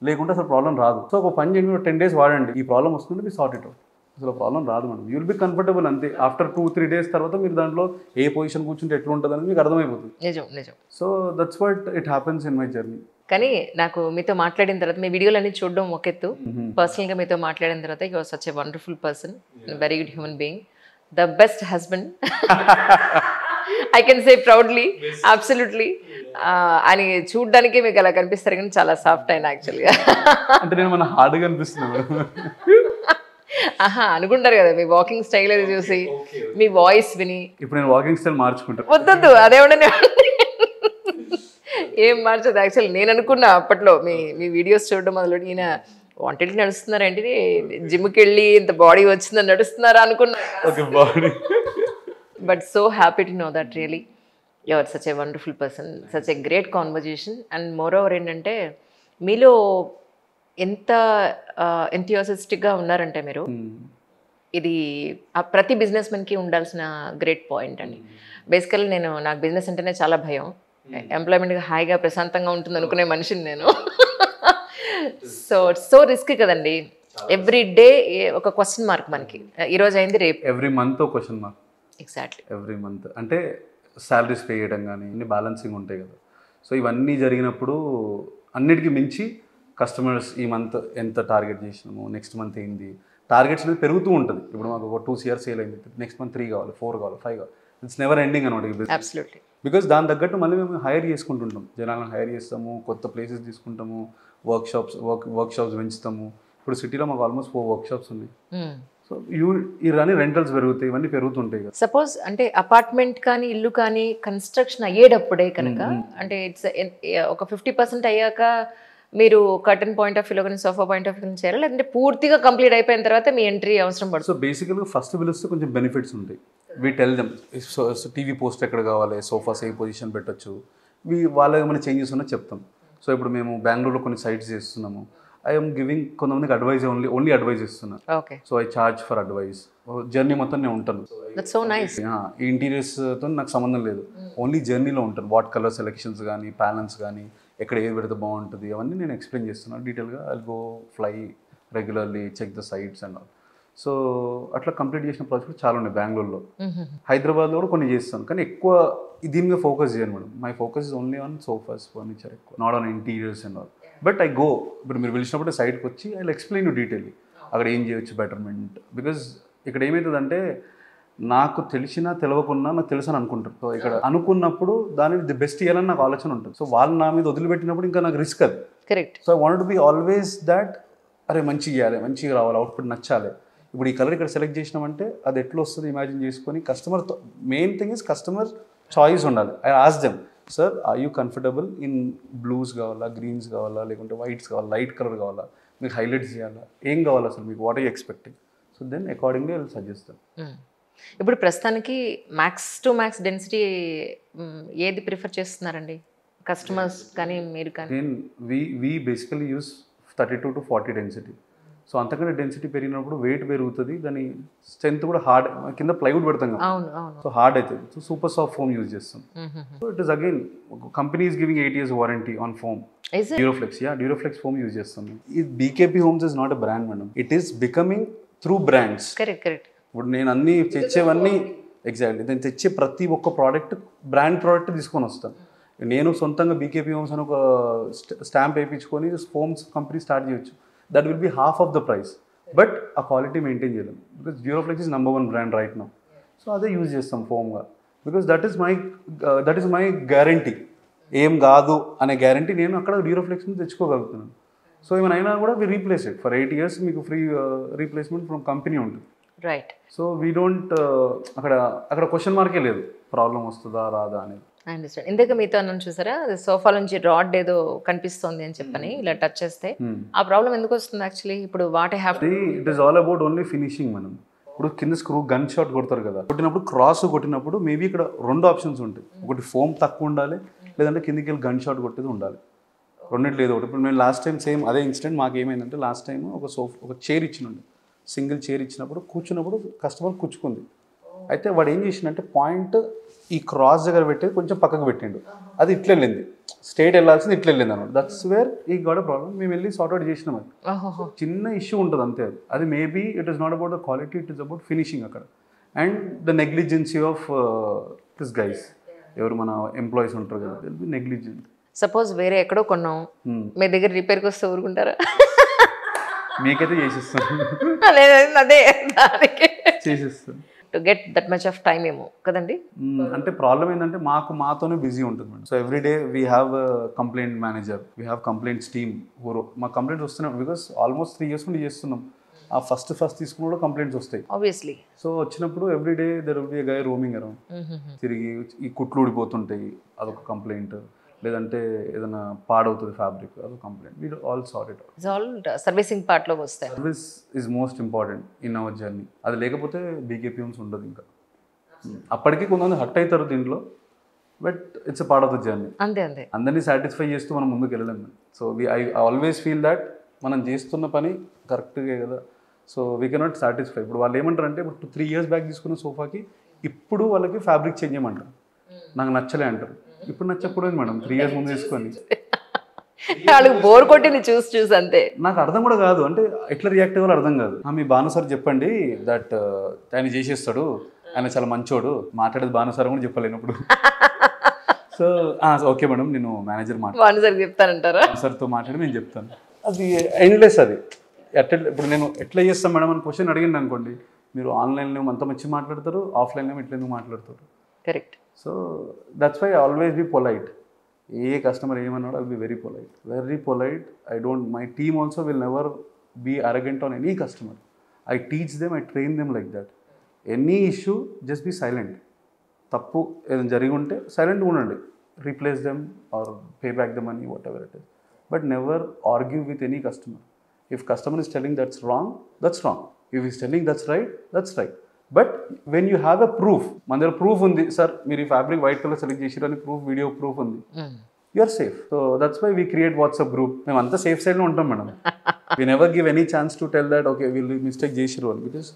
లేకుంటే అసలు ప్రాబ్లం రాదు. సో ఒక పని చేయండి, 10 days వాడండి, ఈ ప్రాబ్లం వస్తుంది మీ సార్ట్ ఇట్ అవుట్. అసలు ప్రాబ్లం రాదు madam, you will be comfortable అంతే. ఆఫ్టర్ 2-3 days తర్వాత మీరు దాంట్లో ఏ పొజిషన్ కూర్చుంటే ఎట్లా ఉంటుంది అని మీకు అర్థమైపోతుంది. నిజం. So that's what it happens in my journey. కానీ నాకు మీతో మాట్లాడిన తర్వాత, మీ వీడియోలన్నీ చూడడం ఒక ఎత్తు, పర్సనల్గా మీతో మాట్లాడిన తర్వాత you are such a wonderful person, very good human being, the best husband, I can say proudly, absolutely. అని చూడడానికి మీకు అలా కనిపిస్తారు కానీ చాలా సాఫ్ట్ అయిన యాక్చువల్గా. అంటే నేను మన హార్డ్గా అనిపిస్తుంది. అనుకుంటారు కదా మీ వాకింగ్ స్టైల్ అది చూసి, మీ వాయిస్ విని. ఇప్పుడు నేను వాకింగ్ స్టైల్ మార్చుకుంటాను. వద్దు అదేమన్నా ఏం మార్చదు. యాక్చువల్లీ నేను అనుకున్నా అప్పట్లో మీ వీడియోస్ చూడడం మొదలు, ఈయన వాంటెడ్లీ నడుస్తున్నారేంటి, జిమ్కి వెళ్ళి ఇంత బాడీ వచ్చిందని నడుస్తున్నారా అనుకున్నా. But so happy to know that really you are such a wonderful person, such a great conversation. And moreover ఏంటంటే మీలో ఎంత ఎంథియాసిస్టిక్గా ఉన్నారంటే మీరు, ఇది ప్రతి బిజినెస్ మెన్కి ఉండాల్సిన గ్రేట్ పాయింట్ అండి. బేసికల్లీ నాకు బిజినెస్ అంటేనే చాలా భయం. ఎంప్లాయ్మెంట్గా హాయిగా ప్రశాంతంగా ఉంటుంది అనుకునే మనిషిని నేను. సో రిస్క్ కదండి, ఎవ్రీ డే ఒక క్వశ్చన్ మార్క్ మనకి. ఈరోజు అయింది రేపు, every month question mark. Exactly, every month అంటే శాలరీస్ పే చేయడం కానీ అన్ని బ్యాలెన్సింగ్ ఉంటాయి కదా. సో ఇవన్నీ జరిగినప్పుడు అన్నిటికీ మించి కస్టమర్స్ ఈ మంత్ ఎంత టార్గెట్ చేసినాము, నెక్స్ట్ మంత్ ఏంది, టార్గెట్స్ అనేది పెరుగుతూ ఉంటుంది. ఇప్పుడు మాకు ఒక 2 CR సేల్ అయింది, నెక్స్ట్ మంత్ 3 కావాలి, 4 కావాలి, 5 కావాలి. ఇట్స్ నెవర్ ఎండింగ్ అనమాట. అబ్సల్యూట్లీ. బికాస్ దాని తగ్గట్టు మళ్ళీ మేము హైర్ చేసుకుంటుంటాం, జనాలను హైర్ చేస్తాము, కొత్త ప్లేసెస్ తీసుకుంటాము, వర్క్షాప్స్ పెంచుతాము. ఇప్పుడు సిటీలో మాకు ఆల్మోస్ట్ 4 వర్క్షాప్స్ ఉన్నాయి. సో ఇవన్నీ రెంటల్స్ పెరుగుతాయి, ఇవన్నీ పెరుగుతుంటాయి కదా. సపోజ్ అంటే అపార్ట్మెంట్ కానీ ఇల్లు కానీ కన్స్ట్రక్షన్ అయ్యేటప్పుడే కనుక, అంటే ఇట్స్ ఒక 50% అయ్యాక మీరు కర్టన్ పాయింట్ ఆఫ్ వ్యూలో కానీ సోఫా పాయింట్ ఆఫ్ వ్యూ చేయాలి, లేదంటే పూర్తిగా కంప్లీట్ అయిపోయిన తర్వాత మీ ఎంట్రీ అవసరం పడుతుంది? సో బేసికల్గా ఫస్ట్ పిలిస్తే కొంచెం బెనిఫిట్స్ ఉంటాయి. We tell them TV post ఎక్కడ కావాలి, సోఫాస్ ఏ పొజిషన్ పెట్టచ్చు, వాళ్ళ ఏమైనా చేంజెస్ ఉన్నా చెప్తాం. సో ఇప్పుడు మేము బెంగళూరులో కొన్ని సైట్స్ చేస్తున్నాము, ఐఎమ్ గివింగ్ కొంతమందికి అడ్వైజ్ ఓన్లీ అడ్వైజ్ ఇస్తున్నా. Okay. So I charge for advice. Journey మొత్తం నేను ఉంటాను. That's so nice. ఈ ఇంటీరియర్స్తో నాకు సంబంధం లేదు, ఓన్లీ జర్నీలో ఉంటాను. వాట్ కలర్ సెలెక్షన్స్ కానీ, ప్యానల్స్ కానీ, ఎక్కడ ఏది పెడితే బాగుంటుంది అవన్నీ నేను ఎక్స్ప్లెయిన్ చేస్తున్నాను డీటెయిల్గా. I go fly regularly, check the sites and all. So అట్లా కంప్లీట్ చేసిన ప్రాజెక్ట్ చాలా ఉన్నాయి బెంగళూరులో. హైదరాబాద్లో కూడా కొన్ని చేస్తాను, కానీ ఎక్కువ దీని మీద ఫోకస్ చేయను madam. My focus is only on sofas, furniture, ఎక్కువ not on interiors and all. But I go, ఇప్పుడు మీరు పిలిచినప్పుడు సైట్కి వచ్చి ఐ ఎక్స్ప్లెయిన్ యూ డీటెయిల్లీ అక్కడ ఏం చేయొచ్చు బెటర్మెంట్. బికాజ్ ఇక్కడ ఏమవుతుందంటే నాకు తెలిసినా తెలియకున్నా నాకు తెలుసు అని అనుకుంటారు. సో ఇక్కడ అనుకున్నప్పుడు దానిని ది బెస్ట్ ఇవ్వాలని నాకు ఆలోచన ఉంటుంది. సో వాళ్ళు నా మీద వదిలిపెట్టినప్పుడు ఇంకా నాకు రిస్క్ అది. Correct. So I want to be always that అరే మంచిగా ఇవ్వాలి, మంచిగా రావాలి, అవుట్పుట్ నచ్చాలి. ఇప్పుడు ఈ కలర్ ఇక్కడ సెలెక్ట్ చేసినామంటే అది ఎట్లా వస్తుంది ఇమాజిన్ చేసుకొని కస్టమర్తో main thing is customer choice ఉండాలి. I ask them, sir are you comfortable in blues కావాలా, గ్రీన్స్ కావాలా, లేకుంటే వైట్స్ కావాలా, లైట్ కలర్ కావాలా, మీకు హైలైట్స్ చేయాలా, ఏం కావాలా అసలు మీకు, what are you expecting? So then accordingly I will suggest them. ఇప్పుడు ప్రస్తుతానికి మ్యాక్స్ టు మ్యాక్స్ డెన్సిటీ ఏది ప్రిఫర్ చేస్తున్నారండి కస్టమర్స్ కానీ మీరు కానీ? Then we basically use 32 to 40 density. So అంతకంటే డెన్సిటీ పెరిగినప్పుడు వెయిట్ పెరుగుతుంది, దాని స్ట్రెంత్ కూడా హార్డ్, కింద ప్లైవుడ్ పెడతాం కదా, సో హార్డ్ అవుతుంది. So super soft foam use చేస్తాం. So it is again company is giving 8 years warranty on foam. Duroflex, Duroflex foam use చేస్తాం. ఈ BKP homes is not a brand madam, it is becoming through brands. Correct. ఇప్పుడు నేను అన్ని తెచ్చేవన్నీ exactly నేను తెచ్చే ప్రతి ఒక్క ప్రోడక్ట్ బ్రాండ్ ప్రోడక్ట్ తీసుకొని వస్తాను. నేను సొంతంగా బీకేపీ హోమ్స్ అని ఒక స్టాంప్ వేయించుకొని ఫోమ్స్ కంపెనీ స్టార్ట్ చేయొచ్చు. That will be half of the price, but ఆ క్వాలిటీ మెయింటైన్ చేయలేము. Because Duroflex is number 1 brand right now. So అదే యూజ్ చేస్తాం ఫోమ్గా, because that is my guarantee. ఏం కాదు అనే గ్యారంటీ నేను అక్కడ డ్యూరోఫ్లెక్స్ నుంచి తెచ్చుకోగలుగుతున్నాను. సో ఏమైనా అయినా కూడా వి రీప్లేస్ ఇట్ ఫర్ 8 years, మీకు ఫ్రీ రీప్లేస్మెంట్ ఫ్రమ్ కంపెనీ ఉంటుంది. రైట్. సో వీ డోంట్ అక్కడ క్వశ్చన్ మార్కే లేదు, ప్రాబ్లం వస్తుందా రాదా అనేది. I understand. ఇందాక మీతో నన్ను చూసారా, సోఫా నుంచి రాడ్ ఏదో కనిపిస్తుంది అని చెప్పని ఇలా టచ్ చేస్తే ఆ ప్రాబ్లం ఎందుకు వస్తుంది యాక్చువల్లీ? ఇప్పుడు what I have to it is all about only finishing. మనం ఇప్పుడు కింద స్క్రూ గన్ షాట్ కొడతారు కదా, కొట్టినప్పుడు క్రాస్ కొట్టినప్పుడు మేబీ ఇక్కడ 2 ఆప్షన్స్ ఉంటాయి. ఒకటి ఫోమ్ తక్కువ ఉండాలి, లేదంటే కిందికి వెళ్ళి గన్ షాట్ కొట్టేది ఉండాలి. రెండింటి లేదు ఒకటి. ఇప్పుడు మేము లాస్ట్ టైం సేమ్ అదే ఇన్సిడెంట్ మాకు ఏమైందంటే, లాస్ట్ టైం ఒక చైర్ ఇచ్చినండి, సింగిల్ చైర్ ఇచ్చినప్పుడు కూర్చున్నప్పుడు కస్టమర్ కూర్చుకుంది. అయితే వాడు ఏం చేసిండంటే పాయింట్ ఈ క్రాస్ దగ్గర పెట్టేది కొంచెం పక్కకు పెట్టిండు, అది ఇట్లా వెళ్ళింది, స్ట్రైట్ వెళ్ళాల్సింది ఇట్లా వెళ్ళింది అనమాట. దట్స్ వేర్ ఈ గాట్ ఎ ప్రాబ్లమ్. మేము వెళ్ళి సార్ట్అవుట్ చేసినాం. అది చిన్న ఇష్యూ ఉంటుంది అంతే. అది maybe it is not about the quality, it is about finishing అక్కడ. And the negligence of this guys, ఎవరు మన ఎంప్లాయీస్ ఉంటారు కదా, విల్ బి నెగ్లిజెంట్. సపోజ్ వేరే ఎక్కడో కొన్నాం, మీ దగ్గర రిపేర్కి వస్తే ఊరుకుంటారా? మీకైతే చేసిస్తాను, అదే దానికి చేసిస్తాను. To get that much of time ఏమో కదండి. అంటే ప్రాబ్లం ఏంటంటే మాతోనే బిజీ ఉంటుంది madam. So every day we have complaint manager, we have complaints team. మా కంప్లైంట్స్ వస్తున్నాయి బికాస్ ఆల్మోస్ట్ 3 years నుండి చేస్తున్నాం. ఆ ఫస్ట్ తీసుకుని కూడా కంప్లైంట్స్ వస్తాయి ఆబ్వియస్లీ. సో వచ్చినప్పుడు every day there will be a guy roaming around, తిరిగి ఈ కుట్లు ఊడిపోతుంటాయి, అదొక కంప్లైంట్. లేదంటే ఏదైనా పాడవుతుంది ఫ్యాబ్రిక్, అదొక complaint. We all sort it out. It's all servicing పార్ట్లోకి వస్తాయి. Service is most important in our journey. అది లేకపోతే బీకేపీ హోమ్స్ ఉండదు. ఇంకా అప్పటికి కొంతమంది హర్ట్ అవుతారు దీంట్లో, but it's a part of the journey. అంతే. అందరినీ సాటిస్ఫై చేస్తూ మనం ముందుకు వెళ్ళలేము. So I always feel that మనం చేస్తున్న పని కరెక్ట్గా కదా. So we cannot satisfy. ఇప్పుడు వాళ్ళు ఏమంటారు అంటే, ఇప్పుడు 3 years బ్యాక్ తీసుకున్న సోఫాకి ఇప్పుడు వాళ్ళకి ఫ్యాబ్రిక్ చేంజ్ చేయమంటారు, నాకు నచ్చలే అంటారు. ఇప్పుడు నచ్చకూడదు మేడం, 3 years ముందు తీసుకొని. వాళ్ళకి బోర్ కొట్టింది చూసి అంతే. నాకు అర్థం కూడా కాదు, అంటే ఎట్లా రియాక్ట్ అవ్వాలో అర్థం కాదు. మీ భాను సార్ చెప్పండి దట్ ఆయన చేసేస్తాడు, ఆయన చాలా మంచోడు, మాట్లాడేది భాను సార్ కూడా చెప్పలేనప్పుడు. సో ఓకే మేడం, నేను మేనేజర్ చెప్తానంటారా, సార్తో మాట్లాడి నేను చెప్తాను. అది ఎండ్లెస్. అది ఇప్పుడు నేను ఎట్లా చేస్తాను మేడం అని క్వశ్చన్ అడిగింది అనుకోండి, మీరు ఆన్లైన్లో అంత మంచి మాట్లాడతారు, ఆఫ్లైన్లో ఇట్లా ఎందుకు మాట్లాడతారు? Correct. So that's why always be polite. ఏ కస్టమర్ ఏమన్నాడో I be very polite. My team also will never be arrogant on any customer. I teach them, I train them like that. Any issue just be silent. తప్పు ఏదైనా జరిగి ఉంటే సైలెంట్గా ఉండండి, replace them or pay back the money, whatever it is, but never argue with any customer. If customer is telling that's wrong, that's wrong. If he's telling that's right, that's right. But when you have a proof, మన దగ్గర proof ఉంది, sir మీరు ఈ fabric white colour select చేసిరు అని video proof ఉంది, you are safe. So that's why we create WhatsApp group. మేము అంతా సేఫ్ సైడ్లో ఉంటాం madam. We never give any chance to tell that okay వీళ్ళు మిస్టేక్ చేసిరు అని. బికాస్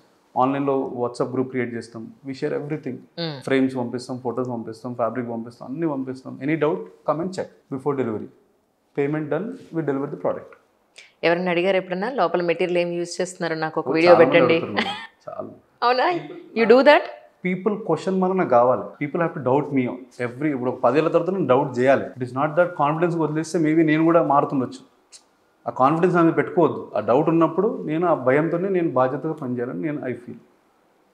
ఆన్లైన్లో వాట్సాప్ గ్రూప్ క్రియేట్ చేస్తాం, వీ షేర్ ఎవ్రీథింగ్. ఫ్రేమ్స్ పంపిస్తాం, ఫొటోస్ పంపిస్తాం, ఫ్యాబ్రిక్ పంపిస్తాం, అన్ని పంపిస్తాం. Any doubt come and check before delivery. Payment done, we deliver the product. ఎవరైనా అడిగారు ఎప్పుడన్నా లోపల మెటీరియల్ ఏం యూజ్ చేస్తున్నారు, నాకు ఒక వీడియో పెట్టండి? చాలా. అవునా? You do that? People question mark నాకు కావాలి. పీపుల్ హ్యావ్ టు డౌట్ మీ ఇప్పుడు 10 ఏళ్ళ తర్వాత నేను డౌట్ చేయాలి. It is not that confidence వదిలేస్తే మేబీ నేను కూడా మారుతుండొచ్చు. ఆ కాన్ఫిడెన్స్ నాకు పెట్టుకోవద్దు. ఆ డౌట్ ఉన్నప్పుడు నేను ఆ భయంతోనే నేను బాధ్యతగా పనిచేయాలని I feel.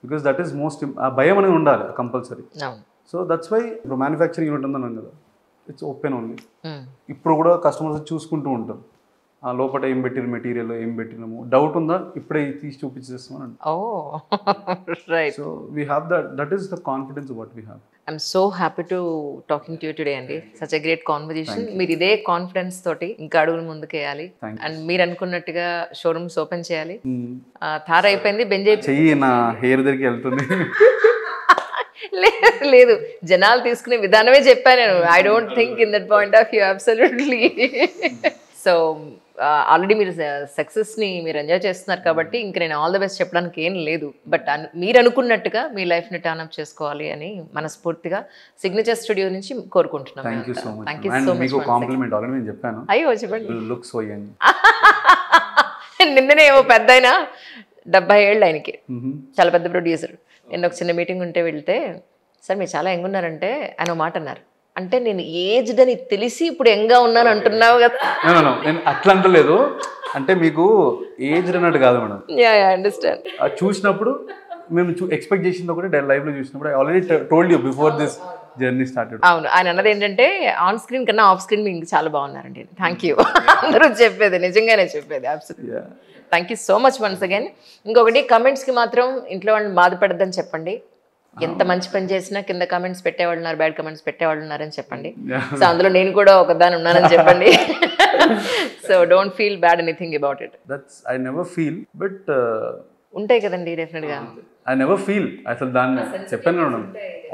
Because that is most ఆ భయం అనేది ఉండాలి కంపల్సరీ. అవును. సో దట్స్ వై ఇప్పుడు మ్యానుఫ్యాక్చరింగ్ యూనిట్ ఉందన్నాను కదా, ఇట్స్ ఓపెన్ ఓన్లీ. Mm. ఇప్పుడు కూడా కస్టమర్స్ చూసుకుంటూ ఉంటాం, ఆ లోపల ఏం పెట్టిన మెటీరియల్ ఏం పెట్టినాము, డౌట్ ఉందా ఇప్పుడే తీసి చూపించేస్తామని. Oh, right. So we have that is the confidence what we have. I'm so happy to talking to you today అండి. Such a great conversation. మీరు ఇదే కాన్ఫిడెన్స్ తోటి ఇంకా అడుగులు ముందుకేయాలి. Thank అండ్ మీరు అనుకున్నట్టుగా షోరూమ్స్ ఓపెన్ చేయాలి. థార్ అయిపోయింది, బెంజ్ అయిపోయింది. చెయ్యి నా హెయిర్ దగ్గరికి వెళ్తుంది. లేదు లేదు, జనాలు తీసుకునే విధానమే చెప్పాను నేను. I don't think in that point of view absolutely. So already మీరు సక్సెస్ని మీరు ఎంజాయ్ చేస్తున్నారు కాబట్టి ఇంక నేను ఆల్ ద బెస్ట్ చెప్పడానికి ఏం లేదు. బట్ మీరు అనుకున్నట్టుగా మీ లైఫ్ని టర్న్ అప్ చేసుకోవాలి అని మనస్ఫూర్తిగా సిగ్నేచర్ స్టూడియో నుంచి కోరుకుంటున్నాను. Thank you so much. Thank you and so much. మీకు కాంప్లిమెంట్ ఆల్రెడీ నేను చెప్పాను. అయ్యో చెప్పండి. Look so young. నిన్ననే ఏమో పెద్ద అయినా 70 ఏళ్ళు ఆయనకి, చాలా పెద్ద ప్రొడ్యూసర్. నేను ఒక చిన్న మీటింగ్ ఉంటే వెళ్తే, సార్ మీరు చాలా యంగ్ ఉన్నారంటే ఆయన ఒక మాట అన్నారు, అంటే నేను ఏజ్డ్ అని తెలిసి ఇప్పుడు యంగ్గా ఉన్నాను అంటున్నావు కదా. నేను అట్లా అంటలేదు, అంటే మీకు ఏజ్డ్ అన్నట్టు కాదు మేడం. Yeah understand. చూసినప్పుడు మేము ఎక్స్పెక్ట్ చేసింది ఒకటి, లైవ్లో చూసినప్పుడు I already told you before this journey started. అవును, ఆయన అన్నది ఏంటంటే ఆన్ స్క్రీన్ కన్నా ఆఫ్ స్క్రీన్ మీకు చాలా బాగున్నారండి. Thank you. అందరూ చెప్పేది నిజంగానే చెప్పేది. Absolutely. Thank you so much once again. ఇంకొకటి, కమెంట్స్కి మాత్రం ఇంట్లో వాళ్ళని బాధపడద్దని చెప్పండి. ఎంత మంచి పని చేసినా కింద కమెంట్స్ పెట్టేవాళ్ళు ఉన్నారు, బ్యాడ్ కమెంట్స్ పెట్టేవాళ్ళు ఉన్నారని చెప్పండి. సో అందులో నేను కూడా ఒకదాని ఉన్నానని చెప్పండి. So don't feel bad anything about it. That's I never feel, but ఉంటాయి కదండి డెఫినెట్గా. ఐ నెవర్ ఫీల్, అసలు దాన్ని చెప్పాను madam,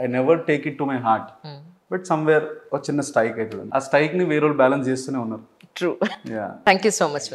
I never take it to my heart. But somewhere ఒక చిన్న స్ట్రైక్ అవుతుంది, ఆ స్ట్రైక్ని వేరే వాళ్ళు బ్యాలెన్స్ చేస్తూనే ఉన్నారు. True. Thank you so much.